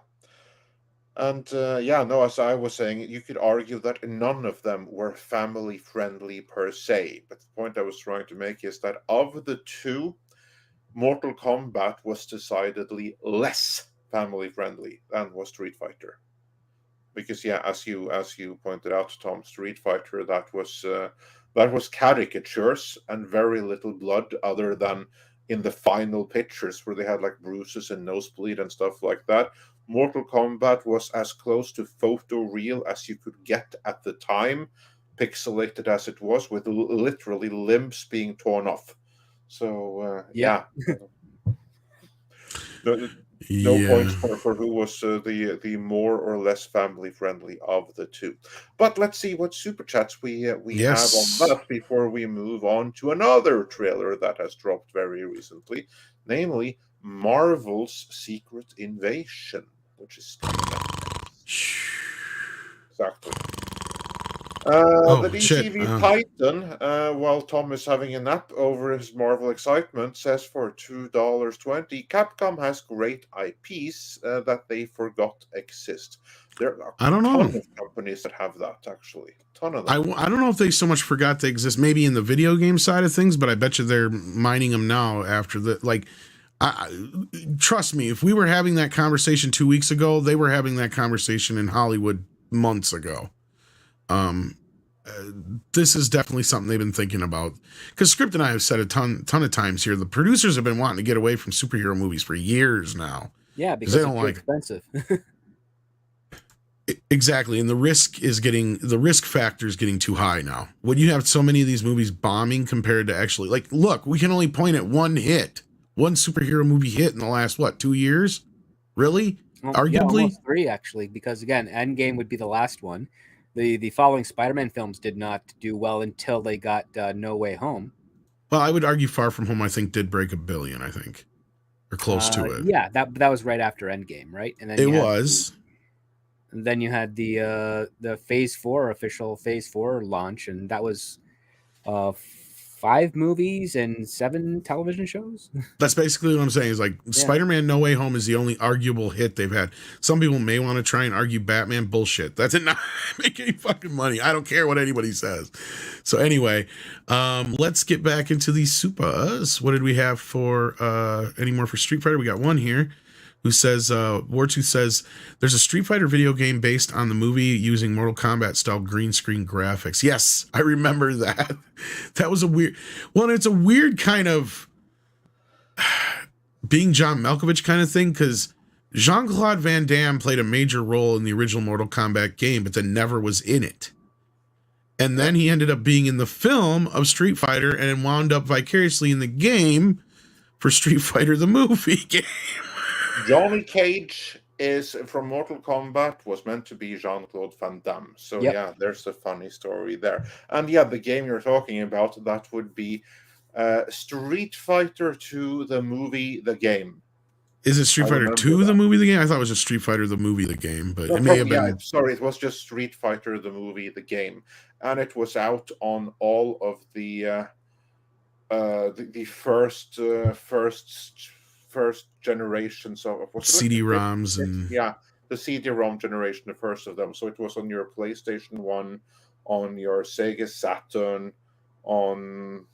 And, as I was saying, you could argue that none of them were family friendly per se. But the point I was trying to make is that of the two, Mortal Kombat was decidedly less family friendly than was Street Fighter. Because yeah, as you pointed out, Tom, Street Fighter, that was caricatures and very little blood, other than in the final pictures where they had like bruises and nosebleed and stuff like that. Mortal Kombat was as close to photoreal as you could get at the time, pixelated as it was, with literally limbs being torn off. So yeah. No points for who was the more or less family friendly of the two. But let's see what super chats we have on that before we move on to another trailer that has dropped very recently, namely Marvel's Secret Invasion, which is exactly. The DC v Titan, while Tom is having a nap over his Marvel excitement, says for $2.20, Capcom has great IPs that they forgot exist. There are a ton of companies that have that, actually. Ton of them. I don't know if they so much forgot they exist, maybe in the video game side of things, but I bet you they're mining them now after the, like, trust me, if we were having that conversation 2 weeks ago, they were having that conversation in Hollywood months ago. This is definitely something they've been thinking about, because Script and I have said a ton of times here, the producers have been wanting to get away from superhero movies for years now. Yeah, because they don't like expensive. Exactly, and the risk factor is getting too high now. When you have so many of these movies bombing compared to actually, like, look, we can only point at one superhero movie hit in the last 2 years, really? Well, arguably, yeah, almost 3 actually, because again, Endgame would be the last one. The following Spider-Man films did not do well until they got No Way Home. Well, I would argue Far From Home, I think, did break $1 billion, I think, or close to it. Yeah, that was right after Endgame, right? And then then you had the Phase 4 official Phase 4 launch, and that was 5 movies and 7 television shows. That's basically what I'm saying. Is like Spider-Man No Way Home is the only arguable hit they've had. Some people may want to try and argue Batman. Bullshit. That did not make any fucking money. I don't care what anybody says. So anyway, let's get back into these supers. What did we have for any more for Street Fighter? We got one here who says, Wartooth says, there's a Street Fighter video game based on the movie using Mortal Kombat style green screen graphics. Yes, I remember that. That was it's a weird kind of being John Malkovich kind of thing, because Jean-Claude Van Damme played a major role in the original Mortal Kombat game, but then never was in it. And then he ended up being in the film of Street Fighter and wound up vicariously in the game for Street Fighter the movie game. Johnny Cage is from Mortal Kombat was meant to be Jean-Claude Van Damme. So yeah, there's a funny story there. And yeah, the game you're talking about, that would be Street Fighter 2 the movie the game. Is it Street Fighter 2 the movie the game? I thought it was just Street Fighter the movie the game, but it may have been. Yeah, sorry, it was just Street Fighter the movie the game, and it was out on all of the first generations of CD-ROMs and the CD-ROM generation, the first of them. So it was on your PlayStation 1, on your Sega Saturn, on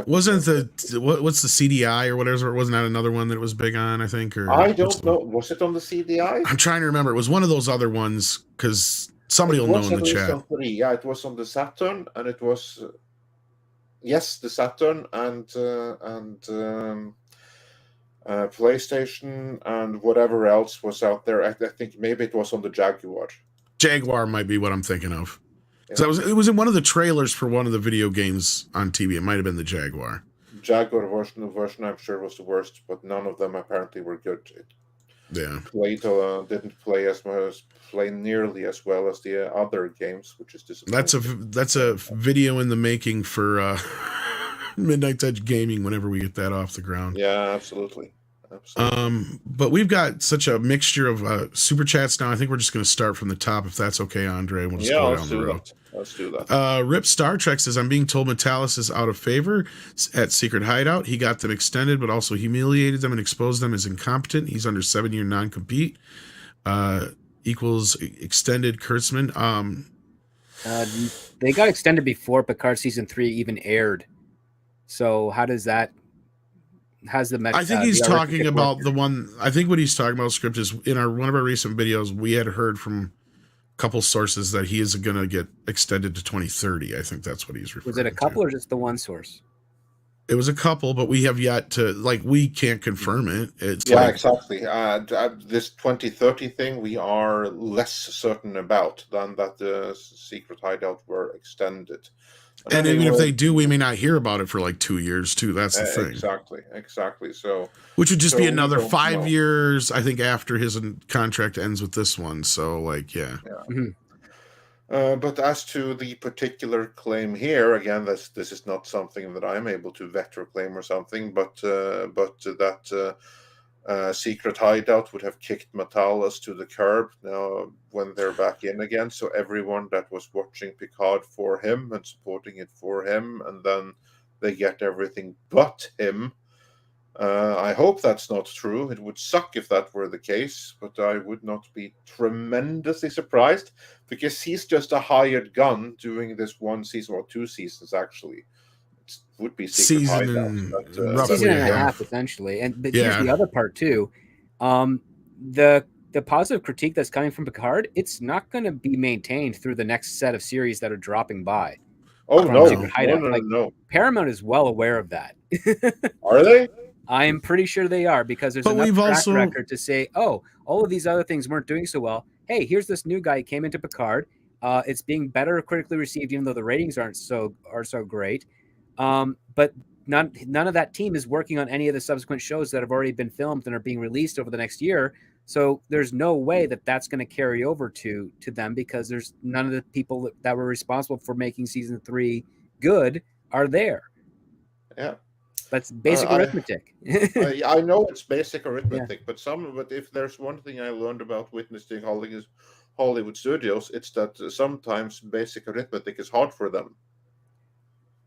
wasn't what's the CDI or whatever? Wasn't that another one that it was big on? I think, or I don't know. Was it on the CDI? I'm trying to remember. It was one of those other ones, because somebody will know in the chat. Yeah, it was on the Saturn, and it was the Saturn and PlayStation and whatever else was out there. I think maybe it was on the Jaguar. Jaguar might be what I'm thinking of. So it was in one of the trailers for one of the video games on TV. It might have been the Jaguar. Jaguar version I'm sure was the worst, but none of them apparently were good. Didn't play nearly as well as the other games, which is disappointing. That's a video in the making for Midnight Edge Gaming whenever we get that off the ground. Yeah, absolutely. But we've got such a mixture of super chats now. I think we're just going to start from the top, if that's okay, Andre. We'll just go down the road. Let's do that. Rip Star Trek says, I'm being told Metalis is out of favor at Secret Hideout. He got them extended, but also humiliated them and exposed them as incompetent. He's under 7-year non-compete. Equals extended Kurtzman. They got extended before Picard season 3 even aired. So how does that has the I think he's talking about the one. I think what he's talking about, Script, is in one of our recent videos, we had heard from a couple sources that he is going to get extended to 2030. I think that's what he's referring to. Was it a couple or just the one source? It was a couple, but we have yet to, we can't confirm it. It's exactly. This 2030 thing, we are less certain about than that the secret hideout were extended. And even if they do, we may not hear about it for 2 years too. That's the thing. Exactly. So, which would just be another 5 years, I think, after his contract ends with this one. So, yeah. Mm-hmm. But as to the particular claim here, again, this is not something that I'm able to vet or claim or something, but that secret hideout would have kicked Metalis to the curb now when they're back in again. So everyone that was watching Picard for him and supporting it for him, and then they get everything but him. I hope that's not true. It would suck if that were the case, but I would not be tremendously surprised, because he's just a hired gun doing this one season, or 2 seasons actually. It would be season and a half essentially. But here's the other part too. The positive critique that's coming from Picard, it's not going to be maintained through the next set of series that are dropping by. Oh no. Paramount is well aware of that. Are they? I am pretty sure they are, because there's enough track record to say, oh, all of these other things weren't doing so well. Hey, here's this new guy who came into Picard. It's being better critically received, even though the ratings are so great. But none of that team is working on any of the subsequent shows that have already been filmed and are being released over the next year. So there's no way that that's going to carry over to them, because there's none of the people that were responsible for making season 3 good are there. Yeah. That's basic arithmetic. I know it's basic arithmetic, but if there's one thing I learned about witnessing Hollywood studios, it's that sometimes basic arithmetic is hard for them.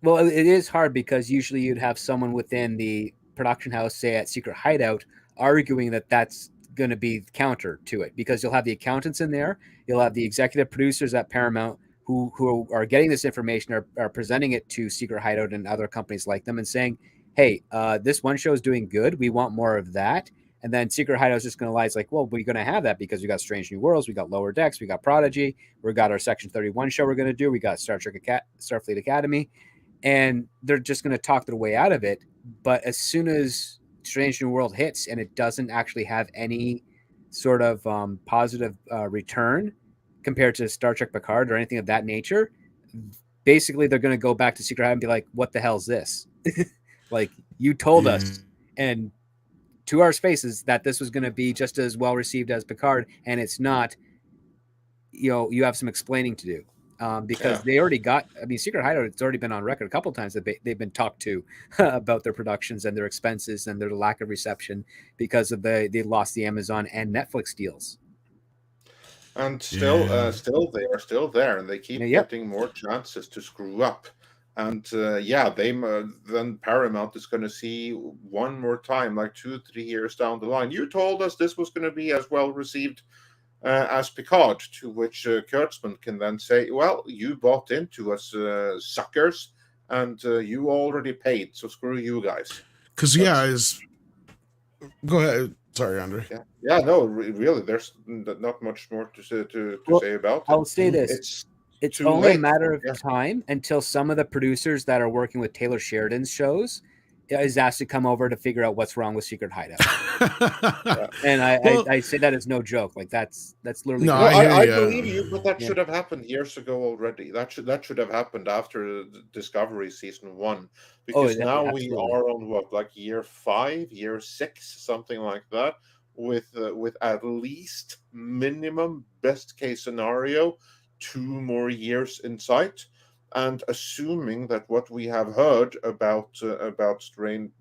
Well, it is hard, because usually you'd have someone within the production house, say at Secret Hideout, arguing that that's going to be counter to it, because you'll have the accountants in there, you'll have the executive producers at Paramount who are getting this information, are presenting it to Secret Hideout and other companies like them and saying, hey, this one show is doing good. We want more of that. And then Secret Hideout is just going to lie. It's like, well, we're going to have that because we got Strange New Worlds, we got Lower Decks, we got Prodigy, we got our Section 31 show we're going to do, we got Starfleet Academy, and they're just going to talk their way out of it. But as soon as Strange New World hits and it doesn't actually have any sort of positive return compared to Star Trek Picard or anything of that nature, basically they're going to go back to Secret Hideout and be like, what the hell's this? Like, you told us, and to our faces, that this was going to be just as well received as Picard, and it's not. You have some explaining to do, because they already got. I mean, Secret Hideout, it's already been on record a couple of times that they've been talked to about their productions and their expenses and their lack of reception because of they lost the Amazon and Netflix deals. And still they are still there, and they keep getting more chances to screw up. And then Paramount is going to see one more time, 2-3 years down the line. You told us this was going to be as well received as Picard, to which Kurtzman can then say, well, you bought into us, suckers, and you already paid, so screw you guys. Because, go ahead. Sorry, Andre. Yeah, no, really, there's not much more to say about it. I'll say this. It's only a matter of time until some of the producers that are working with Taylor Sheridan's shows is asked to come over to figure out what's wrong with Secret Hideout. And I say that as no joke. That's literally. No, I believe you, but that should have happened years ago already. That should have happened after Discovery season 1, because now we are on year 5, year 6, something like that, with at least minimum best case scenario 2 more years in sight, and assuming that what we have heard about Starfleet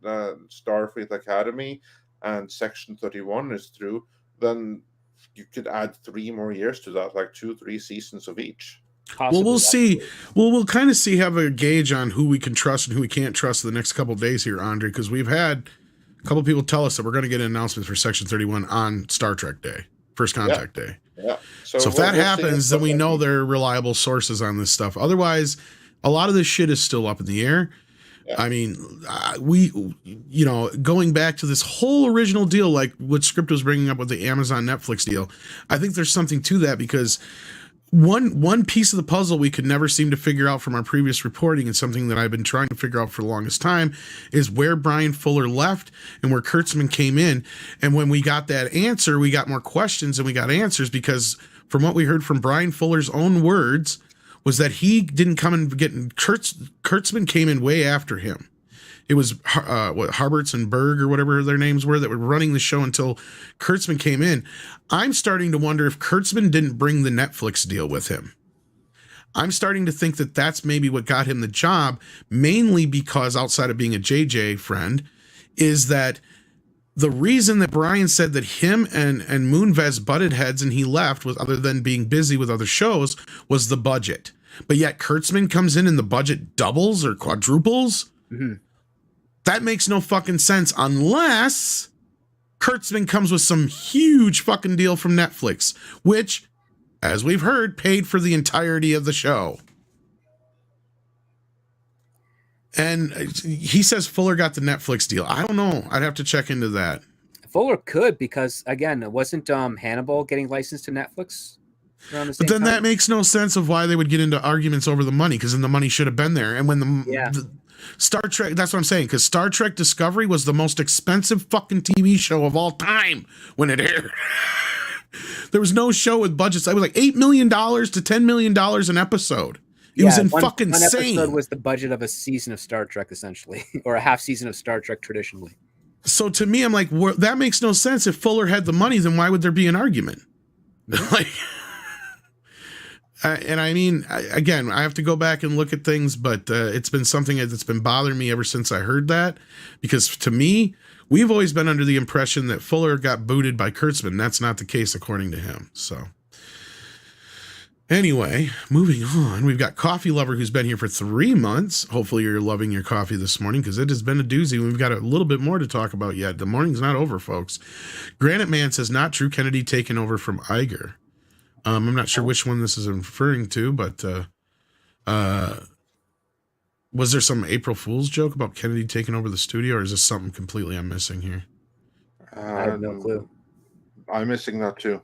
Academy and Section 31 is true, then you could add 3 more years to that, 2-3 seasons of each. Possibly, well, we'll see. Well, we'll kind of have a gauge on who we can trust and who we can't trust the next couple of days here, Andre, because we've had a couple of people tell us that we're going to get an announcement for Section 31 on Star Trek Day, First Contact Day. Yeah. So if that happens, then we know they're reliable sources on this stuff. Otherwise, a lot of this shit is still up in the air. I mean, going back to this whole original deal, like what Script was bringing up with the Amazon Netflix deal, I think there's something to that, because one piece of the puzzle we could never seem to figure out from our previous reporting, and something that I've been trying to figure out for the longest time, is where Brian Fuller left and where Kurtzman came in. And when we got that answer, we got more questions than we got answers, because from what we heard from Brian Fuller's own words was that he didn't come and get Kurtzman came in way after him. It was Harberts and Berg or whatever their names were that were running the show until Kurtzman came in. I'm starting to wonder if Kurtzman didn't bring the Netflix deal with him. I'm starting to think that that's maybe what got him the job, mainly because, outside of being a JJ friend, is that the reason that Brian said that him and Moonves butted heads and he left, was, other than being busy with other shows, was the budget. But yet Kurtzman comes in and the budget doubles or quadruples. Mm-hmm. That makes no fucking sense unless Kurtzman comes with some huge fucking deal from Netflix, which, as we've heard, paid for the entirety of the show. And he says Fuller got the Netflix deal. I don't know. I'd have to check into that. Fuller could, because again, wasn't Hannibal getting licensed to Netflix around the same But then time? that makes no sense of why they would get into arguments over the money, because then the money should have been there. And when the Star Trek, that's what I'm saying, because Star Trek Discovery was the most expensive fucking TV show of all time when it aired. There was no show with budgets. It was like $8 million to $10 million an episode. It was fucking insane. One episode was the budget of a season of Star Trek, essentially, or a half season of Star Trek traditionally. So to me, I'm like, that makes no sense. If Fuller had the money, then why would there be an argument? Like, and I mean, again, I have to go back and look at things, but it's been something that's been bothering me ever since I heard that, because to me, we've always been under the impression that Fuller got booted by Kurtzman. That's not the case, according to him. So anyway, moving on, we've got Coffee Lover, who's been here for 3 months. Hopefully you're loving your coffee this morning, because it has been a doozy. We've got a little bit more to talk about yet. The morning's not over, folks. Granite Man says, not true, Kennedy taken over from Iger. I'm not sure which one this is referring to, but was there some April Fool's joke about Kennedy taking over the studio, or is this something completely I'm missing here? I have no clue. I'm missing that too.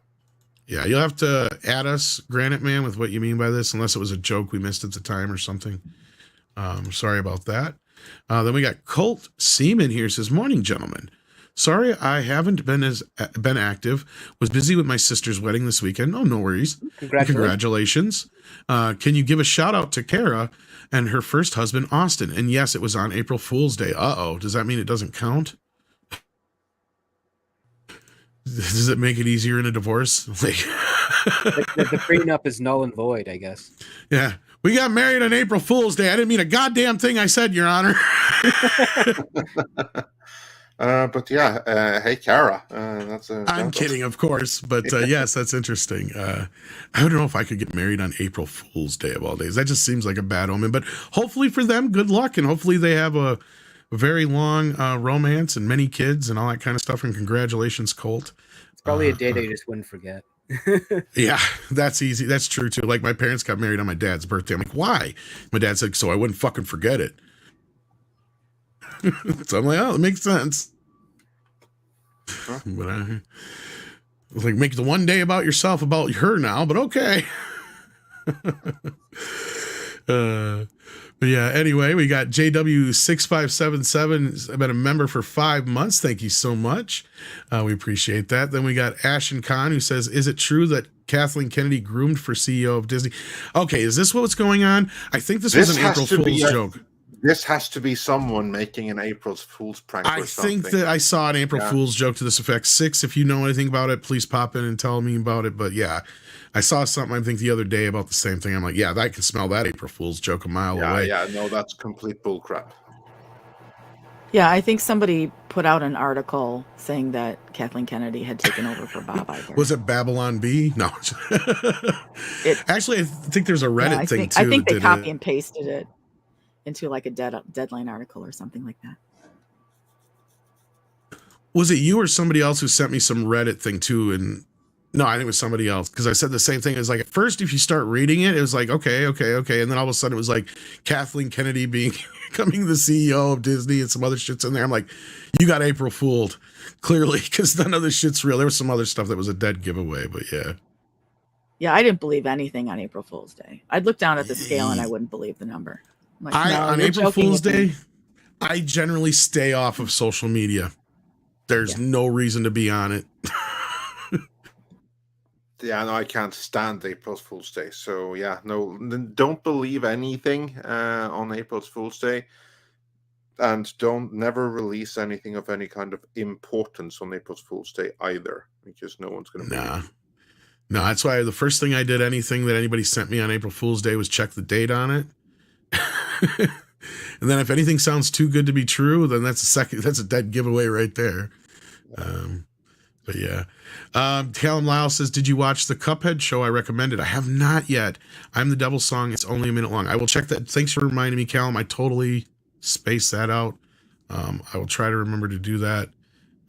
Yeah, you'll have to add us, Granite Man, with what you mean by this, unless it was a joke we missed at the time or something. Sorry about that. Then we got Colt Seaman here, says, morning, gentlemen. Sorry I haven't been active. Was busy with my sister's wedding this weekend. Oh, no worries. Congratulations. Can you give a shout out to Kara and her first husband, Austin? And yes, it was on April Fool's Day. Uh-oh. Does that mean it doesn't count? Does it make it easier in a divorce? Like, the prenup is null and void, I guess. Yeah. We got married on April Fool's Day. I didn't mean a goddamn thing I said, Your Honor. But yeah, hey, Kara. I'm kidding, of course. But yes, that's interesting. I don't know if I could get married on April Fool's Day of all days. That just seems like a bad omen. But hopefully for them, good luck. And hopefully they have a very long romance and many kids and all that kind of stuff. And congratulations, Colt. It's probably a day they just wouldn't forget. Yeah, that's easy. That's true, too. Like, my parents got married on my dad's birthday. I'm like, why? My dad said, so I wouldn't fucking forget it. So I'm like, oh, it makes sense. Huh? But I was like, make the one day about yourself about her now, but okay. But yeah, anyway, we got JW6577. I've been a member for 5 months. Thank you so much. We appreciate that. Then we got Ashen Khan, who says, is it true that Kathleen Kennedy groomed for CEO of Disney? Okay, is this what's going on? I think this was an April Fool's joke. This has to be someone making an April Fool's prank or something. I think that I saw an April Fool's joke to this effect. 6, if you know anything about it, please pop in and tell me about it. But yeah, I saw something, I think, the other day about the same thing. I'm like, yeah, I can smell that April Fool's joke a mile away. Yeah, no, that's complete bullcrap. Yeah, I think somebody put out an article saying that Kathleen Kennedy had taken over for Bob Iger. Was it Babylon Bee? No. Actually, I think there's a Reddit thing, too. I think they copy and pasted it into like a Deadline article or something like that. Was it you or somebody else who sent me some Reddit thing too? And No, I think it was somebody else, because I said the same thing. It was like, at first, if you start reading it, it was like, okay. And then all of a sudden it was like Kathleen Kennedy becoming the CEO of Disney and some other shit's in there. I'm like, you got April fooled, clearly, because none of this shit's real. There was some other stuff that was a dead giveaway, but yeah. Yeah, I didn't believe anything on April Fool's Day. I'd look down at the scale and I wouldn't believe the number. Like, on April Fool's Day, I generally stay off of social media. There's no reason to be on it. Yeah, no, I can't stand April Fool's Day. So yeah, no, don't believe anything on April Fool's Day, and don't never release anything of any kind of importance on April Fool's Day either, because no one's going to. No, that's why the first thing I did, anything that anybody sent me on April Fool's Day, was check the date on it. And then if anything sounds too good to be true, then that's a dead giveaway right there. But yeah. Callum Lyle says, did you watch the Cuphead show? I recommend it. I have not yet. I'm the Devil's Song. It's only a minute long. I will check that. Thanks for reminding me, Callum. I totally spaced that out. I will try to remember to do that.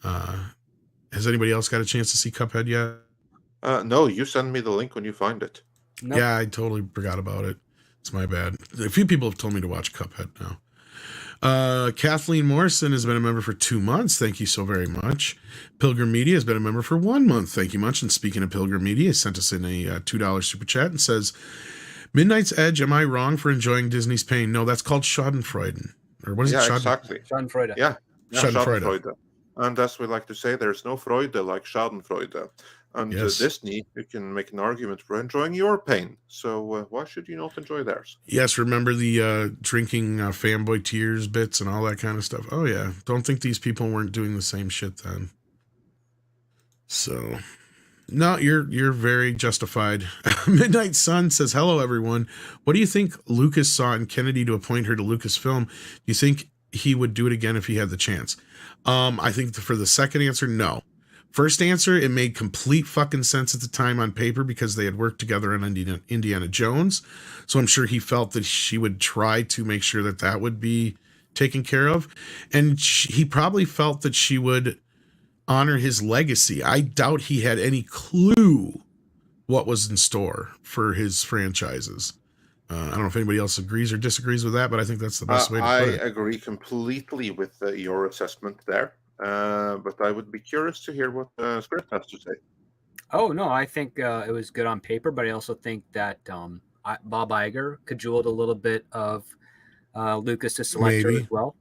Has anybody else got a chance to see Cuphead yet? No, you send me the link when you find it. Nope. Yeah, I totally forgot about it. It's my bad. A few people have told me to watch Cuphead now. Kathleen Morrison has been a member for 2 months. Thank you so very much. Pilgrim Media has been a member for 1 month. Thank you much. And speaking of Pilgrim Media, he sent us in a $2 super chat and says, Midnight's Edge, am I wrong for enjoying Disney's pain? No, that's called Schadenfreude. Or what is it? Exactly. Schadenfreude. Yeah. Schadenfreude. And as we like to say, there's no Freude like Schadenfreude. And Disney, you can make an argument for enjoying your pain. So why should you not enjoy theirs? Yes, remember the drinking fanboy tears bits and all that kind of stuff. Oh, yeah. Don't think these people weren't doing the same shit then. So, no, you're very justified. Midnight Sun says, hello, everyone. What do you think Lucas saw in Kennedy to appoint her to Lucasfilm? Do you think he would do it again if he had the chance? I think for the second answer, no. First answer, it made complete fucking sense at the time on paper because they had worked together on Indiana Jones. So I'm sure he felt that she would try to make sure that that would be taken care of. And he probably felt that she would honor his legacy. I doubt he had any clue what was in store for his franchises. I don't know if anybody else agrees or disagrees with that, but I think that's the best way to put it. I agree completely with your assessment there. But I would be curious to hear what Script has to say. Oh, no, I think it was good on paper, but I also think that Bob Iger cajoled a little bit of Lucas to select her as well,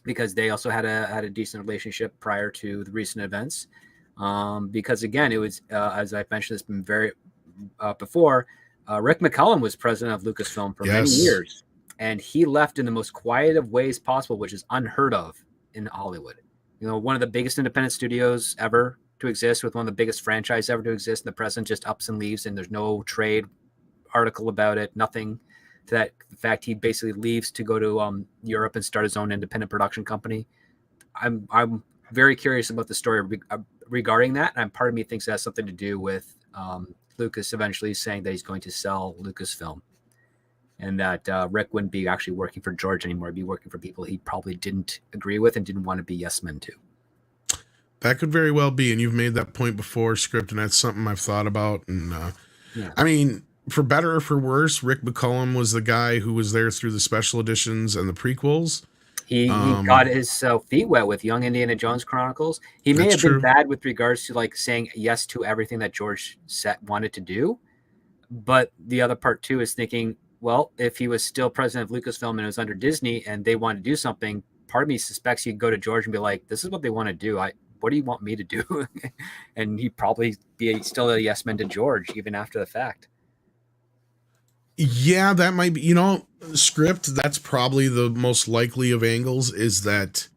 because they also had a decent relationship prior to the recent events. Because, again, it was, as I mentioned, it's been very before, Rick McCallum was president of Lucasfilm for many years, and he left in the most quiet of ways possible, which is unheard of in Hollywood. You know, one of the biggest independent studios ever to exist, with one of the biggest franchises ever to exist, and the president just ups and leaves, and there's no trade article about it, nothing to that. In fact, he basically leaves to go to Europe and start his own independent production company. I'm very curious about the story regarding that, and part of me thinks it has something to do with Lucas eventually saying that he's going to sell Lucasfilm, and that Rick wouldn't be actually working for George anymore. He'd be working for people he probably didn't agree with and didn't want to be yes men to. That could very well be, and you've made that point before, Script, and that's something I've thought about. And I mean, for better or for worse, Rick McCallum was the guy who was there through the special editions and the prequels. He got his feet wet with Young Indiana Jones Chronicles. He may have been bad with regards to like saying yes to everything that George wanted to do, but the other part too is thinking, well, if he was still president of Lucasfilm and it was under Disney and they wanted to do something, part of me suspects he'd go to George and be like, this is what they want to do. What do you want me to do? And he'd probably be still a yes man to George even after the fact. Yeah, that might be, Script, that's probably the most likely of angles, is that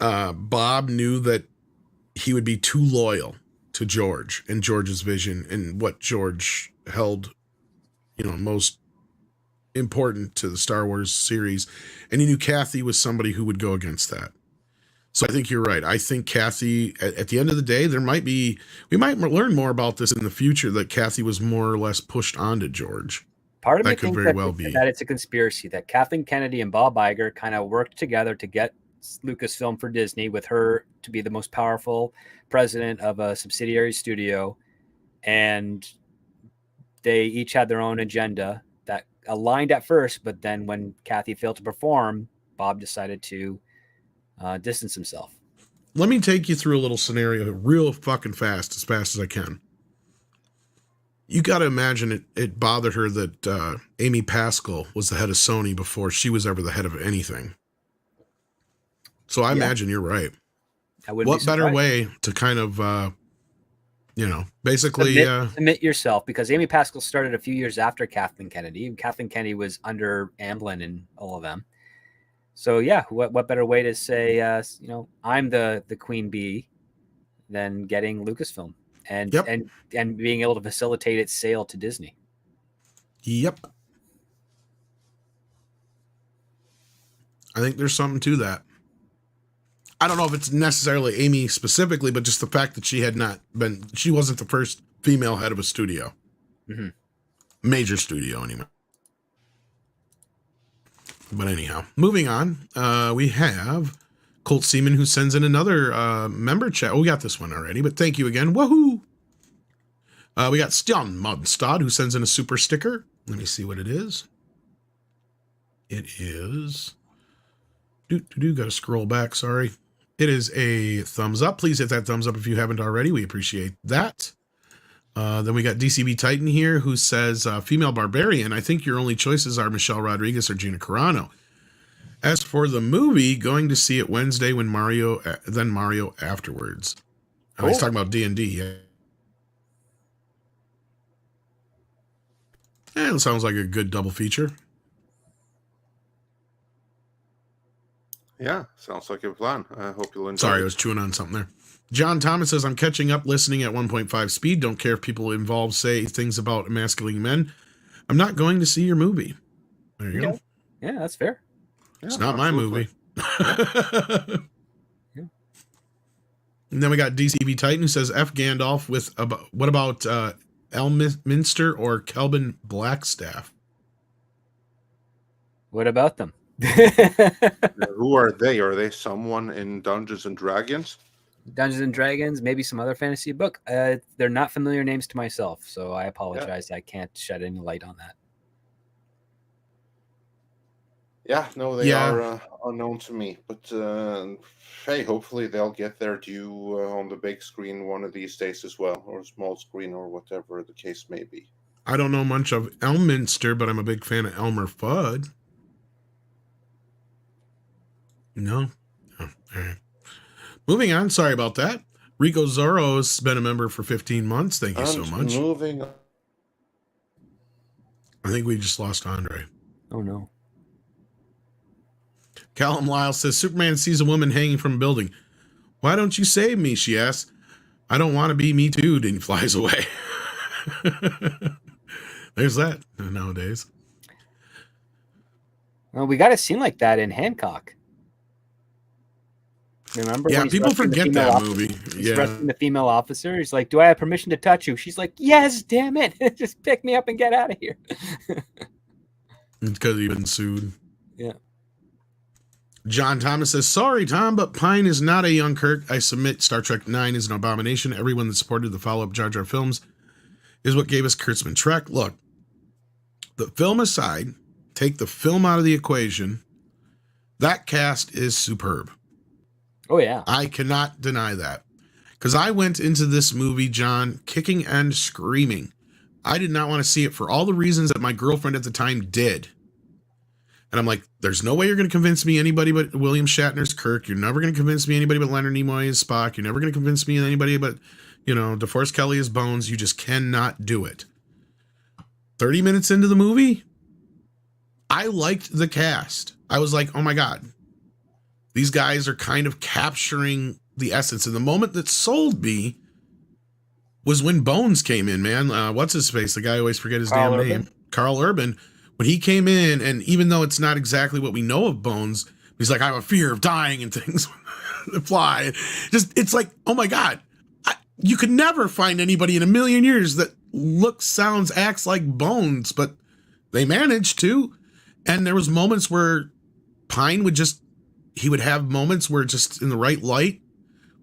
Bob knew that he would be too loyal to George and George's vision and what George held most important to the Star Wars series. And he knew Kathy was somebody who would go against that. So I think you're right. I think Kathy, at the end of the day, we might learn more about this in the future, that Kathy was more or less pushed onto George. Part of me thinks that it's a conspiracy, that Kathleen Kennedy and Bob Iger kind of worked together to get Lucasfilm for Disney, with her to be the most powerful president of a subsidiary studio, and they each had their own agenda that aligned at first, but then when Kathy failed to perform, Bob decided to distance himself. Let me take you through a little scenario real fucking fast as I can. You got to imagine it bothered her that Amy Pascal was the head of Sony before she was ever the head of anything. So I imagine you're right. What better way to kind of, basically... Submit yourself, because Amy Pascal started a few years after Kathleen Kennedy. And Kathleen Kennedy was under Amblin and all of them. So, yeah, what better way to say, I'm the queen bee than getting Lucasfilm and being able to facilitate its sale to Disney. Yep. I think there's something to that. I don't know if it's necessarily Amy specifically, but just the fact that she wasn't the first female head of a studio. Mm-hmm. Major studio, anyway. But anyhow, moving on, we have Colt Seaman, who sends in another member chat. Oh, we got this one already, but thank you again. Woohoo! We got Stian Modstad, who sends in a super sticker. Let me see what it is. It is... Got to scroll back, sorry. It is a thumbs up. Please hit that thumbs up if you haven't already. We appreciate that. Then we got DCB Titan here, who says, female barbarian, I think your only choices are Michelle Rodriguez or Gina Carano. As for the movie, going to see it Wednesday then Mario afterwards. Cool. He's talking about D&D, yeah. It sounds like a good double feature. Yeah, sounds like a plan. I hope you'll enjoy. Sorry, I was chewing on something there. John Thomas says, I'm catching up listening at 1.5 speed. Don't care if people involved say things about emasculating men. I'm not going to see your movie. There you go. Yeah, that's fair. It's not my movie. Yeah. And then we got DCB Titan, who says, F Gandalf with, what about Elminster or Kelvin Blackstaff? What about them? Who are they? Are they someone in Dungeons and Dragons? Dungeons and Dragons, maybe some other fantasy book. They're not familiar names to myself, so I apologize. Yeah. I can't shed any light on that. Yeah, no, they are unknown to me. But hey, hopefully they'll get their due on the big screen one of these days as well, or small screen, or whatever the case may be. I don't know much of Elminster, but I'm a big fan of Elmer Fudd. No. Oh, all right. Moving on. Sorry about that. Rico Zorro has been a member for 15 months. Thank you so much. Moving on. I think we just lost Andre. Oh, no. Callum Lyle says, Superman sees a woman hanging from a building. Why don't you save me? She asks. I don't want to be me too. And he flies away. There's that nowadays. Well, we got a scene like that in Hancock. Remember? Yeah, people forget that movie. He's arresting the female officer. He's like, do I have permission to touch you? She's like, yes, damn it. Just pick me up and get out of here. It's because he's been sued. Yeah. John Thomas says, sorry, Tom, but Pine is not a young Kirk. I submit Star Trek 9 is an abomination. Everyone that supported the follow-up Jar Jar films is what gave us Kurtzman Trek. Look, the film aside, take the film out of the equation, that cast is superb. Oh, yeah. I cannot deny that. Because I went into this movie, John, kicking and screaming. I did not want to see it for all the reasons that my girlfriend at the time did. And I'm like, there's no way you're going to convince me anybody but William Shatner's Kirk. You're never going to convince me anybody but Leonard Nimoy as Spock. You're never going to convince me anybody but, DeForest Kelley as Bones. You just cannot do it. 30 minutes into the movie, I liked the cast. I was like, oh my God. These guys are kind of capturing the essence. And the moment that sold me was when Bones came in, man. What's his face? The guy I always forget his damn name. Carl Urban. When he came in, and even though it's not exactly what we know of Bones, he's like, I have a fear of dying and things that fly. It's like, oh my God. You could never find anybody in a million years that looks, sounds, acts like Bones, but they managed to. And there was moments where Pine would just he would have moments where just in the right light,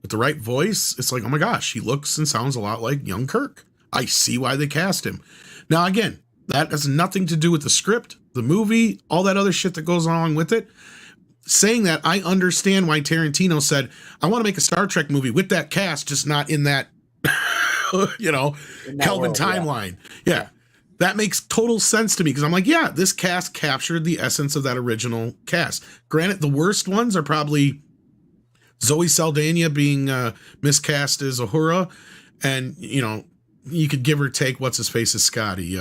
with the right voice, it's like, oh my gosh, he looks and sounds a lot like young Kirk. I see why they cast him. Now, again, that has nothing to do with the script, the movie, all that other shit that goes along with it. Saying that, I understand why Tarantino said, I want to make a Star Trek movie with that cast, just not in that, Kelvin timeline. Yeah. That makes total sense to me because I'm like, yeah, this cast captured the essence of that original cast. Granted, the worst ones are probably Zoe Saldana being miscast as Uhura, and, you could give or take what's his face as Scotty.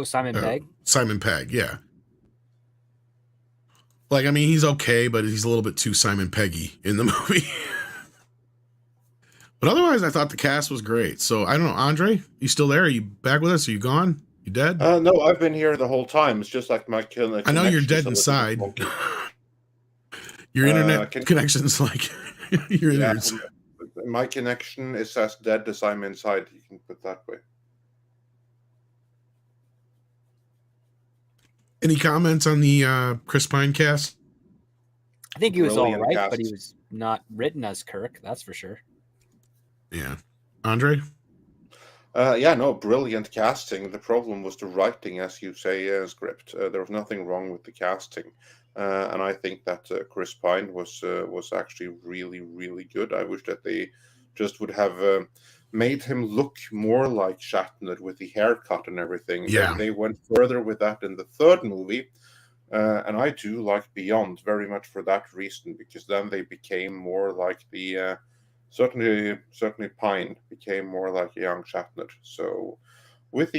Simon Pegg? Simon Pegg, yeah. Like, I mean, he's okay, but he's a little bit too Simon Peggy in the movie. But otherwise, I thought the cast was great. So, I don't know. Andre, you still there? Are you back with us? Are you gone? You dead? No, I've been here the whole time. It's just like my connection. I know you're dead inside. Your internet connection's like... My connection is as dead as I'm inside. You can put it that way. Any comments on the Chris Pine cast? I think he was all right, but he was not written as Kirk, that's for sure. Yeah. Andre? Brilliant casting. The problem was the writing, as you say, script. There was nothing wrong with the casting. And I think that Chris Pine was actually really, really good. I wish that they just would have made him look more like Shatner with the haircut and everything. Yeah. They went further with that in the third movie. And I do like Beyond very much for that reason, because then they became more like the... Certainly Pine became more like a young Shatner. So with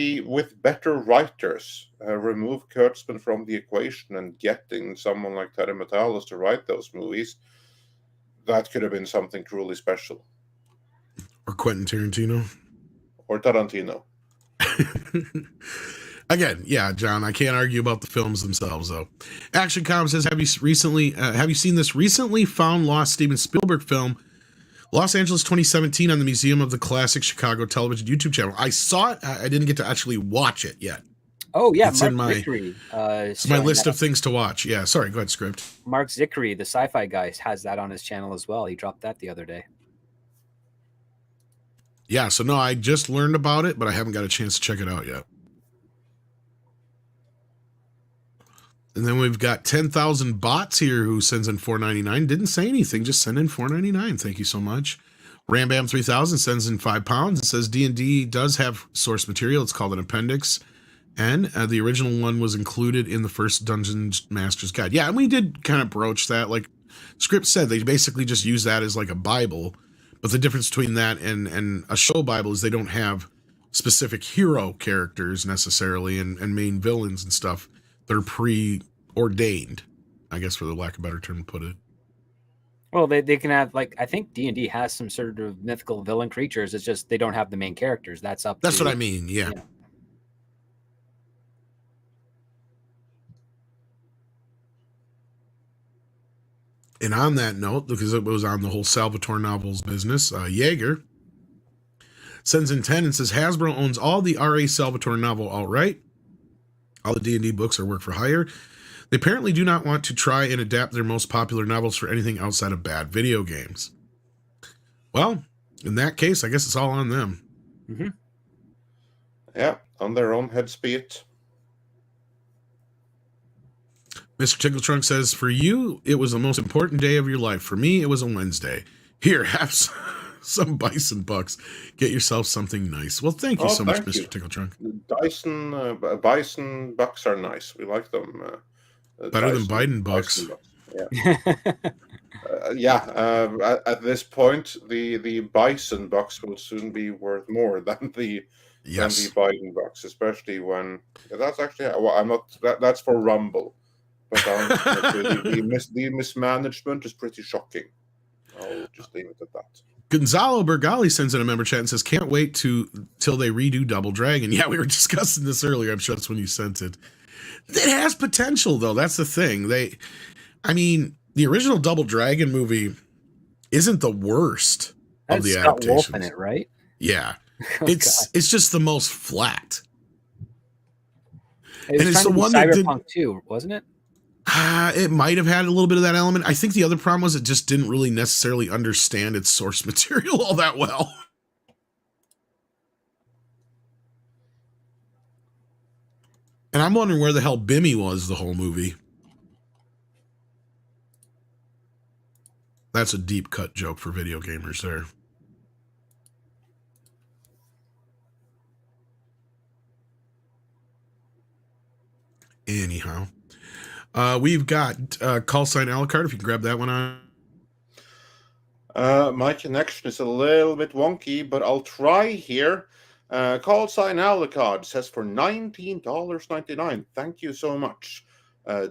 better writers, remove Kurtzman from the equation and getting someone like Terry Matalas to write those movies, that could have been something truly special. Or Quentin Tarantino. Or Tarantino. Again, yeah, John, I can't argue about the films themselves, though. Action Com says, have you seen this recently found lost Steven Spielberg film, Los Angeles 2017, on the Museum of the Classic Chicago Television YouTube channel? I saw it. I didn't get to actually watch it yet. Oh, yeah. It's Mark Zickery. It's my list of things to watch. Yeah, sorry. Go ahead, Script. Mark Zickery, the sci-fi guy, has that on his channel as well. He dropped that the other day. Yeah, so no, I just learned about it, but I haven't got a chance to check it out yet. And then we've got 10,000 bots here who sends in $4.99. Didn't say anything, just send in $4.99. Thank you so much. Rambam 3000 sends in £5 and says D&D does have source material. It's called an appendix, and the original one was included in the first Dungeon Master's Guide. Yeah, and we did kind of broach that. Like Script said, they basically just use that as like a Bible, but the difference between that and a show Bible is they don't have specific hero characters necessarily and main villains and stuff. They're preordained, I guess, for the lack of a better term to put it. Well, they can have, like, I think D&D has some sort of mythical villain creatures. It's just they don't have the main characters. That's what I mean, yeah. And on that note, because it was on the whole Salvatore novels business, Jaeger sends in 10 and says, Hasbro owns all the R.A. Salvatore novel outright. All the D&D books are work for hire. They apparently do not want to try and adapt their most popular novels for anything outside of bad video games. Well, in that case, I guess it's all on them. Mm-hmm. Yeah, on their own heads be it. Mr. Tickletrunk says, for you, it was the most important day of your life. For me, it was a Wednesday. Here, have some bison bucks. Get yourself something nice. Well, thank you so much, Mr. Tickletrunk. Bison bucks are nice. We like them. Better than Biden bucks. Yeah. At this point, the bison bucks will soon be worth more than the Biden bucks, especially when that's actually I'm not. That's for Rumble, but the mismanagement is pretty shocking. I'll just leave it at that. Gonzalo Bergali sends in a member chat and says, can't wait till they redo Double Dragon. Yeah, we were discussing this earlier. I'm sure that's when you sent it. It has potential, though. That's the thing. The original Double Dragon movie isn't the worst of the adaptations. Wolf in it, right? Yeah. It's just the most flat. It's the one that Cyberpunk 2, wasn't it? It might have had a little bit of that element. I think the other problem was it just didn't really necessarily understand its source material all that well. And I'm wondering where the hell Bimmy was the whole movie. That's a deep cut joke for video gamers there. Anyhow. We've got call sign Alucard, if you can grab that one on. My connection is a little bit wonky, but I'll try here. Call sign Alucard says for $19.99. Thank you so much.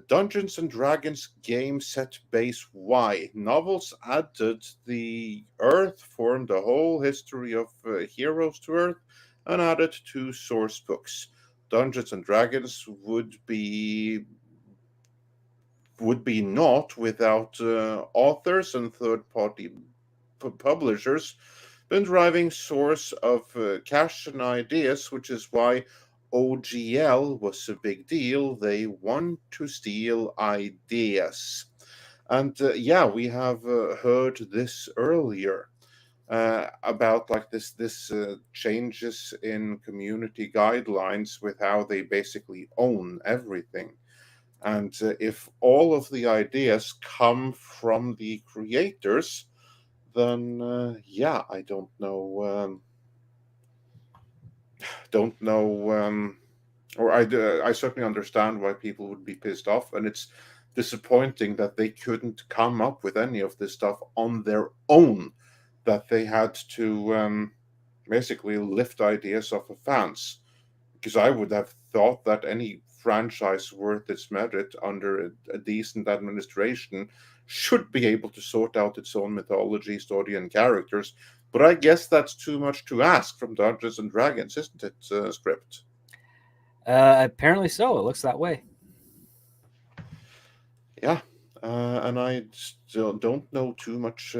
Dungeons and Dragons game set base Y. Novels added the Earth, formed the whole history of Heroes to Earth, and added 2 source books. Dungeons and Dragons would be not without authors and third-party publishers, been driving source of cash and ideas, which is why OGL was a big deal. They want to steal ideas. And yeah, we have heard this earlier about like this changes in community guidelines with how they basically own everything. And if all of the ideas come from the creators, then yeah, I don't know, or I certainly understand why people would be pissed off, and it's disappointing that they couldn't come up with any of this stuff on their own, that they had to basically lift ideas off of fans, because I would have thought that any franchise worth its merit under a decent administration should be able to sort out its own mythology, story, and characters. But I guess that's too much to ask from Dungeons and Dragons, isn't it, Script? Apparently so. It looks that way. Yeah, and I still don't know too much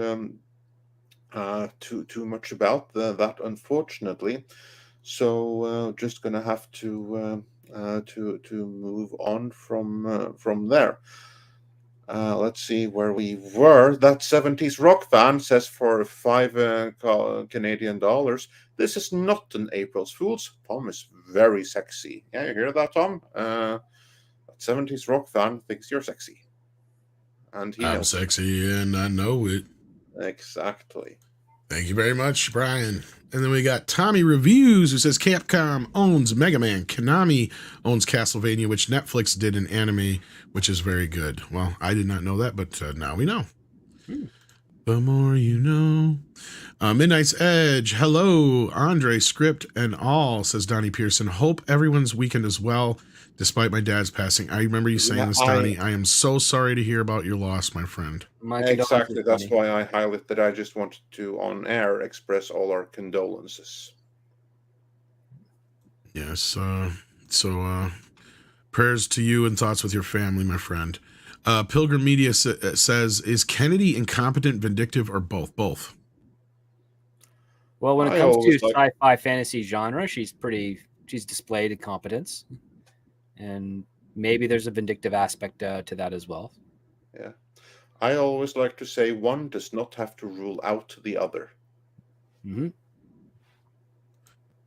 much about that, unfortunately. So just gonna have to move on from there. Let's see where we were. That 70s rock fan says for $5 Canadian dollars, this is not an April's Fool's. Tom is very sexy. Yeah, you hear that, Tom? That 70s rock fan thinks you're sexy. And I'm sexy and I know it. Exactly. Thank you very much, Brian. And then we got Tommy Reviews, who says Capcom owns Mega Man, Konami owns Castlevania, which Netflix did an anime, which is very good. Well, I did not know that, but now we know. The more you know. Midnight's Edge, hello, Andre, Script, and all, says Donnie Pearson. Hope everyone's weekend is well, despite my dad's passing. I remember you saying this, Donnie. I am so sorry to hear about your loss, my friend. Exactly. That's why I highlighted. I just wanted to, on air, express all our condolences. Yes. So prayers to you and thoughts with your family, my friend. Pilgrim Media says, is Kennedy incompetent, vindictive, or both? Both. Well, when it comes to sci-fi fantasy genre, she's displayed competence, and maybe there's a vindictive aspect to that as well. Yeah. I always like to say one does not have to rule out the other. Mm-hmm.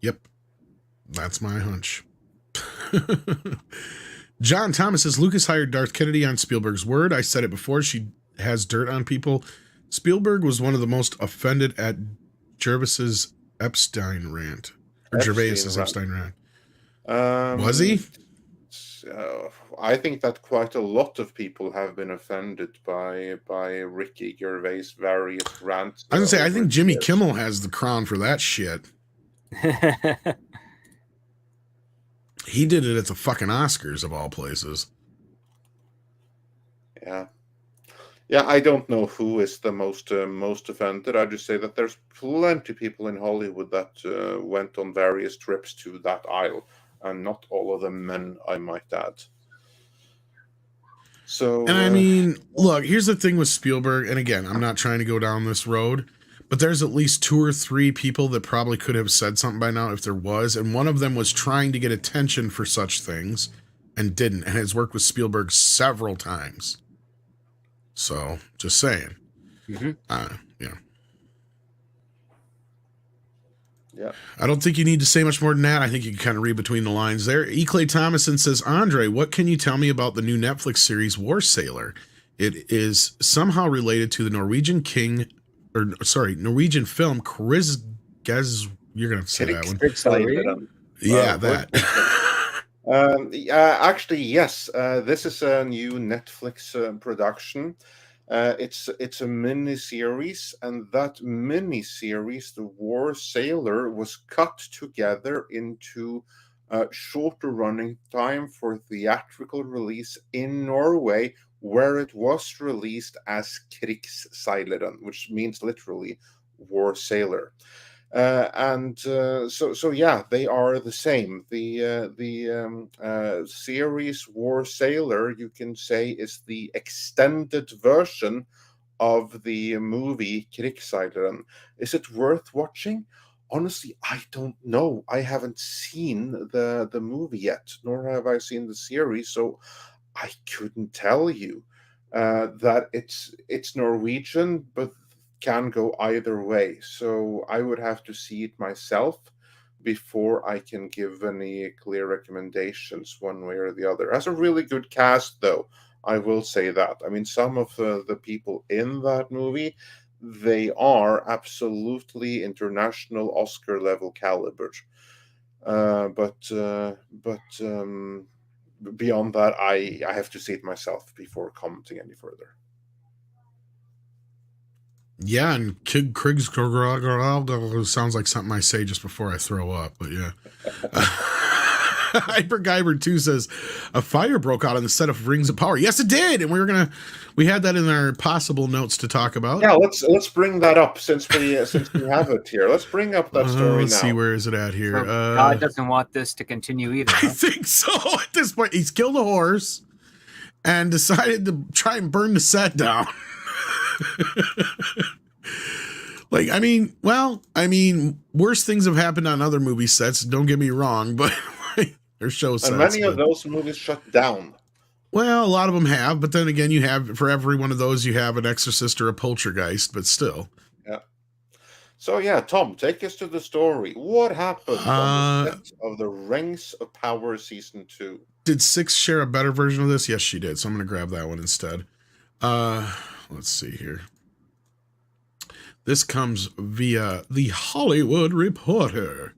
Yep. That's my hunch. John Thomas says, Lucas hired Darth Kennedy on Spielberg's word. I said it before. She has dirt on people. Spielberg was one of the most offended at Gervais's Epstein rant. Or Gervais's Epstein rant. Was he? I think that quite a lot of people have been offended by Ricky Gervais' various rants. I was going to say, I think Jimmy Kimmel has the crown for that shit. He did it at the fucking Oscars, of all places. Yeah. Yeah, I don't know who is the most offended. I just say that there's plenty of people in Hollywood that went on various trips to that aisle, and not all of them men, I might add. So, and I mean, look, here's the thing with Spielberg, and again, I'm not trying to go down this road, but there's at least 2 or 3 people that probably could have said something by now if there was, and one of them was trying to get attention for such things, and didn't, and has worked with Spielberg several times. So, just saying. Mm-hmm. Yeah. Yeah. I don't think you need to say much more than that. I think you can kind of read between the lines there. E. Clay Thomason says, Andre, what can you tell me about the new Netflix series War Sailor? It is somehow related to the Norwegian Norwegian film Chris Gez. You're going to say that one. Yeah, that. Actually, yes. This is a new Netflix production. It's a mini series, and that mini series, The War Sailor, was cut together into shorter running time for theatrical release in Norway, where it was released as Krigsseileren, which means literally War Sailor. So yeah, they are the same. The series War Sailor, you can say, is the extended version of the movie Krigsseileren. Is it worth watching? Honestly, I don't know. I haven't seen the movie yet, nor have I seen the series, so I couldn't tell you. That it's Norwegian, but can go either way. So I would have to see it myself before I can give any clear recommendations one way or the other. It has a really good cast, though. I will say that. I mean, some of the people in that movie, they are absolutely international Oscar level caliber. But beyond that, I have to see it myself before commenting any further. Yeah, and Kid Krig's sounds like something I say just before I throw up, but yeah. Hyper Guyber 2 says a fire broke out on the set of Rings of Power. Yes, it did, and we had that in our possible notes to talk about. Yeah, let's bring that up since we have it here. Let's bring up that story let's now. see, where is it at here? God doesn't want this to continue either. I think so. At this point, he's killed a horse and decided to try and burn the set down. Worse things have happened on other movie sets. Don't get me wrong, but their show sets. And many of those movies shut down. Well, a lot of them have, but then again, you have, for every one of those, you have an exorcist or a poltergeist, but still. Yeah. So yeah, Tom, take us to the story. What happened on the set of the Rings of Power Season 2? Did Six share a better version of this? Yes, she did. So I'm going to grab that one instead. Let's see here. This comes via The Hollywood Reporter.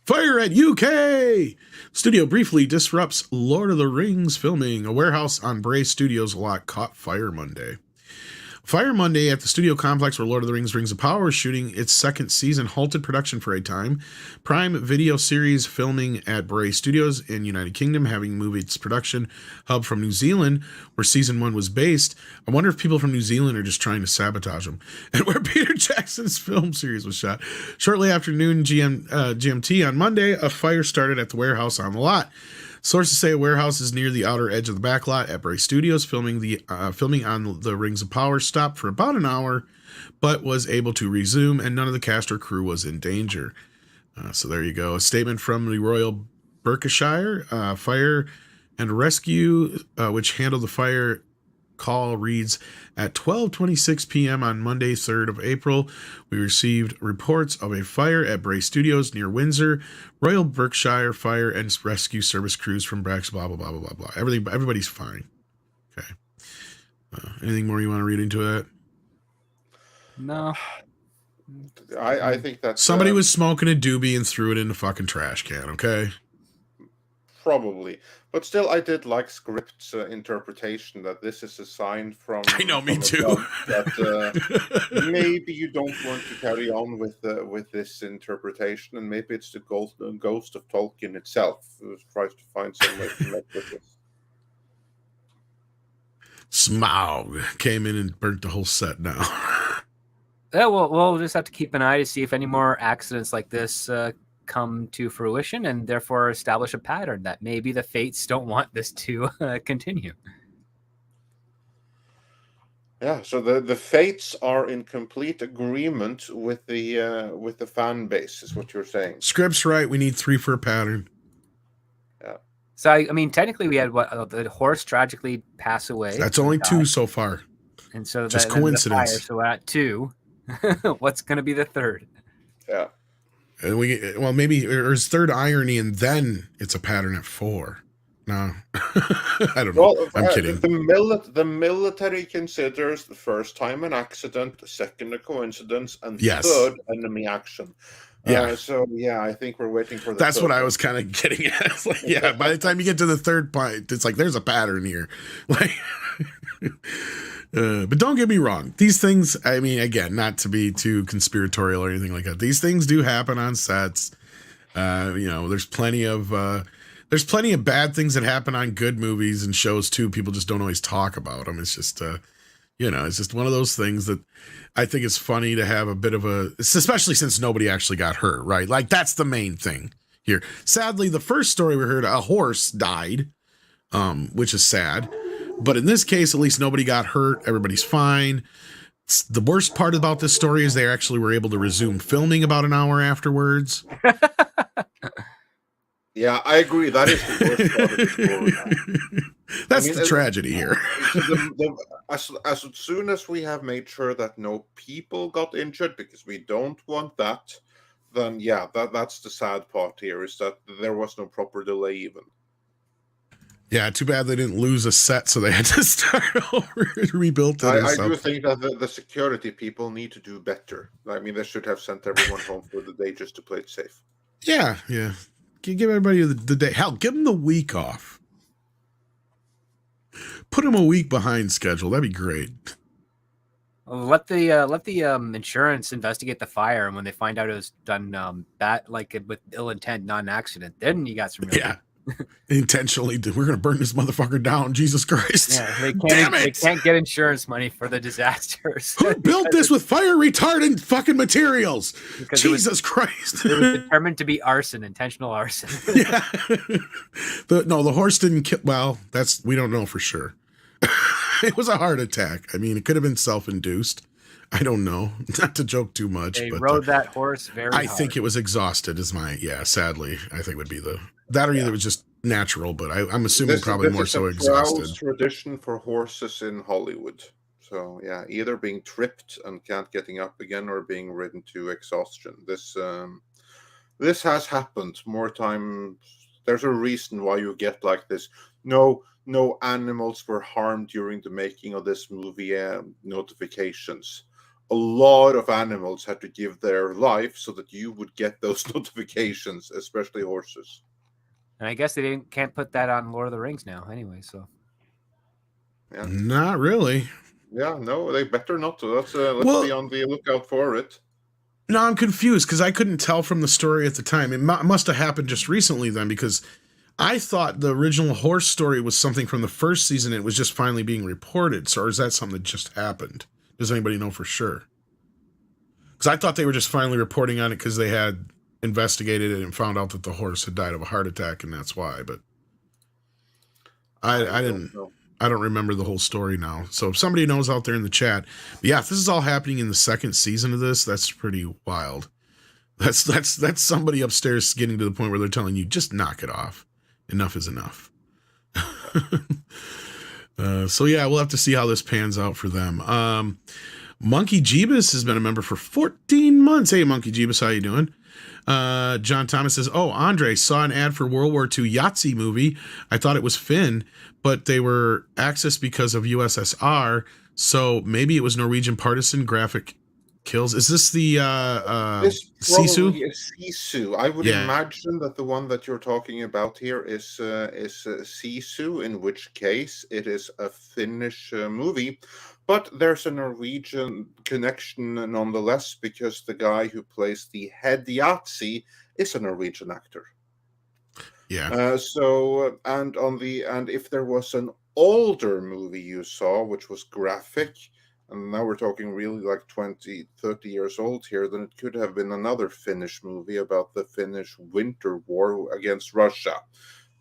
Fire at UK! Studio briefly disrupts Lord of the Rings filming. A warehouse on Bray Studios lot caught fire Monday. Fire Monday at the studio complex where Lord of the Rings of Power is shooting its second season halted production for a time. Prime Video series filming at Bray Studios in United Kingdom, having moved its production hub from New Zealand, where season 1 was based. I wonder if people from New Zealand are just trying to sabotage them. And where Peter Jackson's film series was shot. Shortly after noon GMT on Monday, a fire started at the warehouse on the lot. Sources say a warehouse is near the outer edge of the backlot at Bray Studios. Filming on the Rings of Power stopped for about an hour, but was able to resume, and none of the cast or crew was in danger. So there you go. A statement from the Royal Berkshire Fire and Rescue, which handled the fire call, reads, at 12:26 p.m. on Monday, 3rd of April, we received reports of a fire at Bray Studios near Windsor. Royal Berkshire Fire and Rescue Service crews from Brax, blah, blah, blah, blah, blah, blah. Everybody's fine. Okay. Anything more you want to read into it? No. I think that somebody was smoking a doobie and threw it in the fucking trash can, okay? Probably. But still, I did like Script's interpretation that this is a sign from... I know, me too. That maybe you don't want to carry on with this interpretation, and maybe it's the ghost of Tolkien itself who tries to find some way to make with this. Smaug came in and burnt the whole set now. Yeah, well, we'll just have to keep an eye to see if any more accidents like this come to fruition, and therefore establish a pattern that maybe the fates don't want this to continue. Yeah, so the fates are in complete agreement with the fan base, is what you're saying. Script's right. We need 3 for a pattern. Yeah. So I mean, technically, we had the horse tragically pass away. That's only 2 so far. And so just coincidence. The fire, so we're at 2. What's going to be the third? Yeah. And maybe there's third irony, and then it's a pattern at 4. No, I don't know. Well, I'm kidding. The military considers the first time an accident, the second a coincidence, and third enemy action. Yeah. I think we're waiting for the That's third what I was kind of getting at. Like, by the time you get to the third point, it's like there's a pattern here. Like, but don't get me wrong. These things, I mean, again, not to be too conspiratorial or anything like that. These things do happen on sets. There's plenty of bad things that happen on good movies and shows too. People just don't always talk about them. It's just, it's just one of those things that I think it's funny to have a bit of especially since nobody actually got hurt, right? Like that's the main thing here. Sadly, the first story we heard, a horse died, which is sad. But in this case, at least nobody got hurt. Everybody's fine. The worst part about this story is they actually were able to resume filming about an hour afterwards. Yeah, I agree. That is the worst part of the story. That's the tragedy here. As soon as we have made sure that no people got injured, because we don't want that, then that's the sad part here, is that there was no proper delay even. Yeah, too bad they didn't lose a set, so they had to start over and rebuild it. I do think that the security people need to do better. I mean, they should have sent everyone home for the day just to play it safe. Yeah. Give everybody the day. Hell, give them the week off. Put them a week behind schedule. That'd be great. Well, let the insurance investigate the fire, and when they find out it was done with ill intent, not an accident, then you got some real intentionally. We're gonna burn this motherfucker down. Jesus Christ! Yeah, they can't get insurance money for the disasters. Who built this with fire retardant fucking materials? Jesus Christ! It was determined to be arson, intentional arson. Yeah. The horse didn't kill. Well, we don't know for sure. It was a heart attack. I mean, it could have been self-induced. I don't know. Not to joke too much. They rode that horse very hard. I think it was exhausted. Sadly, I think would be that, or either it was just natural, but I'm assuming probably more so exhausted. It's a tradition for horses in Hollywood. So either being tripped and can't getting up again, or being ridden to exhaustion. This has happened more times. There's a reason why you get like this. No animals were harmed during the making of this movie. Notifications. A lot of animals had to give their life so that you would get those notifications, especially horses. And I guess they can't put that on Lord of the Rings now, anyway. So, not really. Yeah, no, they better not to. Let's be on the lookout for it. No, I'm confused because I couldn't tell from the story at the time. It must have happened just recently then, because I thought the original horse story was something from the first season. It was just finally being reported. So, or is that something that just happened? Does anybody know for sure? Because I thought they were just finally reporting on it because they had investigated it and found out that the horse had died of a heart attack, and that's why. But I don't remember the whole story now. So if somebody knows out there in the chat, but if this is all happening in the second season of this, that's pretty wild. That's somebody upstairs getting to the point where they're telling you, just knock it off. Enough is enough. We'll have to see how this pans out for them. Monkey Jeebus has been a member for 14 months. Hey, Monkey Jeebus, how you doing? John Thomas says, Andre, saw an ad for World War II Yahtzee movie. I thought it was Finn, but they were Axis because of USSR, so maybe it was Norwegian partisan graphic kills. Is this the Sisu? Sisu. I would imagine that the one that you're talking about here is Sisu, in which case it is a Finnish movie. But there's a Norwegian connection nonetheless, because the guy who plays the head Yahtzee is a Norwegian actor. Yeah. And if there was an older movie you saw, which was graphic, and now we're talking really like 20, 30 years old here, then it could have been another Finnish movie about the Finnish Winter War against Russia.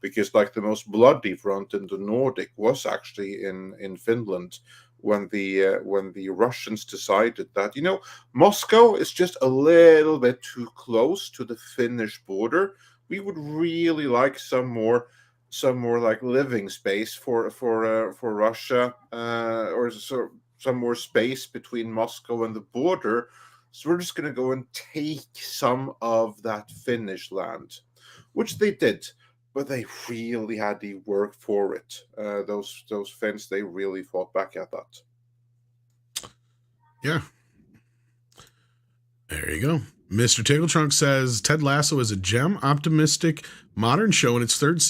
Because like the most bloody front in the Nordic was actually in Finland, when the Russians decided that, Moscow is just a little bit too close to the Finnish border. We would really like some more some more like living space for Russia, or some more space between Moscow and the border. So we're just going to go and take some of that Finnish land, which they did, but they really had to work for it. Those Finns, they really fought back at that. Yeah. There you go. Mr. Tickletrunk says Ted Lasso is a gem, optimistic, modern show in its third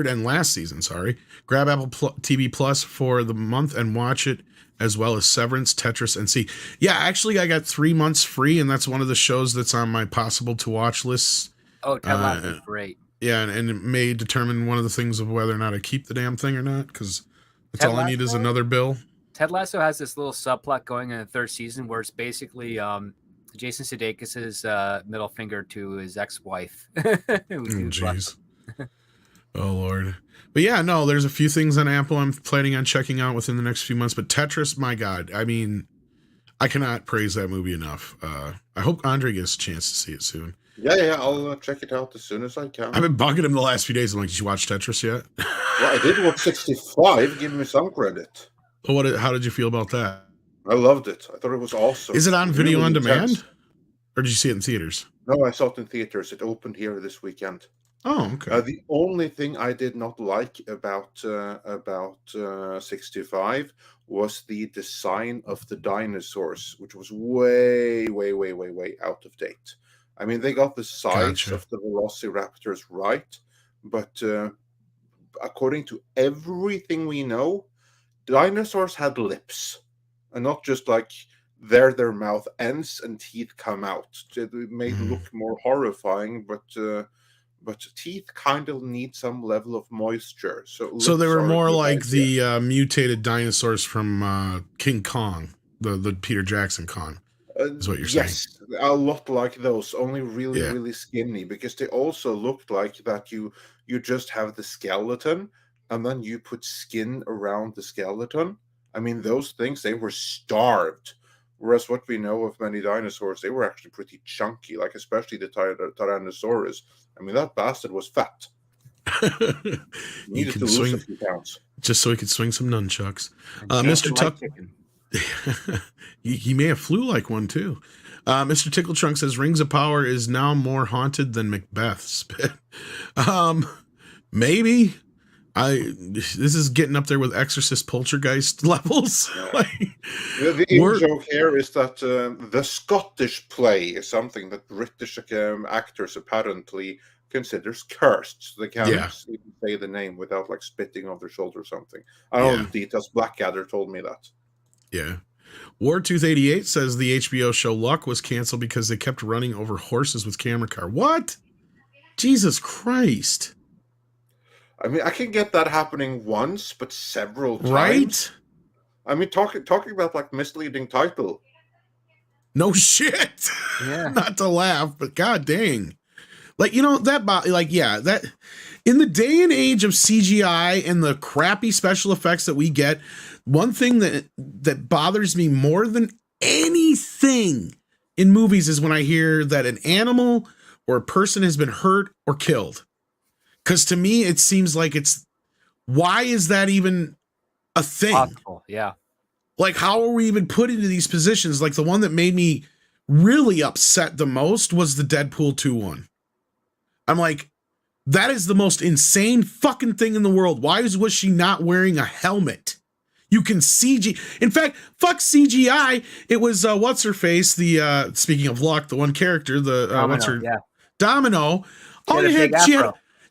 and last season, sorry. Grab Apple TV Plus for the month and watch it, as well as Severance, Tetris, and See. Yeah, actually, I got 3 months free, and that's one of the shows that's on my possible to watch lists. Oh, Ted Lasso is great. Yeah, and it may determine one of the things of whether or not I keep the damn thing or not, because that's Ted all I need is Lasso? another bill. Ted Lasso has this little subplot going in the third season where it's basically Jason Sudeikis' middle finger to his ex-wife. Jeez. Oh, Lord. But yeah, no, there's a few things on Apple I'm planning on checking out within the next few months. But Tetris, my God, I mean, I cannot praise that movie enough. I hope Andre gets a chance to see it soon. Yeah, I'll check it out as soon as I can. I've been bugging him the last few days. I'm like, did you watch Tetris yet? Well, I did watch 65. Give me some credit. Well, how did you feel about that? I loved it. I thought it was awesome. Is it on video really on demand? intense. Or did you see it in theaters? No, I saw it in theaters. It opened here this weekend. Oh, okay. The only thing I did not like about 65 was the design of the dinosaurs, which was way out of date. I mean, they got the size of the velociraptors right, but according to everything we know, dinosaurs had lips, and not just like their mouth ends and teeth come out. It may look more horrifying, but teeth kind of need some level of moisture. So they were more like the mutated dinosaurs from King Kong, the Peter Jackson Kong, is what you're saying. Yes, a lot like those, only really skinny, because they also looked like that you just have the skeleton and then you put skin around the skeleton. I mean, those things, they were starved. Whereas what we know of many dinosaurs, they were actually pretty chunky, like especially the Tyrannosaurus. I mean, that bastard was fat. You can swing a few pounds. Just so he could swing some nunchucks. Mr. Tuck, he may have flew like one too. Mr. Tickle Trunk says Rings of Power is now more haunted than Macbeth. Spit. Maybe. This is getting up there with Exorcist Poltergeist levels. The joke here is that the Scottish play is something that British actors apparently considers cursed. So they can't even say the name without like spitting off their shoulder or something. I don't know the details. Blackadder told me that. Yeah. Wartooth88 says the HBO show Luck was canceled because they kept running over horses with camera car. What? Jesus Christ. I mean, I can get that happening once, but several times. Right? I mean, talking about like misleading title. No shit. Yeah. Not to laugh, but god dang. Like, you know, that in the day and age of CGI and the crappy special effects that we get, one thing that bothers me more than anything in movies is when I hear that an animal or a person has been hurt or killed. Because to me, it seems like why is that even a thing? Possible, yeah. Like, how are we even put into these positions? Like, the one that made me really upset the most was the Deadpool 2 one. I'm like, that is the most insane fucking thing in the world. Why was she not wearing a helmet? You can CG. In fact, fuck CGI. It was, what's her face? The, speaking of Luck, the one character, Domino.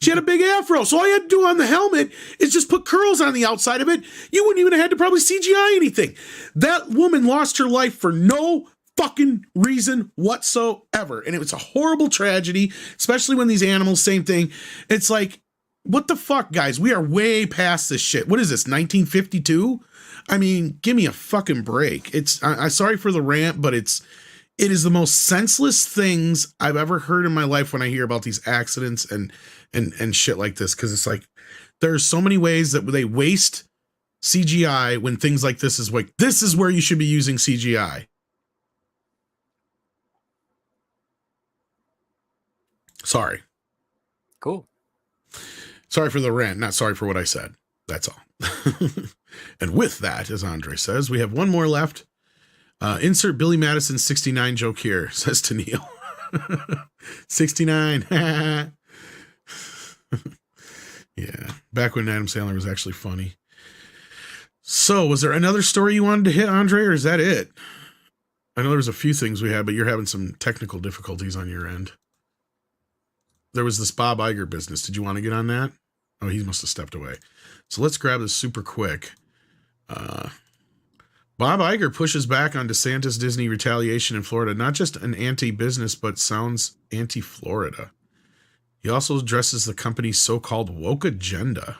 She had a big afro. So all you had to do on the helmet is just put curls on the outside of it. You wouldn't even have had to probably CGI anything. That woman lost her life for no fucking reason whatsoever. And it was a horrible tragedy, especially when these animals, same thing. It's like, what the fuck, guys? We are way past this shit. What is this, 1952? I mean, give me a fucking break. I'm sorry for the rant, but it is the most senseless things I've ever heard in my life when I hear about these accidents and shit like this. Cause it's like, there's so many ways that they waste CGI when things like this is like, this is where you should be using CGI. Sorry. Cool. Sorry for the rant, not sorry for what I said. That's all. And with that, as Andre says, we have one more left. Insert Billy Madison's 69 joke here, says to Neil. 69. Yeah. Back when Adam Sandler was actually funny. So, was there another story you wanted to hit, Andre, or is that it? I know there was a few things we had, but you're having some technical difficulties on your end. There was this Bob Iger business. Did you want to get on that? Oh, he must have stepped away. So let's grab this super quick. Bob Iger pushes back on DeSantis Disney retaliation in Florida. Not just an anti-business, but sounds anti-Florida. He also addresses the company's so-called woke agenda.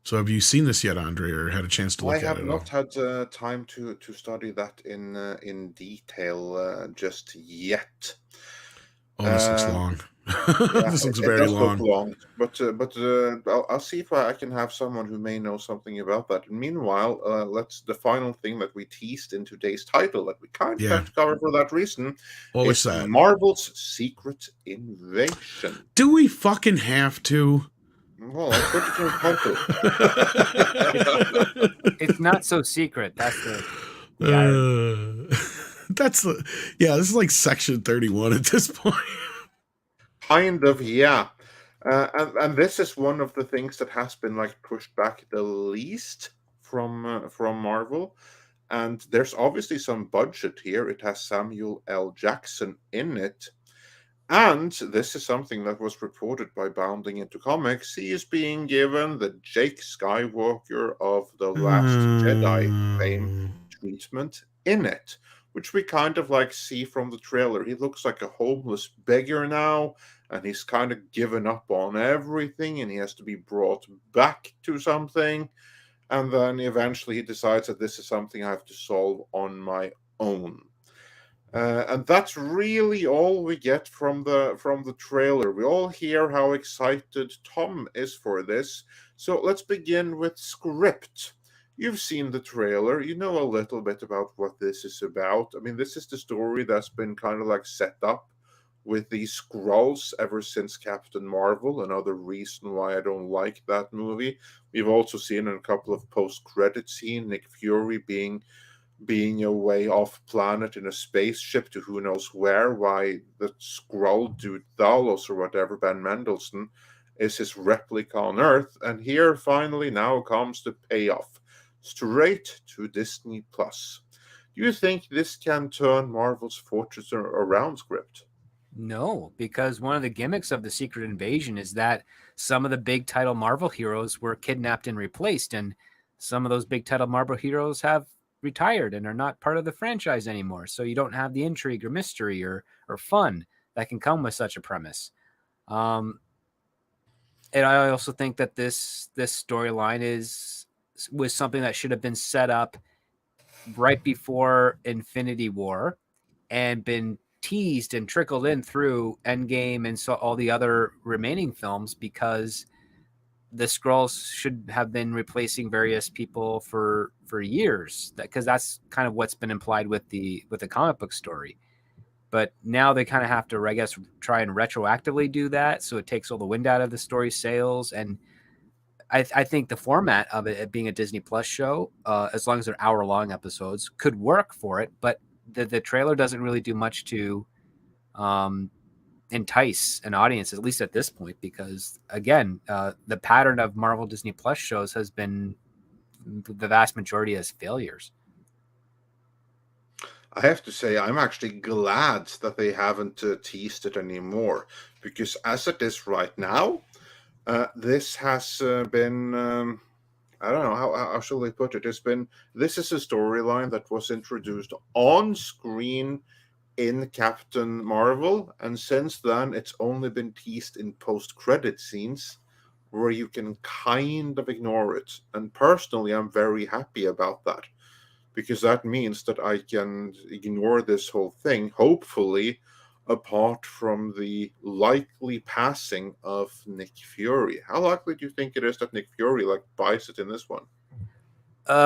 So have you seen this yet, Andre, or had a chance to look at it? I have not had time to study that in detail just yet. Oh, this looks long. Yeah, This looks it very does look long. But I'll see if I can have someone who may know something about that. Meanwhile, the final thing that we teased in today's title that we kind of have to cover for that reason What is was that? Marvel's Secret Invasion. Do we fucking have to? Well, I put it in title. It's not so secret. That's That's this is like section 31 at this point. Kind of, yeah. And this is one of the things that has been like pushed back the least from Marvel. And there's obviously some budget here. It has Samuel L. Jackson in it. And this is something that was reported by Bounding Into Comics. He is being given the Jake Skywalker of The Last Jedi fame treatment in it, which we kind of like see from the trailer. He looks like a homeless beggar now, and he's kind of given up on everything, and he has to be brought back to something. And then eventually he decides that this is something I have to solve on my own. And that's really all we get from the trailer. We all hear how excited Tom is for this. So let's begin with script. You've seen the trailer. You know a little bit about what this is about. I mean, this is the story that's been kind of like set up with these Skrulls ever since Captain Marvel. Another reason why I don't like that movie. We've also seen in a couple of post-credit scenes Nick Fury being away off planet in a spaceship to who knows where, why the Skrull dude Thalos or whatever, Ben Mendelsohn, is his replica on Earth. And here finally now comes the payoff. Straight to Disney Plus. Do you think this can turn Marvel's fortunes around, script? No, because one of the gimmicks of the Secret Invasion is that some of the big title Marvel heroes were kidnapped and replaced, and some of those big title Marvel heroes have retired and are not part of the franchise anymore. So you don't have the intrigue or mystery or fun that can come with such a premise. And I also think that this storyline was something that should have been set up right before Infinity War and been teased and trickled in through Endgame and so all the other remaining films, because the Skrulls should have been replacing various people for years, because that's kind of what's been implied with the comic book story. But now they kind of have to, I guess, try and retroactively do that, so it takes all the wind out of the story sails. And I think the format of it being a Disney Plus show, as long as they're hour-long episodes, could work for it. But the trailer doesn't really do much to entice an audience, at least at this point, because again, the pattern of Marvel Disney Plus shows has been the vast majority as failures. I have to say, I'm actually glad that they haven't teased it anymore, because as it is right now, this has been, I don't know, how shall I put it? This is a storyline that was introduced on screen in Captain Marvel, and since then it's only been teased in post-credit scenes where you can kind of ignore it. And personally, I'm very happy about that, because that means that I can ignore this whole thing, hopefully, apart from the likely passing of Nick Fury. How likely do you think it is that Nick Fury buys it in this one?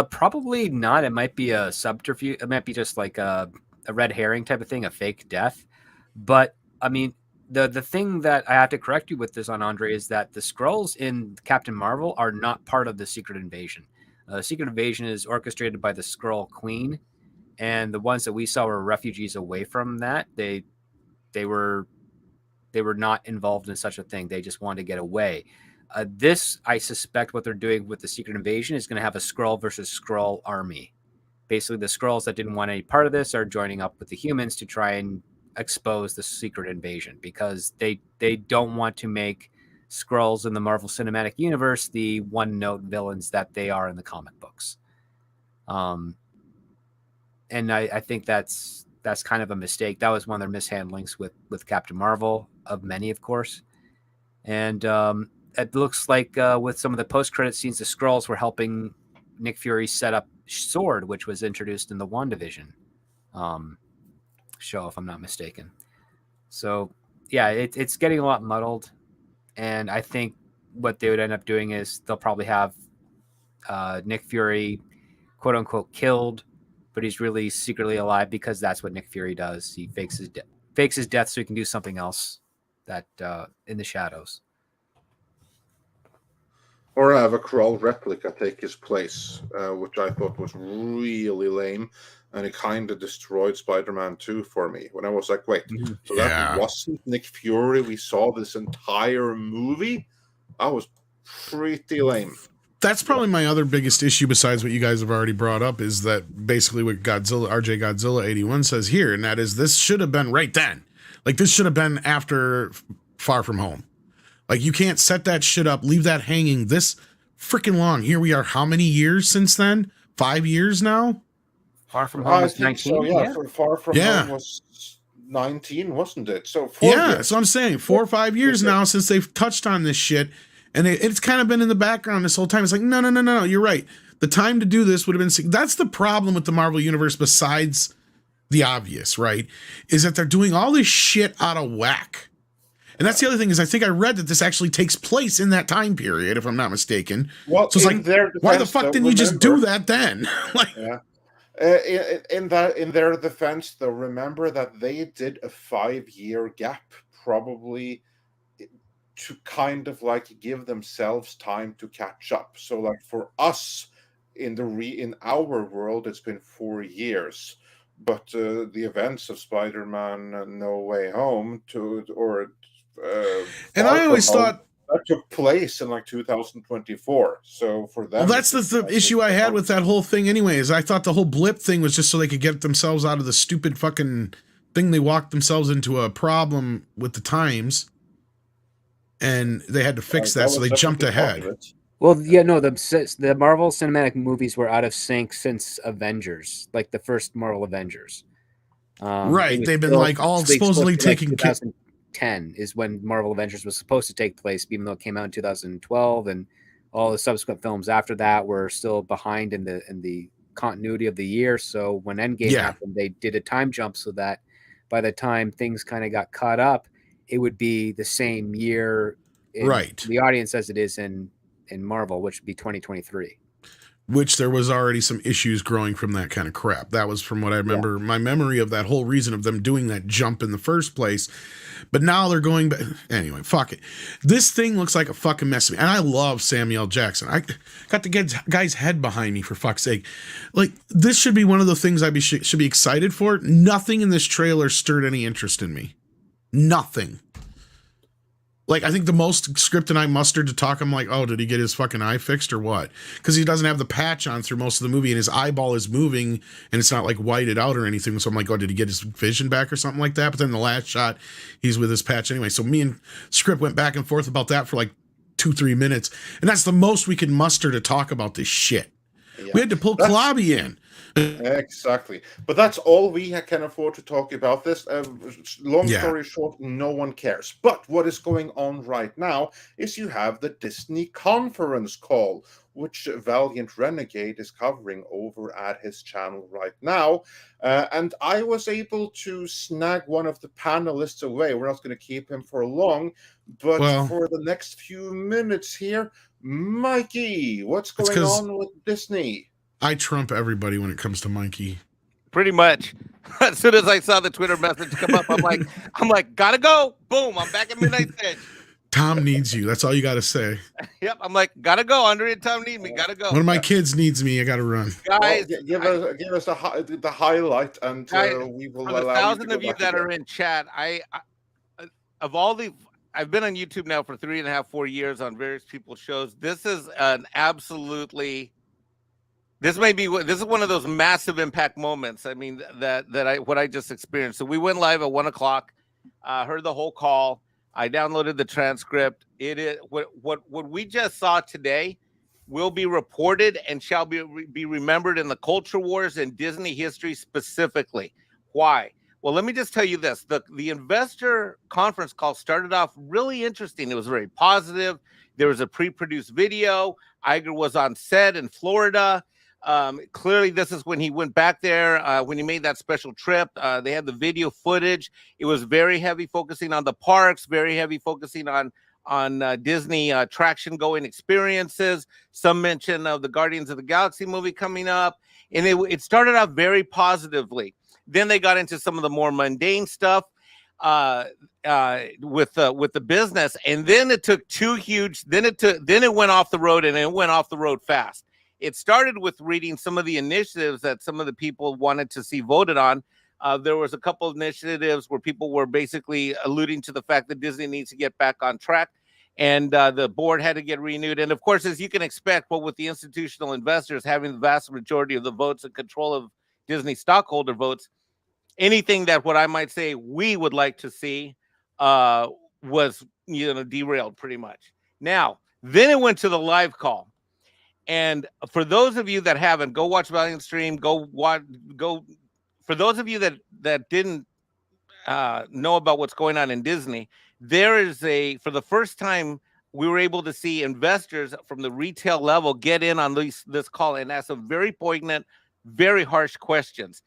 Probably not. It might be a subterfuge. It might be just like a red herring type of thing, a fake death. But I mean, the thing that I have to correct you with this on, Andre, is that the Skrulls in Captain Marvel are not part of the Secret Invasion. Secret Invasion is orchestrated by the Skrull Queen, and the ones that we saw were refugees away from that. They were not involved in such a thing. They just wanted to get away. This, I suspect, what they're doing with the Secret Invasion is going to have a Skrull versus Skrull army. Basically, the Skrulls that didn't want any part of this are joining up with the humans to try and expose the Secret Invasion, because they don't want to make Skrulls in the Marvel Cinematic Universe the one-note villains that they are in the comic books. And I think that's kind of a mistake. That was one of their mishandlings with Captain Marvel, of many, of course. And it looks like with some of the post-credit scenes, the Skrulls were helping Nick Fury set up S.W.O.R.D., which was introduced in the WandaVision show, if I'm not mistaken. So, yeah, it's getting a lot muddled. And I think what they would end up doing is they'll probably have Nick Fury, quote-unquote, killed, but he's really secretly alive, because that's what Nick Fury does. He fakes his death so he can do something else that in the shadows. Or have a Krull replica take his place, which I thought was really lame, and it kind of destroyed Spider-Man 2 for me. When I was like, wait, so that wasn't Nick Fury we saw this entire movie? That was pretty lame. That's probably my other biggest issue, besides what you guys have already brought up, is that basically what RJ Godzilla 81 says here, and that is this should have been right then. Like, this should have been after Far From Home. Like, you can't set that shit up, leave that hanging this freaking long. Here we are, how many years since then? 5 years now? Far From Home was 19? So, yeah. Far From Home was 19, wasn't it? So 4 years. So I'm saying 4 or 5 years now since they've touched on this shit. And it's kind of been in the background this whole time. It's like, no, you're right. The time to do this would have been... That's the problem with the Marvel Universe, besides the obvious, right? Is that they're doing all this shit out of whack. And that's the other thing, is I think I read that this actually takes place in that time period, if I'm not mistaken. Well, so it's like, why the fuck didn't you just do that then? Like, yeah. In their defense, though, remember that they did a 5-year gap, probably, to kind of like give themselves time to catch up. So like for us in our world, it's been 4 years, but the events of Spider-Man No Way Home and I always thought that took place in like 2024. So for them, well, that's the issue I had with that whole thing anyways. I thought the whole blip thing was just so they could get themselves out of the stupid fucking thing. They walked themselves into a problem with the times, and they had to fix that, so they jumped ahead. Well, yeah, no, the Marvel Cinematic movies were out of sync since Avengers, like the first Marvel Avengers. Right, they've been like all supposedly taking... 2010 is when Marvel Avengers was supposed to take place, even though it came out in 2012, and all the subsequent films after that were still behind in the continuity of the year. So when Endgame happened, they did a time jump so that by the time things kind of got caught up, it would be the same year in the audience as it is in Marvel, which would be 2023. Which there was already some issues growing from that kind of crap. That was from what I remember, my memory of that whole reason of them doing that jump in the first place. But now they're going back. Anyway, fuck it. This thing looks like a fucking mess to me. And I love Samuel Jackson. I got the guy's head behind me, for fuck's sake. Like, this should be one of the things I should be excited for. Nothing in this trailer stirred any interest in me. Nothing. Like, I think the most script and I mustered to talk, I'm like, oh, did he get his fucking eye fixed or what? Because he doesn't have the patch on through most of the movie, and his eyeball is moving, and it's not like whited out or anything. So I'm like, oh, did he get his vision back or something like that? But then the last shot, he's with his patch anyway. So me and Script went back and forth about that for like 2-3 minutes. And that's the most we could muster to talk about this shit. Yeah. We had to pull Klobby in. Exactly. But that's all we can afford to talk about this. Long story short, no one cares. But what is going on right now is you have the Disney conference call, which Valiant Renegade is covering over at his channel right now. And I was able to snag one of the panelists away. We're not going to keep him for long, but for the next few minutes here, Mikey, what's going on with Disney? I trump everybody when it comes to Mikey. Pretty much. As soon as I saw the Twitter message come up, I'm like, gotta go. Boom, I'm back at Midnight's Edge. Tom needs you. That's all you got to say. Yep, I'm like, gotta go. Andre and Tom need me. Gotta go. One of my kids needs me. I got to run. Guys, give us the highlight, and guys, we will for the allow 1,000 you of you that are in chat. I've been on YouTube now for 3.5, 4 years on various people's shows. This is an absolutely. This is one of those massive impact moments. I mean, what I just experienced. So we went live at 1 o'clock, heard the whole call. I downloaded the transcript. It is what we just saw today will be reported and shall be remembered in the culture wars and Disney history specifically. Why? Well, let me just tell you this. The investor conference call started off really interesting. It was very positive. There was a pre-produced video. Iger was on set in Florida. Clearly, this is when he went back there, when he made that special trip. They had the video footage. It was very heavy focusing on the parks, very heavy focusing on Disney attraction going experiences. Some mention of the Guardians of the Galaxy movie coming up. And it started out very positively. Then they got into some of the more mundane stuff with the business. And then it took then it went off the road, and it went off the road fast. It started with reading some of the initiatives that some of the people wanted to see voted on. There was a couple of initiatives where people were basically alluding to the fact that Disney needs to get back on track, and the board had to get renewed. And of course, as you can expect, with the institutional investors having the vast majority of the votes and control of Disney stockholder votes, anything that what I might say we would like to see was derailed pretty much. Now, then it went to the live call. And for those of you that haven't, go watch Valiant Stream. Go. For those of you that didn't know about what's going on in Disney, there is for the first time, we were able to see investors from the retail level get in on this call and ask some very poignant, very harsh questions.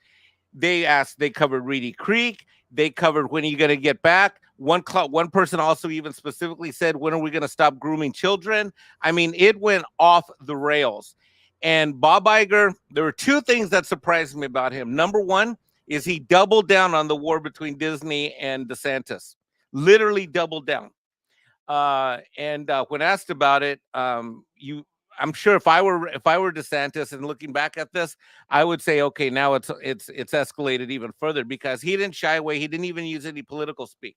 They covered Reedy Creek. They covered when are you going to get back. One person also even specifically said, when are we going to stop grooming children? I mean, it went off the rails. And Bob Iger, there were two things that surprised me about him. Number one is he doubled down on the war between Disney and DeSantis, literally doubled down. And when asked about it, I'm sure if I were DeSantis and looking back at this, I would say, okay, now it's escalated even further, because he didn't shy away. He didn't even use any political speak.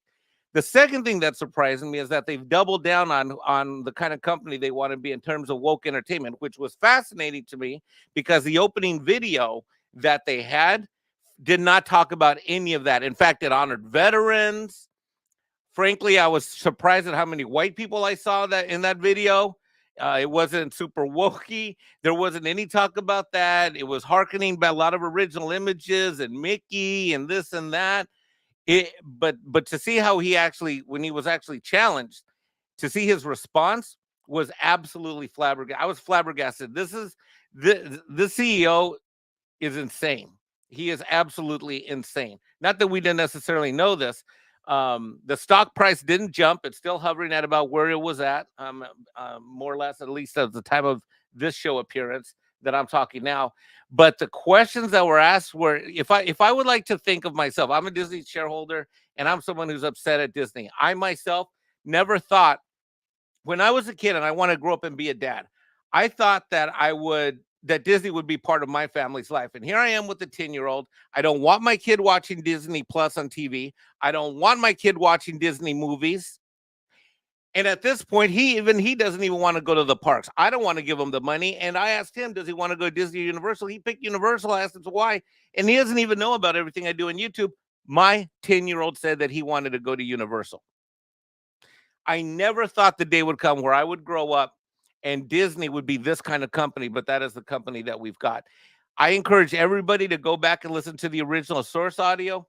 The second thing that surprised me is that they've doubled down on the kind of company they want to be in terms of woke entertainment, which was fascinating to me, because the opening video that they had did not talk about any of that. In fact, it honored veterans. Frankly, I was surprised at how many white people I saw that in that video. It wasn't super wokey. There wasn't any talk about that. It was hearkening by a lot of original images and Mickey and this and that. But to see how he actually, when he was actually challenged, to see his response was absolutely flabbergasted. I was flabbergasted. The CEO is insane. He is absolutely insane. Not that we didn't necessarily know this. The stock price didn't jump. It's still hovering at about where it was at, more or less, at least at the time of this show appearance that I'm talking now. But the questions that were asked were, if I would like to think of myself, I'm a Disney shareholder and I'm someone who's upset at Disney. I myself never thought, when I was a kid and I wanted to grow up and be a dad, I thought that Disney would be part of my family's life. And here I am with a 10-year-old. I don't want my kid watching Disney Plus on TV. I don't want my kid watching Disney movies. And at this point, he doesn't even want to go to the parks. I don't want to give him the money. And I asked him, does he want to go to Disney or Universal? He picked Universal. I asked him why. And he doesn't even know about everything I do on YouTube. My 10-year-old said that he wanted to go to Universal. I never thought the day would come where I would grow up and Disney would be this kind of company, but that is the company that we've got. I encourage everybody to go back and listen to the original source audio.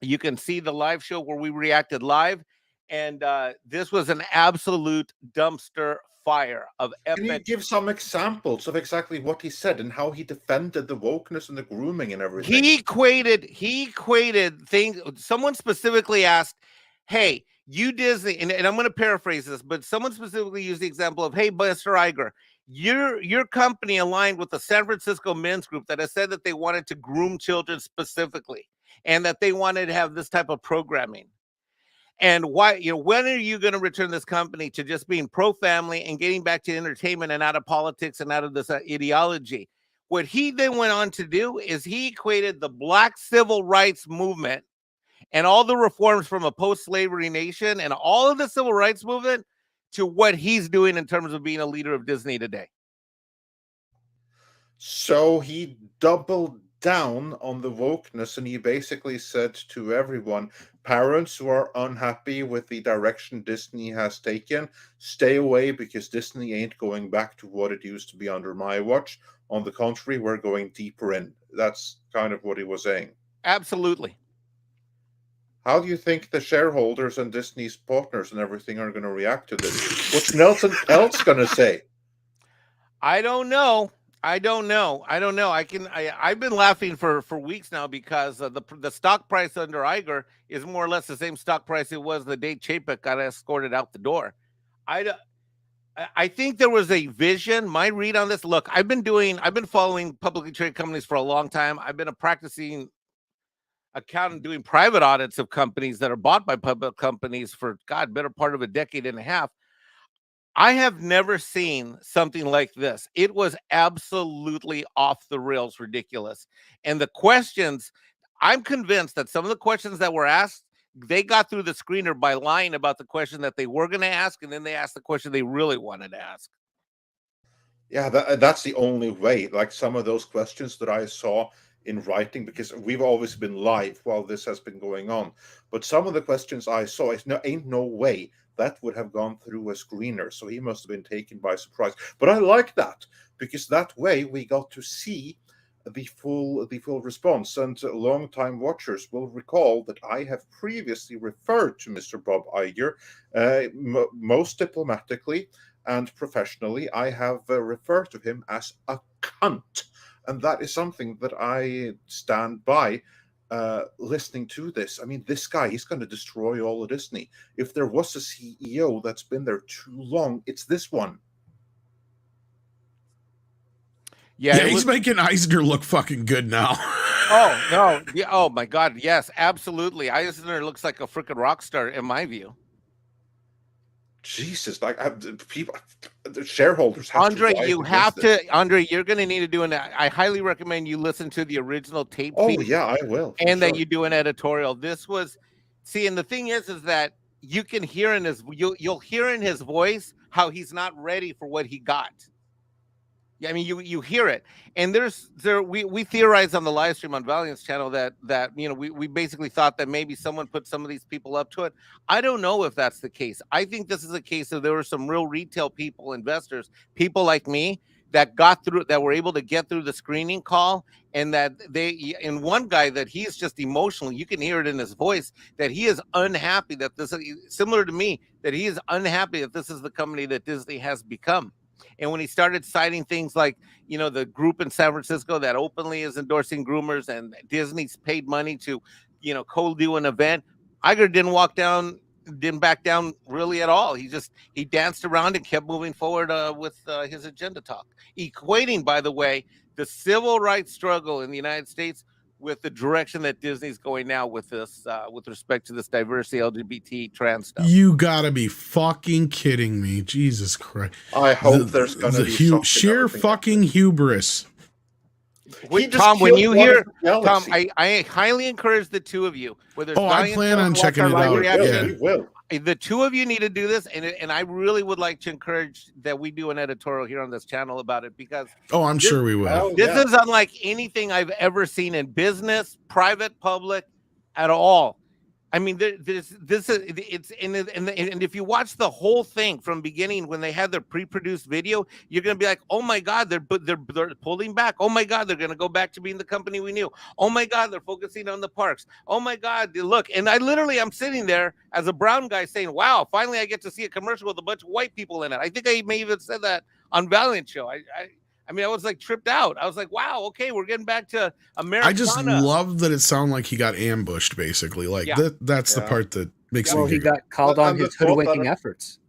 You can see the live show where we reacted live. And this was an absolute dumpster fire of epic. Can you give some examples of exactly what he said and how he defended the wokeness and the grooming and everything? He equated things. Someone specifically asked, hey, you Disney, and I'm going to paraphrase this, but someone specifically used the example of, hey, Mr. Iger, your company aligned with the San Francisco men's group that has said that they wanted to groom children specifically and that they wanted to have this type of programming. And why, when are you going to return this company to just being pro-family and getting back to entertainment and out of politics and out of this ideology? What he then went on to do is he equated the Black civil rights movement and all the reforms from a post-slavery nation and all of the civil rights movement to what he's doing in terms of being a leader of Disney today. So he doubled down on the wokeness, and he basically said to everyone, parents who are unhappy with the direction Disney has taken, stay away, because Disney ain't going back to what it used to be under my watch. On the contrary, we're going deeper in. That's kind of what he was saying. Absolutely. How do you think the shareholders and Disney's partners and everything are going to react to this? What's Nelson else going to say? I don't know. I've been laughing for weeks now because the stock price under Iger is more or less the same stock price it was the day Chapek got escorted out the door. I think there was a vision. My read on this, look, I've been following publicly traded companies for a long time. I've been a practicing accountant doing private audits of companies that are bought by public companies for, better part of a decade and a half. I have never seen something like this. It was absolutely off the rails ridiculous. And the questions, I'm convinced that some of the questions that were asked, they got through the screener by lying about the question that they were going to ask, and then they asked the question they really wanted to ask. Yeah, that's the only way. Like some of those questions that I saw in writing, because we've always been live while this has been going on. But some of the questions I saw, ain't no way that would have gone through a screener. So he must have been taken by surprise. But I like that, because that way we got to see the full response. And long-time watchers will recall that I have previously referred to Mr. Bob Iger most diplomatically and professionally. I have referred to him as a cunt. And that is something that I stand by listening to this. I mean, this guy, he's going to destroy all of Disney. If there was a CEO that's been there too long, it's this one. Yeah, he's making Eisner look fucking good now. Oh, no. Yeah, oh, my God. Yes, absolutely. Eisner looks like a freaking rock star in my view. Jesus, like people, the shareholders have Andre, to Andre, you're going to need to do I highly recommend you listen to the original tape. Oh, yeah, I will. And that you do an editorial. This was, and the thing is that you can hear you'll hear in his voice how he's not ready for what he got. Yeah, I mean, you hear it, and we theorized on the live stream on Valiant's channel that we basically thought that maybe someone put some of these people up to it. I don't know if that's the case. I think this is a case of there were some real retail people, investors, people like me that were able to get through the screening call, and and one guy that he's just emotional. You can hear it in his voice that he is unhappy that this is similar to me, that he is unhappy that this is the company that Disney has become. And when he started citing things like, the group in San Francisco that openly is endorsing groomers and Disney's paid money to, co-do an event, Iger didn't back down really at all. He danced around and kept moving forward with his agenda talk, equating, by the way, the civil rights struggle in the United States with the direction that Disney's going now with this, with respect to this diversity, LGBT, trans stuff. You gotta be fucking kidding me. Jesus Christ. I hope there's gonna be sheer fucking hubris. Tom, when you hear Tom, I highly encourage the two of you. I plan on checking it out. Yeah. Will. The two of you need to do this, and I really would like to encourage that we do an editorial here on this channel about it, because I'm sure we will. This is unlike anything I've ever seen in business, private, public, at all. I mean, and if you watch the whole thing from beginning, when they had their pre-produced video, you're gonna be like, oh my God, they're pulling back. Oh my God, they're gonna go back to being the company we knew. Oh my God, they're focusing on the parks. Oh my God, look. And I'm sitting there as a brown guy saying, wow, finally I get to see a commercial with a bunch of white people in it. I think I may even said that on Valiant Show. I mean, I was like tripped out. I was like, wow, okay, we're getting back to Americana. I just love that it sounded like he got ambushed, basically. Like that's the part that makes me he got called on his hoodwinking efforts.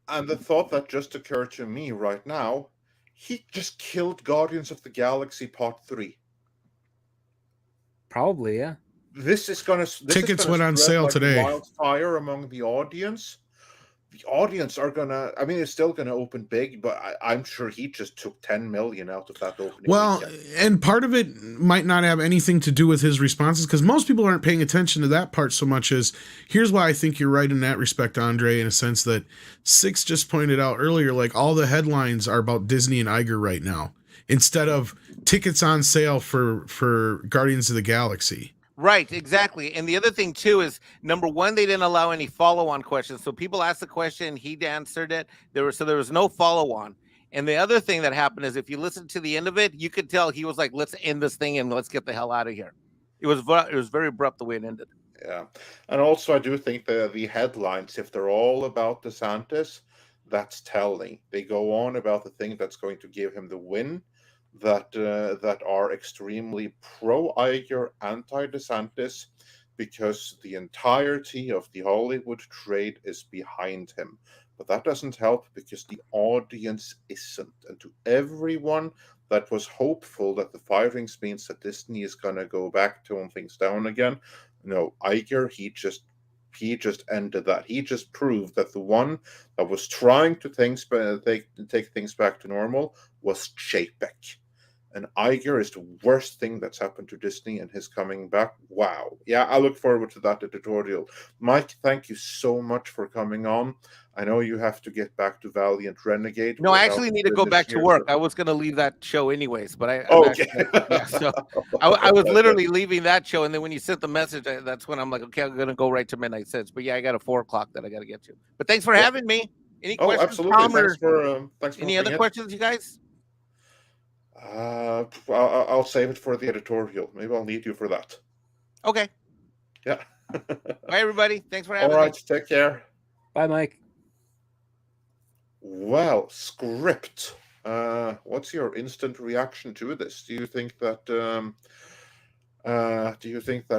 And the thought that just occurred to me right now, he just killed Guardians of the Galaxy Part 3. Probably, yeah. Tickets went on sale like today. Wildfire among the audience. The audience are gonna. I mean, it's still gonna open big, but I'm sure he just took 10 million out of that opening. Well, weekend. And part of it might not have anything to do with his responses, because most people aren't paying attention to that part so much as, here's why I think you're right in that respect, Andre, in a sense that Six just pointed out earlier, like all the headlines are about Disney and Iger right now, instead of tickets on sale for Guardians of the Galaxy. Right, exactly. And the other thing too is, number one, they didn't allow any follow-on questions. So people asked the question, he answered it. There was no follow-on. And the other thing that happened is, if you listen to the end of it, you could tell he was like, let's end this thing and let's get the hell out of here. It was very abrupt the way it ended. Yeah. And also I do think the headlines, if they're all about DeSantis, that's telling. They go on about the thing that's going to give him the win, that are extremely pro-Iger, anti-DeSantis, because the entirety of the Hollywood trade is behind him. But that doesn't help, because the audience isn't. And to everyone that was hopeful that the firings means that Disney is going to go back, tone things down again, no, Iger, he just ended that. He just proved that the one that was trying to take things back to normal was Chapek. And Iger is the worst thing that's happened to Disney, and his coming back. Wow. Yeah, I look forward to that editorial. Mike, thank you so much for coming on. I know you have to get back to Valiant Renegade. No, I actually need to go back to work. I was going to leave that show anyways, but so I was literally leaving that show. And then when you sent the message, that's when I'm like, okay, I'm going to go right to Midnight Sins. But yeah, I got a 4 o'clock that I got to get to. But thanks for having me. Any questions? Absolutely. Thanks for any other questions, you guys? I'll save it for the editorial. Maybe I'll need you for that. Okay. Yeah. Bye, everybody. Thanks for having me. All right. Take care. Bye, Mike. Well, Script. What's your instant reaction to this? Do you think that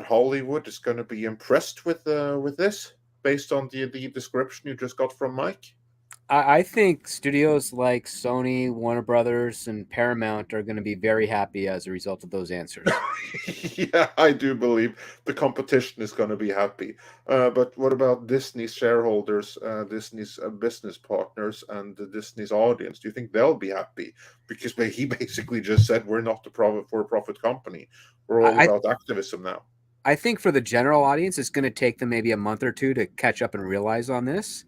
Hollywood is going to be impressed with this, based on the description you just got from Mike? I think studios like Sony, Warner Brothers, and Paramount are going to be very happy as a result of those answers. Yeah, I do believe the competition is going to be happy. But what about Disney's shareholders, Disney's business partners, and Disney's audience? Do you think they'll be happy? Because he basically just said, we're not the for-profit company. We're all about activism now. I think for the general audience, it's going to take them maybe a month or two to catch up and realize on this.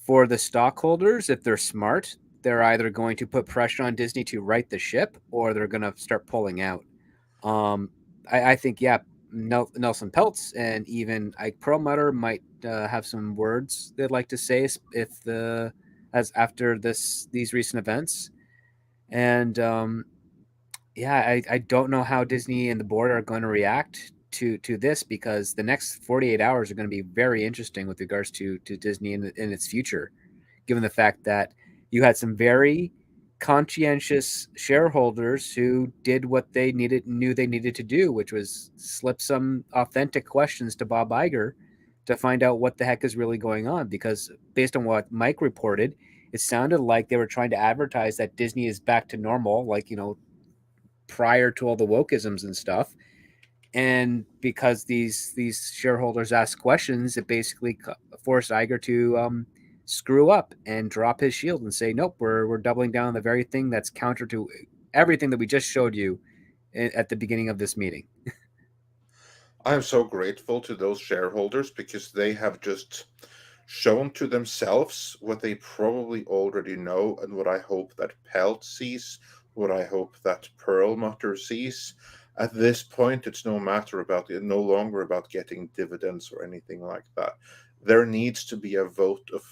For the stockholders, if they're smart, they're either going to put pressure on Disney to right the ship, or they're going to start pulling out. I think, Nelson Peltz and even Ike Perlmutter might have some words they'd like to say after these recent events. And I don't know how Disney and the board are going to react to this, because the next 48 hours are going to be very interesting with regards to Disney and its future, given the fact that you had some very conscientious shareholders who did what they knew they needed to do, which was slip some authentic questions to Bob Iger to find out what the heck is really going on. Because based on what Mike reported, it sounded like they were trying to advertise that Disney is back to normal, like, prior to all the wokeisms and stuff. And because these shareholders asked questions, it basically forced Iger to screw up and drop his shield and say, nope, we're doubling down on the very thing that's counter to everything that we just showed you at the beginning of this meeting. I'm so grateful to those shareholders, because they have just shown to themselves what they probably already know, and what I hope that Pelt sees, what I hope that Perlmutter sees. At this point, it's no longer about getting dividends or anything like that. There needs to be a vote of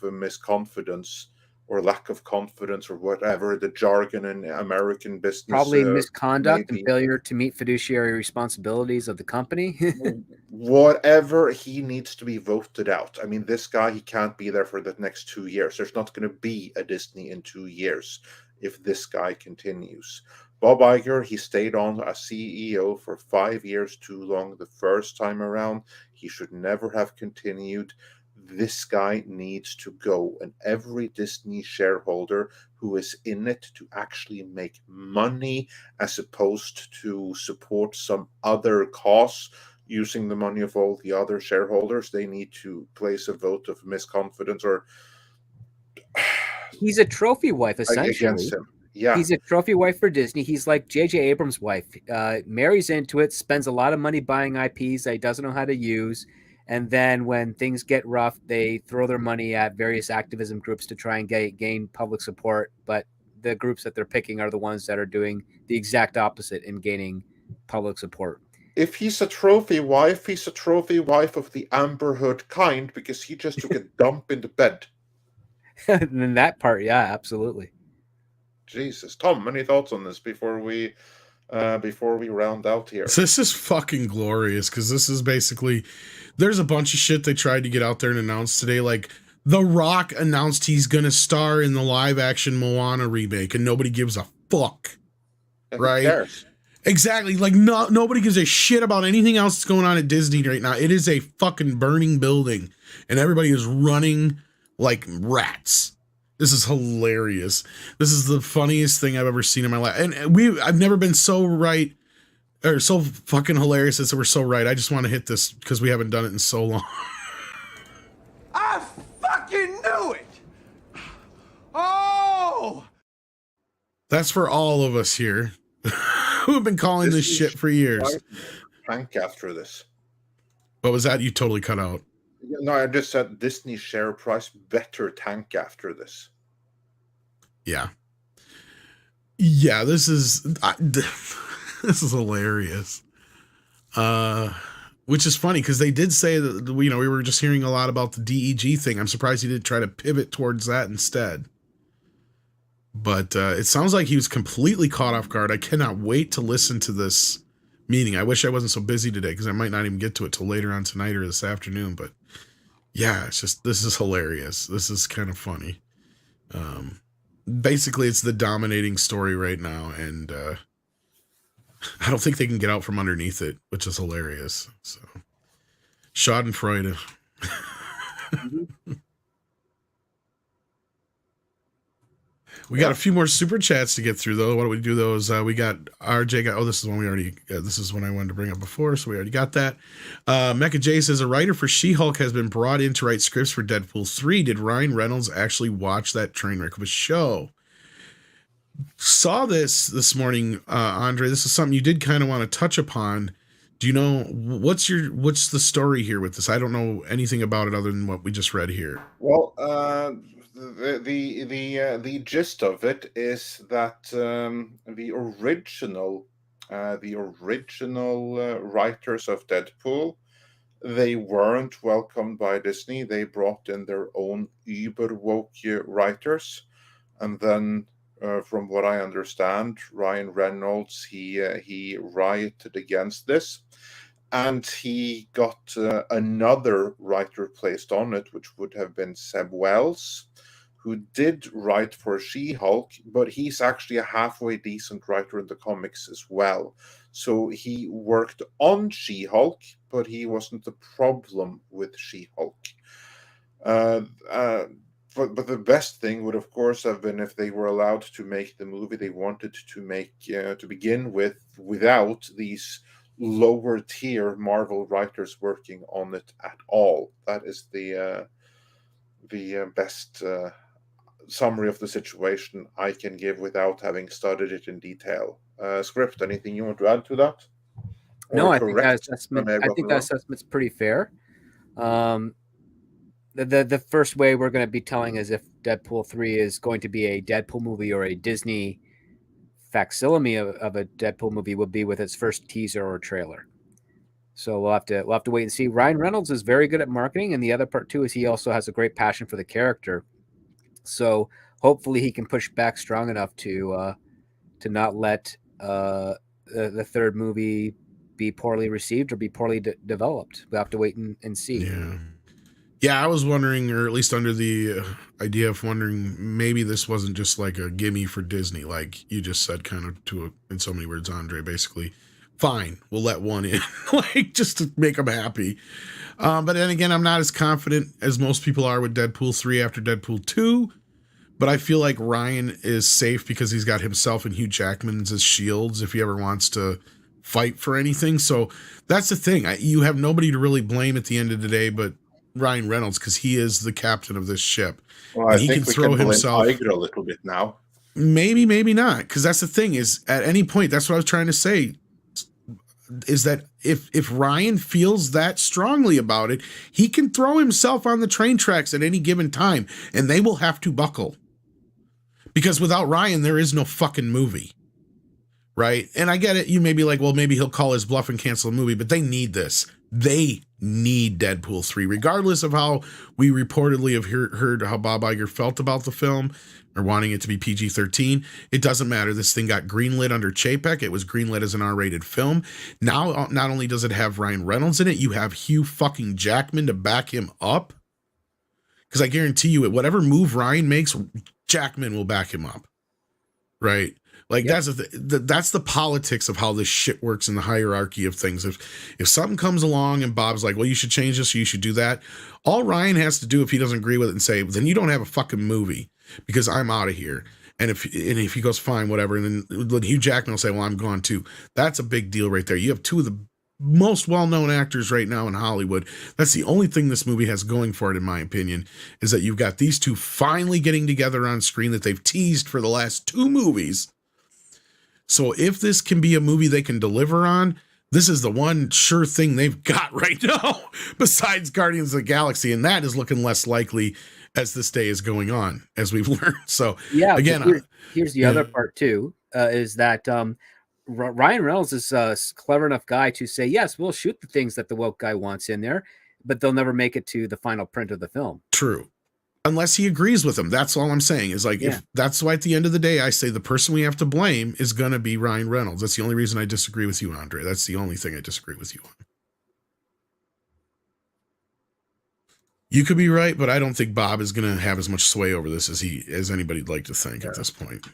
misconfidence or lack of confidence, or whatever the jargon in American business. Probably misconduct and failure to meet fiduciary responsibilities of the company. Whatever, he needs to be voted out. I mean, this guy, he can't be there for the next 2 years. There's not going to be a Disney in 2 years if this guy continues. Bob Iger, he stayed on as CEO for 5 years too long the first time around. He should never have continued. this guy needs to go, and every Disney shareholder who is in it to actually make money as opposed to support some other cause using the money of all the other shareholders, they need to place a vote of misconfidence or he's a trophy wife essentially against him. Yeah, he's a trophy wife for Disney. He's like J.J. Abrams' wife. Marries into it, spends a lot of money buying IPs that he doesn't know how to use, and then when things get rough, they throw their money at various activism groups to try and gain public support. But the groups that they're picking are the ones that are doing the exact opposite in gaining public support. If he's a trophy wife, he's a trophy wife of the Amber Heard kind because he just took a dump in the bed. And then that part, yeah, absolutely. Jesus, Tom, any thoughts on this before we round out here? This is fucking glorious because this is basically, there's a bunch of shit they tried to get out there and announce today. Like The Rock announced he's gonna star in the live action Moana remake, and nobody gives a fuck. Right? Who cares? Exactly. Like nobody gives a shit about anything else that's going on at Disney right now. It is a fucking burning building, and everybody is running like rats. This is hilarious. This is the funniest thing I've ever seen in my life. And I've never been so right or so fucking hilarious as we're so right. I just want to hit this because we haven't done it in so long. I fucking knew it! Oh! That's for all of us here who have been calling this shit for years. Tank after this. What was that? You totally cut out. No, I just said Disney share price better tank after this. Yeah. Yeah, this is this is hilarious. Which is funny because they did say that, we were just hearing a lot about the DEG thing. I'm surprised he didn't try to pivot towards that instead. But it sounds like he was completely caught off guard. I cannot wait to listen to this meeting. I wish I wasn't so busy today because I might not even get to it till later on tonight or this afternoon. But yeah, this is hilarious. This is kind of funny. Basically, it's the dominating story right now, and I don't think they can get out from underneath it, which is hilarious. So, Schadenfreude. We got a few more super chats to get through, though. What do we do, though? Is we got RJ. This is one we already. This is one I wanted to bring up before, so we already got that. Mecha J says a writer for She-Hulk has been brought in to write scripts for Deadpool 3. Did Ryan Reynolds actually watch that train wreck of a show? Saw this morning, Andre. This is something you did kind of want to touch upon. Do you know what's the story here with this? I don't know anything about it other than what we just read here. Well, the gist of it is that the original writers of Deadpool, they weren't welcomed by Disney. They brought in their own uber woke writers, and then from what I understand, Ryan Reynolds he rioted against this. And he got another writer placed on it, which would have been Seb Wells, who did write for She-Hulk, but he's actually a halfway decent writer in the comics as well. So he worked on She-Hulk, but he wasn't the problem with She-Hulk. But the best thing would, of course, have been if they were allowed to make the movie they wanted to make to begin with, without these lower tier Marvel writers working on it at all. That is the best summary of the situation I can give without having studied it in detail. Script, anything you want to add to that? No, I think that assessment's pretty fair. The first way we're going to be telling is if Deadpool 3 is going to be a Deadpool movie or a Disney facsimile of a Deadpool movie will be with its first teaser or trailer. So we'll have to wait and see. Ryan Reynolds is very good at marketing, and the other part too is he also has a great passion for the character. So hopefully he can push back strong enough to not let the third movie be poorly received or be poorly developed. We'll have to wait and see. Yeah, I was wondering, or at least under the idea of wondering, maybe this wasn't just like a gimme for Disney, like you just said, kind of in so many words, Andre, basically fine, we'll let one in, like just to make them happy. But then again, I'm not as confident as most people are with Deadpool 3 after Deadpool 2. But I feel like Ryan is safe because he's got himself and Hugh Jackman's as shields if he ever wants to fight for anything. So that's the thing. You have nobody to really blame at the end of the day but Ryan Reynolds, because he is the captain of this ship. Well, I he think can we throw can himself blame Iger a little bit now. Maybe not, because that's the thing is at any point, that's what I was trying to say, is that if Ryan feels that strongly about it, he can throw himself on the train tracks at any given time, and they will have to buckle. Because without Ryan, there is no fucking movie. Right? And I get it. You may be like, well, maybe he'll call his bluff and cancel a movie, but they need this. They need Deadpool 3, regardless of how we reportedly have heard how Bob Iger felt about the film or wanting it to be PG-13. It doesn't matter. This thing got greenlit under Chapek. It was greenlit as an R-rated film. Now, not only does it have Ryan Reynolds in it, you have Hugh fucking Jackman to back him up. Because I guarantee you, whatever move Ryan makes, Jackman will back him up. Right? Like, yep. That's the politics of how this shit works in the hierarchy of things. If something comes along and Bob's like, well, you should change this, or you should do that, all Ryan has to do if he doesn't agree with it and say, then you don't have a fucking movie because I'm out of here. And if he goes, fine, whatever, and then Hugh Jackman will say, well, I'm gone too. That's a big deal right there. You have two of the most well-known actors right now in Hollywood. That's the only thing this movie has going for it, in my opinion, is that you've got these two finally getting together on screen that they've teased for the last two movies. So if this can be a movie they can deliver on, this is the one sure thing they've got right now, besides Guardians of the Galaxy, and that is looking less likely as this day is going on, as we've learned. So yeah, again, here's the other part too, is that Ryan Reynolds is a clever enough guy to say, yes, we'll shoot the things that the woke guy wants in there, but they'll never make it to the final print of the film. True. Unless he agrees with them. That's all I'm saying is like, if that's why at the end of the day, I say the person we have to blame is going to be Ryan Reynolds. That's the only reason I disagree with you, Andre. That's the only thing I disagree with you on. You could be right, but I don't think Bob is going to have as much sway over this as anybody'd like to think at this point.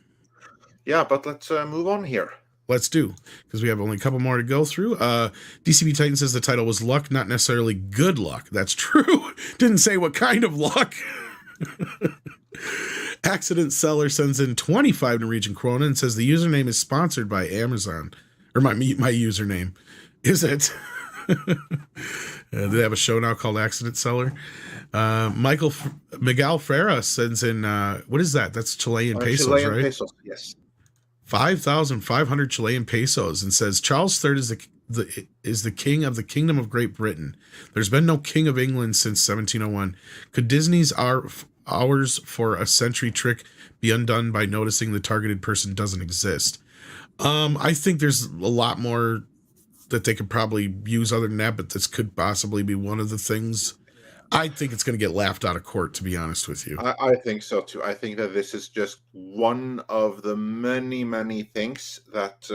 Yeah, but let's move on here. Let's do, because we have only a couple more to go through. DCB Titan says the title was luck, not necessarily good luck. That's true. Didn't say what kind of luck. Accident Seller sends in 25 Norwegian krona and says the username is sponsored by Amazon. Or my username. Is it? They have a show now called Accident Seller. Miguel Ferreira sends in, what is that? That's Chilean pesos, Chilean right? Pesos, yes. 5,500 Chilean pesos, and says Charles III is the king of the Kingdom of Great Britain. There's been no king of England since 1701. Could Disney's Ours for a Century trick be undone by noticing the targeted person doesn't exist? I think there's a lot more that they could probably use other than that, but this could possibly be one of the things. I think it's going to get laughed out of court, to be honest with you. I think so too. I think that this is just one of the many things that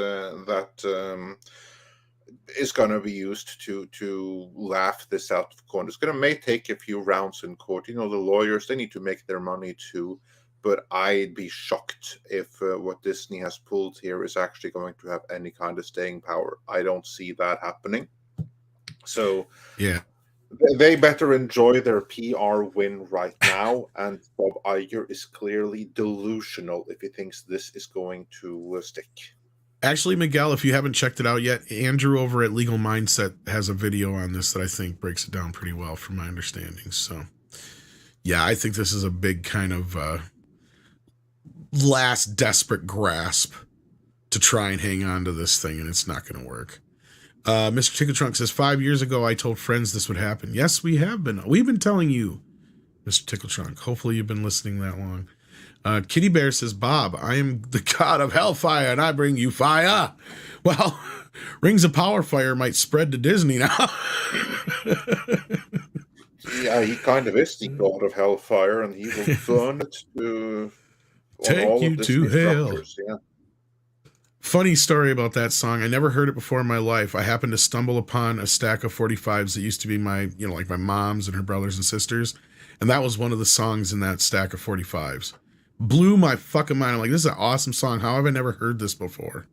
is going to be used to laugh this out of court. It's may take a few rounds in court. You know, the lawyers, they need to make their money too. But I'd be shocked if what Disney has pulled here is actually going to have any kind of staying power. I don't see that happening. So yeah. They better enjoy their PR win right now, and Bob Iger is clearly delusional if he thinks this is going to stick. Actually, Miguel, if you haven't checked it out yet, Andrew over at Legal Mindset has a video on this that I think breaks it down pretty well from my understanding. So, yeah, I think this is a big kind of last desperate grasp to try and hang on to this thing, and it's not going to work. Mr. Tickle Trunk says, 5 years ago, I told friends this would happen. Yes, we have been. We've been telling you, Mr. Tickle Trunk. Hopefully you've been listening that long. Kitty Bear says, Bob, I am the god of hellfire, and I bring you fire. Well, Rings of Power Fire might spread to Disney now. Yeah, he kind of is the god of hellfire, and he will burn it to take you to hell. Yeah. Funny story about that song. I never heard it before in my life. I happened to stumble upon a stack of 45s that used to be my mom's and her brothers and sisters. And that was one of the songs in that stack of 45s. Blew my fucking mind. I'm like, this is an awesome song. How have I never heard this before?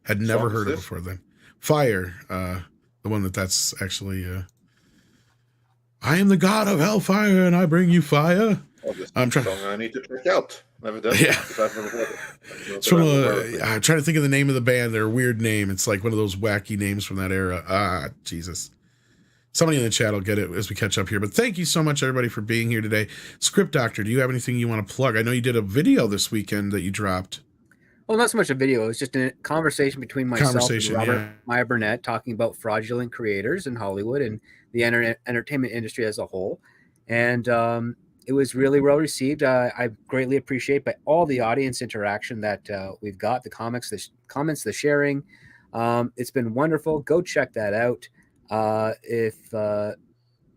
Had never heard it before then. Fire, the one that's actually I am the god of hellfire and I bring you fire. Oh, this I'm trying. song I need to check out. Never done. Yeah. Because I've never heard it. It's from I'm trying to think of the name of the band. Their weird name. It's like one of those wacky names from that era. Jesus. Somebody in the chat will get it as we catch up here. But thank you so much, everybody, for being here today. Script Doctor, do you have anything you want to plug? I know you did a video this weekend that you dropped. Well, not so much a video. It's just a conversation between myself and Robert Meyer Burnett talking about fraudulent creators in Hollywood and the entertainment industry as a whole. And it was really well received. I greatly appreciate by all the audience interaction that we've got, the comments, the sharing. It's been wonderful. Go check that out. If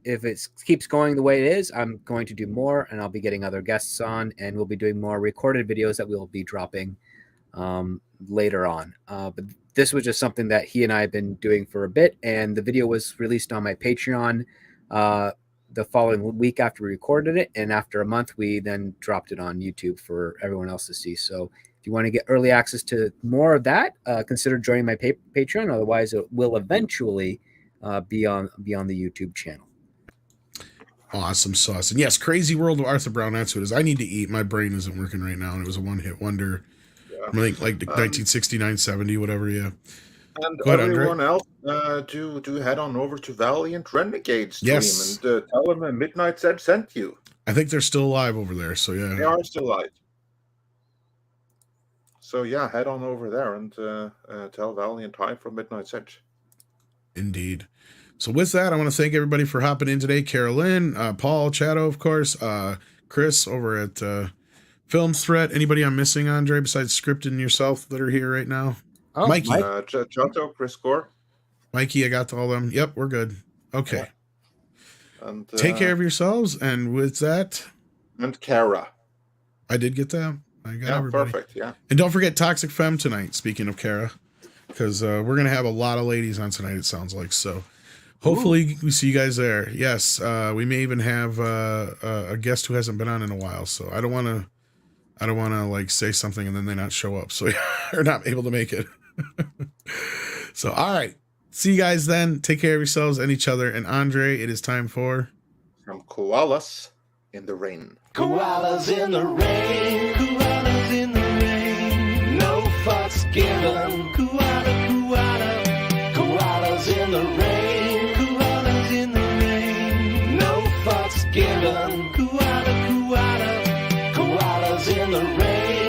it keeps going the way it is, I'm going to do more, and I'll be getting other guests on, and we'll be doing more recorded videos that we'll be dropping later on. But this was just something that he and I have been doing for a bit, and the video was released on my Patreon the following week after we recorded it, and after a month we then dropped it on YouTube for everyone else to see. So if you want to get early access to more of that, consider joining my Patreon. Otherwise, it will eventually be on the YouTube channel. Awesome sauce. And yes, Crazy World of Arthur Brown, that's what it is. I need to eat. My brain isn't working right now, and it was a one-hit wonder. Yeah. I think like 1969, 70, whatever, yeah. And everyone else, do head on over to Valiant Renegades stream and tell them Midnight Edge sent you. I think they're still alive over there, so yeah. They are still alive. So yeah, head on over there and tell Valiant hi from Midnight Edge. Indeed. So with that, I want to thank everybody for hopping in today. Carolyn, Paul, Chato, of course, Chris over at Film Threat. Anybody I'm missing, Andre, besides Script and yourself that are here right now? Oh, Mikey. Chato, Chris Gore. Mikey, I got to all them. Yep, we're good. Okay. Yeah. And, take care of yourselves. And with that. And Kara. I did get that. I got everybody. Perfect. Yeah. And don't forget Toxic Femme tonight, speaking of Kara. Because we're going to have a lot of ladies on tonight, it sounds like. So hopefully we see you guys there. Yes, we may even have a guest who hasn't been on in a while. So I don't want to like say something and then they not show up. So you're not able to make it. So, all right. See you guys then. Take care of yourselves and each other. And Andre, it is time for... From Koalas in the Rain. Koalas in the rain. Koalas in the rain. No fucks given. Koalas in the rain.